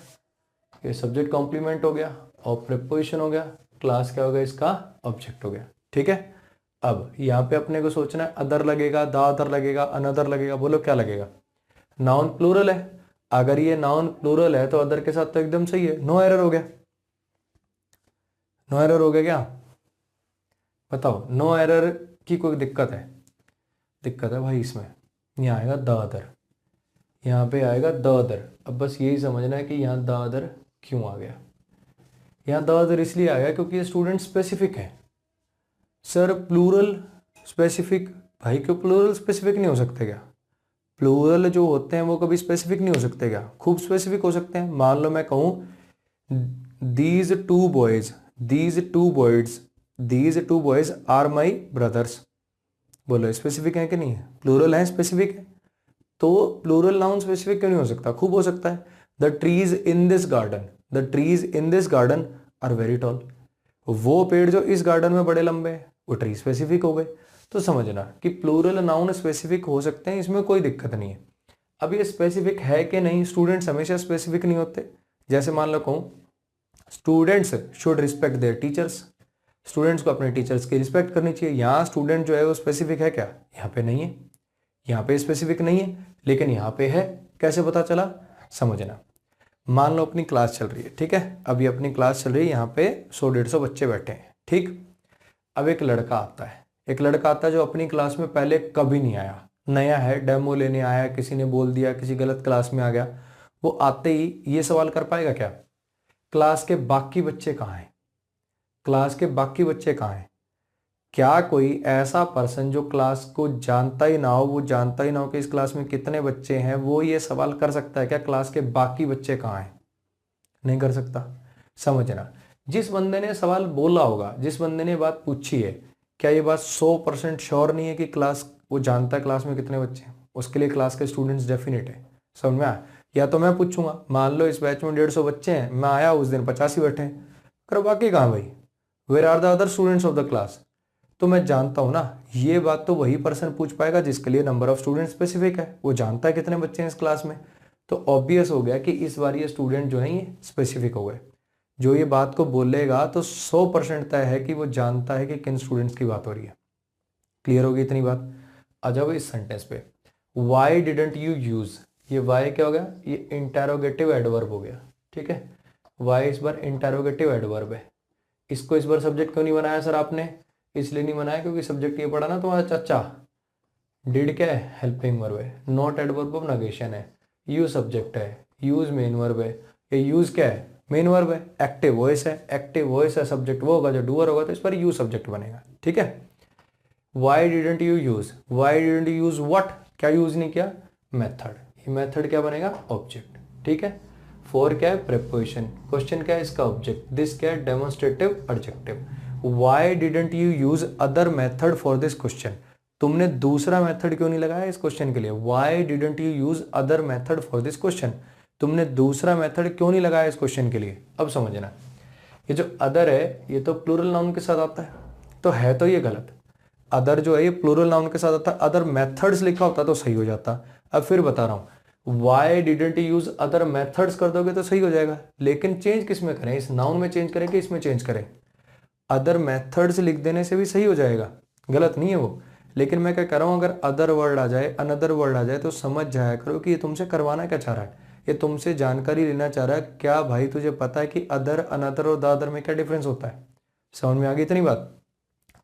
ये सब्जेक्ट कॉम्प्लीमेंट हो गया और प्रीपोजिशन हो गया, क्लास क्या हो गया इसका, ऑब्जेक्ट हो गया, ठीक है। अब यहाँ पे अपने को सोचना है, अदर लगेगा, द अदर लगेगा, अनदर लगेगा, बोलो क्या लगेगा। नाउन प्लूरल है, अगर ये नाउन प्लूरल है तो अदर के साथ तो एकदम सही है, नो एरर हो गया, नो एरर हो गया क्या, बताओ, नो एरर की कोई दिक्कत है, दिक्कत है भाई इसमें, यहाँ आएगा द अदर, यहाँ पे आएगा द अदर। अब बस यही समझना है कि यहाँ द अदर क्यों आ गया, यहाँ द अदर इसलिए आया क्योंकि ये स्टूडेंट स्पेसिफिक है। सर प्लूरल स्पेसिफिक, भाई क्यों प्लूरल स्पेसिफिक नहीं हो सकते क्या, प्लूरल जो होते हैं वो कभी स्पेसिफिक नहीं हो सकते क्या, खूब स्पेसिफिक हो सकते हैं। मान लो मैं कहूँ these two boys, these two boys are my brothers, बोलो स्पेसिफिक है कि नहीं है, प्लूरल है, स्पेसिफिक है, तो प्लूरल नाउन स्पेसिफिक क्यों नहीं हो सकता, खूब हो सकता है। The trees in this garden, the trees in this garden are very tall, वो पेड़ जो इस गार्डन में बड़े लंबे हैं वो ट्री स्पेसिफिक हो गए। तो समझना कि प्लूरल नाउन स्पेसिफिक हो सकते हैं, इसमें कोई दिक्कत नहीं है। अब ये स्पेसिफिक है कि नहीं, स्टूडेंट्स हमेशा स्पेसिफिक नहीं होते। जैसे मान लो कहूँ students should respect there teachers, students को अपने टीचर्स की रिस्पेक्ट करनी चाहिए। यहाँ स्टूडेंट जो है वो स्पेसिफिक है क्या, यहाँ पे नहीं है, यहाँ पे स्पेसिफिक नहीं है, लेकिन यहाँ पे है, कैसे पता चला, समझना। मान लो अपनी क्लास चल रही है, ठीक है, अभी अपनी क्लास चल रही है, यहाँ पे 100-150 बच्चे बैठे हैं, ठीक। अब एक लड़का आता है, एक लड़का आता है जो अपनी क्लास में पहले कभी नहीं आया, नया है, डेमो लेने आया, किसी ने बोल दिया, किसी गलत क्लास में आ गया, वो आते ही ये सवाल कर पाएगा क्या, क्लास के बाकी बच्चे कहाँ हैं, क्लास के बाकी बच्चे कहाँ हैं। क्या कोई ऐसा पर्सन जो क्लास को जानता ही ना हो, वो जानता ही ना हो कि इस क्लास में कितने बच्चे हैं, वो ये सवाल कर सकता है क्या क्लास के बाकी बच्चे कहाँ हैं, नहीं कर सकता। समझना, जिस बंदे ने सवाल बोला होगा, जिस बंदे ने बात पूछी है, क्या ये बात 100% श्योर नहीं है कि क्लास वो जानता है क्लास में कितने बच्चे हैं, उसके लिए क्लास के स्टूडेंट्स डेफिनेट है। समझ में आया। या तो मैं पूछूंगा, मान लो इस बैच में 150 बच्चे हैं, मैं आया उस दिन 85 बैठे हैं, कर बाकी कहाँ भाई, where are the other students of the class, तो मैं जानता हूं ना। ये बात तो वही पर्सन पूछ पाएगा जिसके लिए नंबर ऑफ स्टूडेंट स्पेसिफिक है, वो जानता है कितने बच्चे हैं इस क्लास में। तो ऑब्वियस हो गया कि इस बार ये स्टूडेंट जो है ये स्पेसिफिक हो गए, जो ये बात को बोलेगा तो 100% तय है कि वो जानता है कि किन स्टूडेंट्स की बात हो रही है। क्लियर होगी इतनी बात। आ जाओ इस सेंटेंस पे, वाई डिडंट यू यूज, ये वाई क्या हो गया, ये इंटेरोगेटिव एडवर्ब हो गया, ठीक है। वाई इस बार इंटेरोगेटिव एडवर्ब है। इसको इस बार सब्जेक्ट क्यों नहीं बनाया सर आपने, इसलिए नहीं बनाया क्योंकि सब्जेक्ट ये पढ़ा ना तुम्हारा चाचा, डिड क्या है, हेल्पिंग वर्ब है, नॉट एडवर्ब ऑफ नेगेशन है, यूज सब्जेक्ट है, यूज मेन वर्ब है, ये यूज क्या है, मेन वर्ब है, एक्टिव वॉइस है, एक्टिव वॉइस है, सब्जेक्ट वो होगा जो डूअर होगा, तो इस पर यूज सब्जेक्ट बनेगा, ठीक है। Y didn't you use, Y didn't you use what, क्या यूज नहीं किया, मेथड, ये मेथड क्या बनेगा, ऑब्जेक्ट, ठीक है। फॉर क्या है, प्रेपोजिशन, क्वेश्चन क्या है इसका ऑब्जेक्ट, दिस क्या है, demonstrative adjective. Y didn't you use other method for this question, तुमने दूसरा मेथड क्यों नहीं लगाया इस क्वेश्चन के लिए, Y didn't you use other method for this question, तुमने दूसरा मेथड क्यों नहीं लगाया इस क्वेश्चन के लिए। अब समझना, ये जो अदर है ये तो प्लूरल नाउन के साथ आता है, तो ये गलत, अदर जो है ये प्लूरल नाउन के साथ आता है, अदर मेथड्स लिखा होता तो सही हो जाता। अब फिर बता रहा हूं, Y didn't use other methods कर दोगे तो सही हो जाएगा, लेकिन चेंज किस में करें, इस नाउन में चेंज करें कि इसमें चेंज करें, अदर मेथड्स लिख देने से भी सही हो जाएगा, गलत नहीं है वो। लेकिन मैं क्या कह रहा हूं, अगर अदर वर्ड आ जाए, अनदर वर्ड आ जाए, तो समझ जाया करो कि ये तुमसे करवाना क्या चाह रहा है, ये तुमसे जानकारी लेना चाह रहा है, क्या भाई तुझे पता है कि अदर, अनदर और द अदर में क्या डिफरेंस होता है। समझ में आ गई इतनी बात,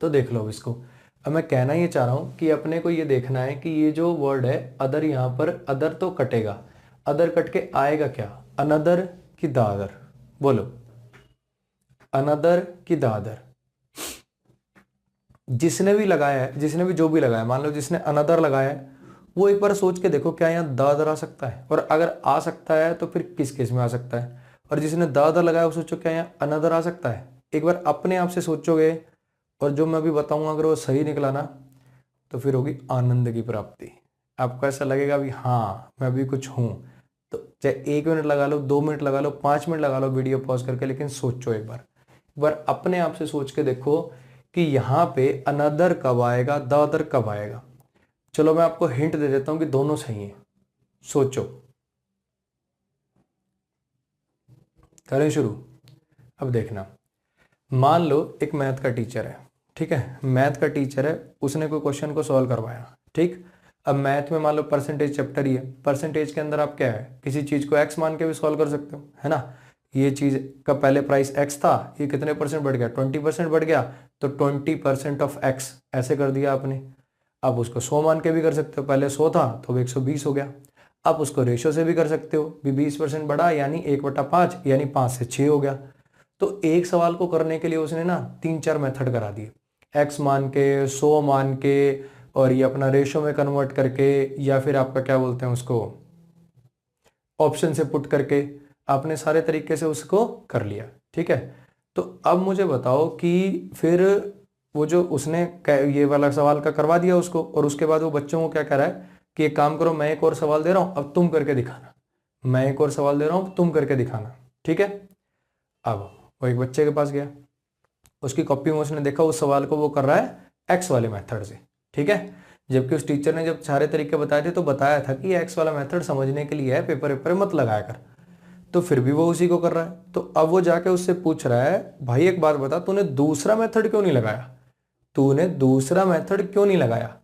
तो देख लो इसको। अब मैं कहना ये चाह रहा हूं कि अपने को ये देखना है कि ये जो वर्ड है अदर, यहां पर अदर तो कटेगा, अदर कट के आएगा क्या, अनदर की द अदर, बोलो अनदर की द अदर। जिसने भी लगाया है, जिसने भी जो भी लगाया, मान लो जिसने अनदर लगाया है, वो एक बार सोच के देखो क्या यहाँ द अदर आ सकता है, और अगर आ सकता है तो फिर किस केस में आ सकता है। और जिसने द अदर लगाया वो सोचो क्या यहाँ अनदर आ सकता है, एक बार अपने आप से सोचोगे, और जो मैं अभी बताऊंगा अगर वो सही निकला ना, तो फिर होगी आनंद की प्राप्ति। आपको ऐसा लगेगा भी हाँ मैं अभी कुछ हूँ। तो चाहे 1 मिनट लगा लो, 2 मिनट लगा लो, 5 मिनट लगा लो वीडियो पॉज करके, लेकिन सोचो एक बार अपने आप से सोच के देखो कि यहाँ पे अनदर कब आएगा, द अदर कब आएगा। चलो मैं आपको हिंट दे देता हूँ कि दोनों सही हैं, सोचो। करें शुरू। अब देखना, मान लो एक मैथ का टीचर है, ठीक है, मैथ का टीचर है, उसने कोई क्वेश्चन को सॉल्व करवाया, ठीक। अब मैथ में मान लो परसेंटेज चैप्टर ही है, परसेंटेज के अंदर आप क्या है, किसी चीज को एक्स मान के भी सॉल्व कर सकते हो, है ना। ये चीज का पहले प्राइस एक्स था, ये कितने परसेंट बढ़ गया, 20% बढ़ गया, तो 20% ऑफ एक्स ऐसे कर दिया आपने। आप उसको 100 मान के भी कर सकते हो, पहले 100 था तो 120 हो गया। आप उसको रेशो से भी कर सकते हो, भी 20% बढ़ा यानी 1/5 यानी 5 से 6 हो गया। तो एक सवाल को करने के लिए उसने ना 3-4 मेथड करा दिए, एक्स मान के, 100 मान के, और ये अपना रेशो में कन्वर्ट करके, या फिर आपका क्या बोलते हैं उसको, ऑप्शन से पुट करके, आपने सारे तरीके से उसको कर लिया, ठीक है। तो अब मुझे बताओ कि फिर वो जो उसने ये वाला सवाल का करवा दिया उसको, और उसके बाद वो बच्चों को क्या कह रहा है कि एक काम करो, मैं एक और सवाल दे रहा हूं, अब तुम करके दिखाना, मैं एक और सवाल दे रहा हूं, तुम करके दिखाना, ठीक है। अब वो एक बच्चे के पास गया, उसकी कॉपी में उसने देखा उस सवाल को वो कर रहा है एक्स वाले मेथड से, ठीक है। जबकि उस टीचर ने जब सारे तरीके बताए थे तो बताया था कि एक्स वाला मेथड समझने के लिए है, पेपर पेपर मत लगाया कर, तो फिर भी वो उसी को कर रहा है। तो अब वो जाके उससे पूछ रहा है, भाई एक बात बता, तूने दूसरा मेथड क्यों नहीं लगाया, तूने दूसरा मेथड क्यों नहीं लगाया।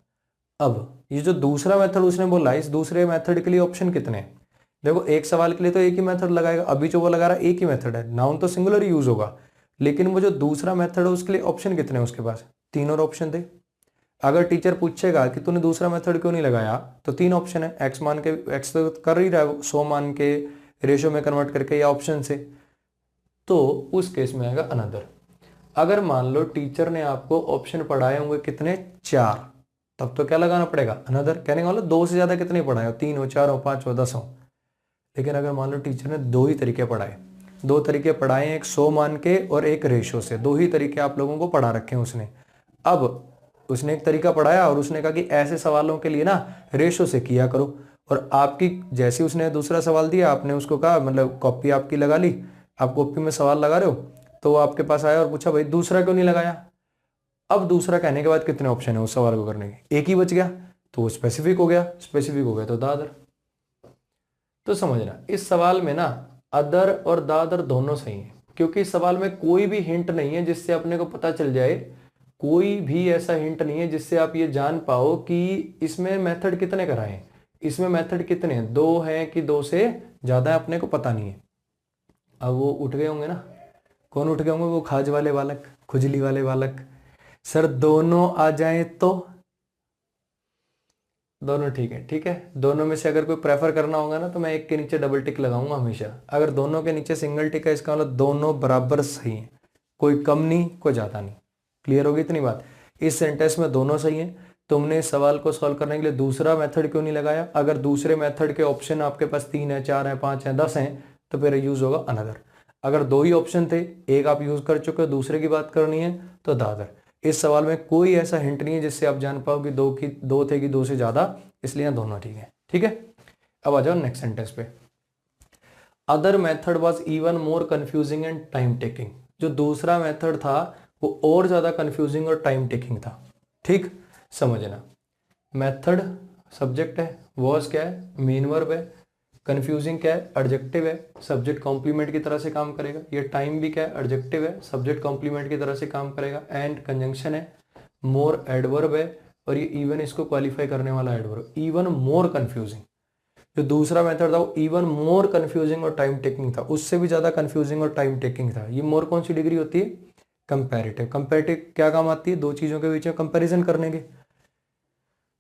अब ये जो दूसरा मेथड उसने बोला, इस दूसरे मेथड के लिए ऑप्शन कितने हैं, देखो एक सवाल के लिए तो एक ही मेथड लगाएगा, अभी जो वो लगा रहा है एक ही मेथड है, नाउन तो सिंगुलर यूज होगा, लेकिन वो जो दूसरा मेथड है उसके लिए ऑप्शन कितने हैं उसके पास, 3 और ऑप्शन थे। अगर टीचर पूछेगा कि तूने दूसरा मेथड क्यों नहीं लगाया, तो 3 ऑप्शन है, एक्स मान के, एक्स तो कर ही रहा है, 100 मान के, रेशो में कन्वर्ट करके, या ऑप्शन से, तो उस केस में आएगा अनदर। अगर मान लो टीचर ने आपको ऑप्शन पढ़ाए होंगे कितने, 4, तब तो क्या लगाना पड़ेगा, अनदर। कहने का मतलब 2 से ज्यादा कितने पढ़ाए हो, 3 हो, 4 हो, 5 हो, 10 हो। लेकिन अगर मान लो टीचर ने 2 ही तरीके पढ़ाए, 2 तरीके पढ़ाए, एक 100 मान के और एक रेशो से, 2 ही तरीके आप लोगों को पढ़ा रखे हैं उसने। अब उसने एक तरीका पढ़ाया और उसने कहा कि ऐसे सवालों के लिए ना रेशो से किया करो, और आपकी जैसे उसने दूसरा सवाल दिया, आपने उसको कहा, मतलब कॉपी आपकी लगा ली, आप कॉपी में सवाल लगा रहे हो, तो वो आपके पास आया और पूछा भाई दूसरा क्यों नहीं लगाया। अब दूसरा कहने के बाद कितने ऑप्शन है उस सवाल को करने के, एक ही बच गया, तो वो स्पेसिफिक हो गया, स्पेसिफिक हो गया तो दादर। तो समझना इस सवाल में ना अदर और दादर दोनों सही है, क्योंकि इस सवाल में कोई भी हिंट नहीं है जिससे अपने को पता चल जाए कोई भी ऐसा हिंट नहीं है जिससे आप ये जान पाओ कि इसमें मेथड कितने कराए हैं, इसमें मेथड कितने हैं, 2 हैं कि 2 से ज्यादा है, अपने को पता नहीं है। अब वो उठ गए होंगे ना, कौन उठ गए होंगे, वो खाज वाले बालक, खुजली वाले बालक। सर दोनों आ जाए तो, दोनों ठीक है, ठीक है। दोनों में से अगर कोई प्रेफर करना होगा ना तो मैं एक के नीचे डबल टिक लगाऊंगा हमेशा। अगर दोनों के नीचे सिंगल टिक है इसका मतलब दोनों बराबर सही हैं, कोई कम नहीं कोई ज्यादा नहीं। क्लियर होगी इतनी बात। इस सेंटेंस में दोनों सही हैं। तुमने इस सवाल को सॉल्व करने के लिए दूसरा मेथड क्यों नहीं लगाया? अगर दूसरे मेथड के ऑप्शन आपके पास 3 है, 4 है, 5 है, 10 हैं तो फिर यूज होगा अनदर। अगर 2 ही ऑप्शन थे, एक आप यूज कर चुके हो, दूसरे की बात करनी है तो द अदर। इस सवाल में कोई ऐसा हिंट नहीं है जिससे आप जान पाओ कि 2 थे कि 2 से ज्यादा, इसलिए यहाँ दोनों ठीक है। ठीक है, अब आ जाओ नेक्स्ट सेंटेंस पे। Other method was even more confusing and time taking. जो दूसरा मेथड था वो और ज्यादा कंफ्यूजिंग और टाइम टेकिंग था। ठीक, समझना। मेथड सब्जेक्ट है, वॉज क्या है, मेन वर्ब है, कंफ्यूजिंग क्या है, एडजेक्टिव है, सब्जेक्ट कॉम्प्लीमेंट की तरह से काम करेगा। ये टाइम भी क्या है, एडजेक्टिव है, सब्जेक्ट कॉम्प्लीमेंट की तरह से काम करेगा। एंड कंजंक्शन है, मोर एडवर्ब है, और ये इवन इसको क्वालिफाई करने वाला एडवर्ब। इवन मोर कंफ्यूजिंग, जो दूसरा मेथड था वो इवन मोर कंफ्यूजिंग और टाइम टेकिंग था, उससे भी ज्यादा कंफ्यूजिंग और टाइम टेकिंग था। ये मोर कौन सी डिग्री होती है, कंपैरेटिव। कंपैरेटिव क्या काम आती है, दो चीजों के बीच में कंपैरिजन करने के।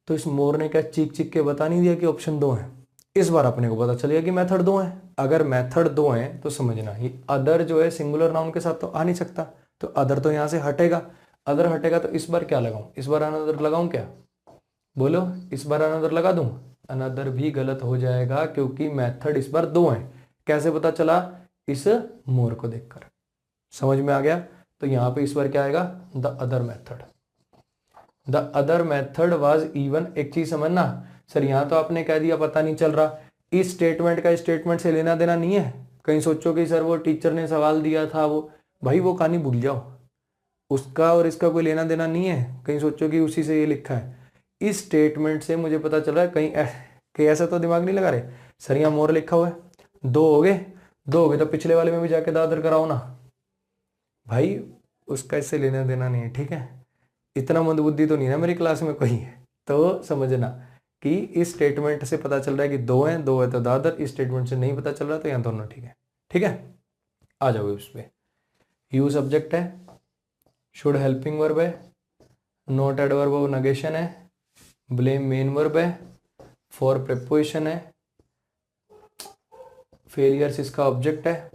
तो इस मोर ने क्या चीख चीख के बता नहीं दिया कि ऑप्शन 2 है। इस बार अपने को पता चलेगा कि मेथड 2 है। अगर मेथड 2 है तो समझना ये अदर जो है सिंगुलर नाउन के साथ तो आ नहीं सकता, तो अदर तो यहां से हटेगा। अदर हटेगा तो इस बार क्या लगाऊं, इस बार अनदर लगाऊं क्या, बोलो इस बार अनदर लगा दूं? अनदर भी गलत हो जाएगा क्योंकि मेथड इस बार 2 है। कैसे पता चला, इस मोर को देखकर। समझ में आ गया? तो यहां पे इस बार क्या आएगा, the other method. The other method was even. एक चीज समझना सर, यहां तो आपने कह दिया पता नहीं चल रहा, इस स्टेटमेंट का स्टेटमेंट से लेना देना नहीं है। कहीं सोचो कि सर वो टीचर ने सवाल दिया था वो, भाई वो कहानी भूल जाओ, उसका और इसका कोई लेना देना नहीं है। कहीं सोचो कि उसी से ये लिखा है, इस स्टेटमेंट से मुझे पता चल रहा है। कहीं ऐसा तो दिमाग नहीं लगा रहे सर, यहाँ मोर लिखा हुआ है, 2 हो गए, 2 हो गए तो पिछले वाले में भी जाके दादर कराओ ना भाई, उसका इससे लेना देना नहीं है। ठीक है, इतना मंदबुद्धि तो नहीं है मेरी क्लास में कोई है। तो समझना कि इस स्टेटमेंट से पता चल रहा है कि 2 है, 2 है तो दादर। इस स्टेटमेंट से नहीं पता चल रहा तो यहाँ दोनों ठीक है। ठीक है, आ जाओ उस पे। यू सब्जेक्ट है, शुड हेल्पिंग वर्ब है, नॉट एडवर्ब ऑफ नेगेशन है, ब्लेम मेन वर्ब है, फॉर प्रेपोजिशन है, फेलियर्स इसका ऑब्जेक्ट है,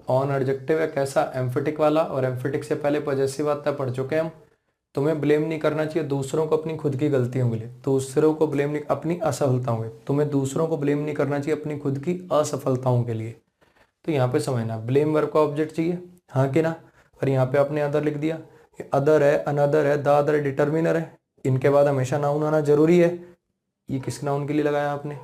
ऑन एडजेक्टिव है कैसा, एम्फेटिक वाला, और एम्फेटिक से पहले पॉजेसिव आता है, पढ़ चुके हैं हम। तुम्हें ब्लेम नहीं करना चाहिए दूसरों को अपनी खुद की गलतियों के लिए, दूसरों को ब्लेम नहीं, अपनी असफलताओं के, तुम्हें दूसरों को ब्लेम नहीं करना चाहिए अपनी खुद की असफलताओं के लिए। तो यहाँ पे समझना ब्लेम वर्ब का ऑब्जेक्ट चाहिए, हाँ कि ना। और यहाँ पे आपने अदर लिख दिया, अदर है, अनदर है, द अदर डिटर्मिनर है, इनके बाद हमेशा नाउन आना जरूरी है। ये किस नाउन के लिए लगाया आपने,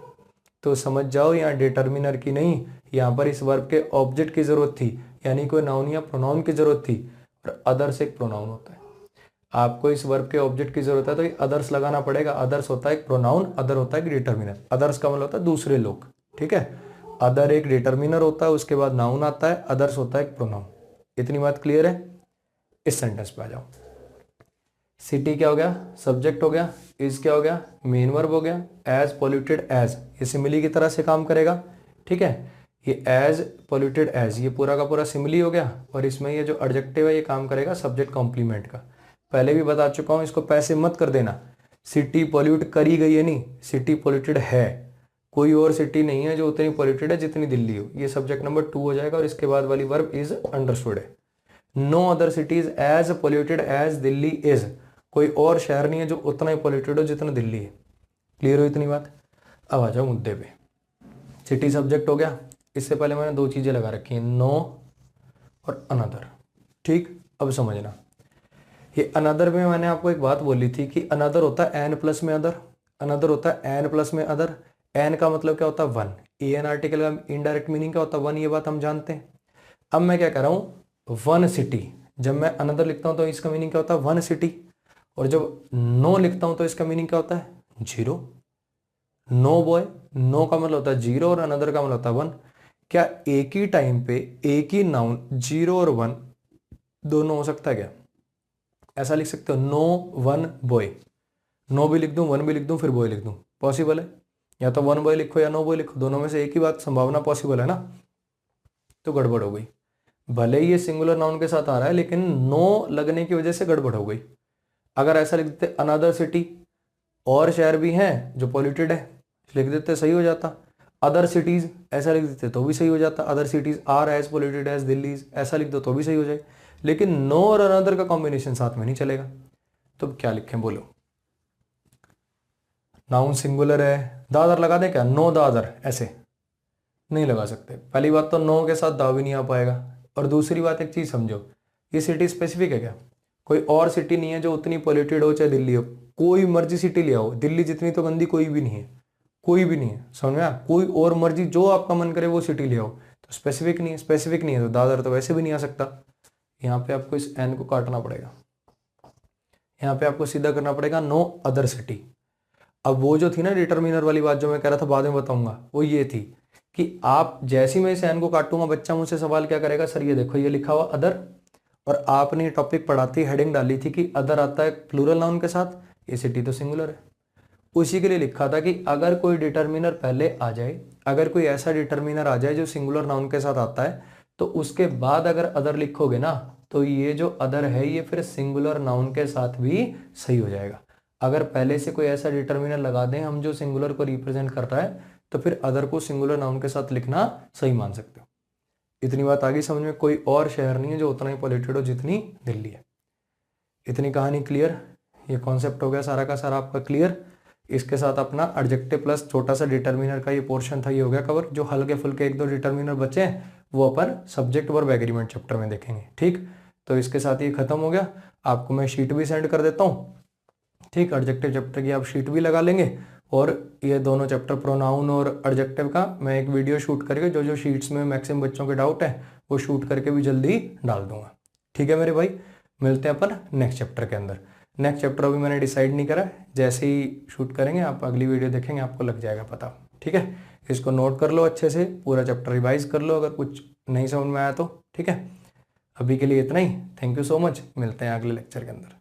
तो समझ जाओ यहाँ डिटर्मिनर की नहीं, यहाँ पर इस वर्ब के ऑब्जेक्ट की जरूरत थी, यानी कोई नाउन या प्रोनाउन की जरूरत थी। और अदर्स एक प्रोनाउन होता है, आपको इस वर्ब के ऑब्जेक्ट की जरूरत है तो ये अदर्स लगाना पड़ेगा। अदर्स होता है एक प्रोनाउन, अदर होता है डिटर्मिनर। अदर्स का मतलब होता है दूसरे लोग। ठीक है, अदर एक डिटर्मिनर होता है, उसके बाद नाउन आता है, अदर्स होता है एक प्रोनाउन। इतनी बात क्लियर है? इस सेंटेंस पे आ जाओ। सिटी क्या हो गया, सब्जेक्ट हो गया, इज क्या हो गया, मेन वर्ब हो गया, एज पॉल्यूटेड एज, ये सिमिली की तरह से काम करेगा। ठीक है, ये एज पॉल्यूटेड एज, ये पूरा का पूरा सिमिली हो गया। और इसमें ये जो एडजेक्टिव है ये काम करेगा सब्जेक्ट कॉम्प्लीमेंट का। पहले भी बता चुका हूं, इसको पैसे मत कर देना। सिटी पॉल्यूट करी गई है नहीं, सिटी पॉल्यूटेड है। कोई और सिटी नहीं है जो उतनी पॉल्यूटेड है जितनी दिल्ली हो। ये सब्जेक्ट नंबर 2 हो जाएगा, और इसके बाद वाली वर्ब इज अंडरस्टूड है। No other cities as polluted as Delhi is, कोई और शहर नहीं है जो उतना ही पॉल्यूटेड हो जितना दिल्ली है। क्लियर हो इतनी बात? अब आ जाओ मुद्दे पे। सिटी सब्जेक्ट हो गया, इससे पहले मैंने 2 चीजें लगा रखी हैं, नो और अनदर। ठीक, अब समझना ये अनदर में मैंने आपको एक बात बोली थी कि अनदर होता है एन प्लस में अदर, अनदर होता है एन प्लस में अदर। एन का मतलब क्या होता है, 1। ए एन आर्टिकल का इनडायरेक्ट मीनिंग क्या होता है, 1। ये बात हम जानते हैं। अब मैं क्या कर रहा हूं, 1 सिटी। जब मैं अनदर लिखता हूं तो इसका मीनिंग क्या होता है, 1 सिटी। और जब नो लिखता हूं तो इसका मीनिंग क्या होता है, 0। नो बॉय, नो का मतलब होता है 0 और अनदर का मतलब होता है 1। क्या एक ही टाइम पे एक ही नाउन 0 और 1 दोनों हो सकता है क्या? ऐसा लिख सकते हो, नो वन बॉय, नो भी लिख दूं, वन भी लिख दूं, फिर बॉय लिख दूं, पॉसिबल है। या तो वन बॉय लिखो या नो बॉय लिखो, दोनों में से एक ही बात संभावना पॉसिबल है ना, तो गड़बड़ हो गई। भले ही ये सिंगुलर नाउन के साथ आ रहा है लेकिन नो लगने की वजह से गड़बड़ हो गई। अगर ऐसा लिख देते अनदर सिटी, और शहर भी हैं जो पॉल्यूटेड है, लिख देते सही हो जाता। अदर सिटीज ऐसा लिख देते तो भी सही हो जाता, other cities are as polluted as Delhi, ऐसा लिख दो तो भी सही हो जाए। लेकिन नो और अनदर का कॉम्बिनेशन साथ में नहीं चलेगा, तो क्या लिखें बोलो। नाउन सिंगुलर है, दादर लगा दें क्या, नो दादर, ऐसे नहीं लगा सकते। पहली बात तो नो के साथ दा भी नहीं आ पाएगा, और दूसरी बात एक चीज समझो, ये सिटी स्पेसिफिक है क्या, कोई और सिटी नहीं है जो उतनी पॉल्यूटेड हो चाहे दिल्ली हो, कोई मर्जी सिटी ले आओ, दिल्ली जितनी तो गंदी कोई भी नहीं है, कोई भी नहीं है, समझ में आया, कोई और मर्जी जो आपका मन करे वो सिटी ले आओ, तो स्पेसिफिक नहीं है, स्पेसिफिक नहीं है तो दादर तो वैसे भी नहीं आ सकता। यहाँ पे आपको इस एन को काटना पड़ेगा, यहाँ पे आपको सीधा करना पड़ेगा नो अदर सिटी। अब वो जो थी ना डिटर्मिनर वाली बात जो मैं कह रहा था बाद में बताऊंगा, वो ये थी कि आप जैसे ही मैं इस एन को काटूंगा बच्चा मुझसे सवाल क्या करेगा, सर ये देखो ये लिखा हुआ अदर, और आपने टॉपिक पढ़ाती हेडिंग डाली थी कि अदर आता है प्लूरल नाउन के साथ, ये सिटी तो सिंगुलर है। उसी के लिए लिखा था कि अगर कोई डिटर्मिनर पहले आ जाए, अगर कोई ऐसा डिटर्मिनर आ जाए जो सिंगुलर नाउन के साथ आता है, तो उसके बाद अगर अदर लिखोगे ना, तो ये जो अदर है ये फिर सिंगुलर नाउन के साथ भी सही हो जाएगा। अगर पहले से कोई ऐसा डिटर्मिनर लगा दें हम जो सिंगुलर को रिप्रेजेंट कर रहा है, तो फिर अदर को सिंगुलर नाउन के साथ लिखना सही मान सकते हो। इतनी बात आ गई समझ में, कोई और शहर नहीं है जो उतना ही पॉल्यूटेड हो जितनी दिल्ली है। इतनी कहानी क्लियर, ये कॉन्सेप्ट हो गया सारा का सारा आपका क्लियर। इसके साथ अपना एडजेक्टिव प्लस छोटा सा डिटर्मिनर का ये पोर्शन था, ये हो गया कवर। जो हल्के फुल्के एक दो डिटर्मिनर बचे हैं वो अपन सब्जेक्ट वर्ब एग्रीमेंट चैप्टर में देखेंगे, ठीक। तो इसके साथ ये खत्म हो गया। आपको मैं शीट भी सेंड कर देता हूँ, ठीक। एडजेक्टिव चैप्टर की आप शीट भी लगा लेंगे, और ये दोनों चैप्टर प्रोनाउन और एडजेक्टिव का मैं एक वीडियो शूट करके जो जो शीट्स में मैक्सिमम बच्चों के डाउट है वो शूट करके भी जल्दी डाल दूंगा, ठीक है मेरे भाई। मिलते हैं अपन नेक्स्ट चैप्टर के अंदर। नेक्स्ट चैप्टर अभी मैंने डिसाइड नहीं करा, जैसे ही शूट करेंगे आप अगली वीडियो देखेंगे आपको लग जाएगा पता, ठीक है। इसको नोट कर लो अच्छे से, पूरा चैप्टर रिवाइज कर लो अगर कुछ नहीं समझ में आया तो, ठीक है। अभी के लिए इतना ही, थैंक यू सो मच, मिलते हैं अगले लेक्चर के अंदर।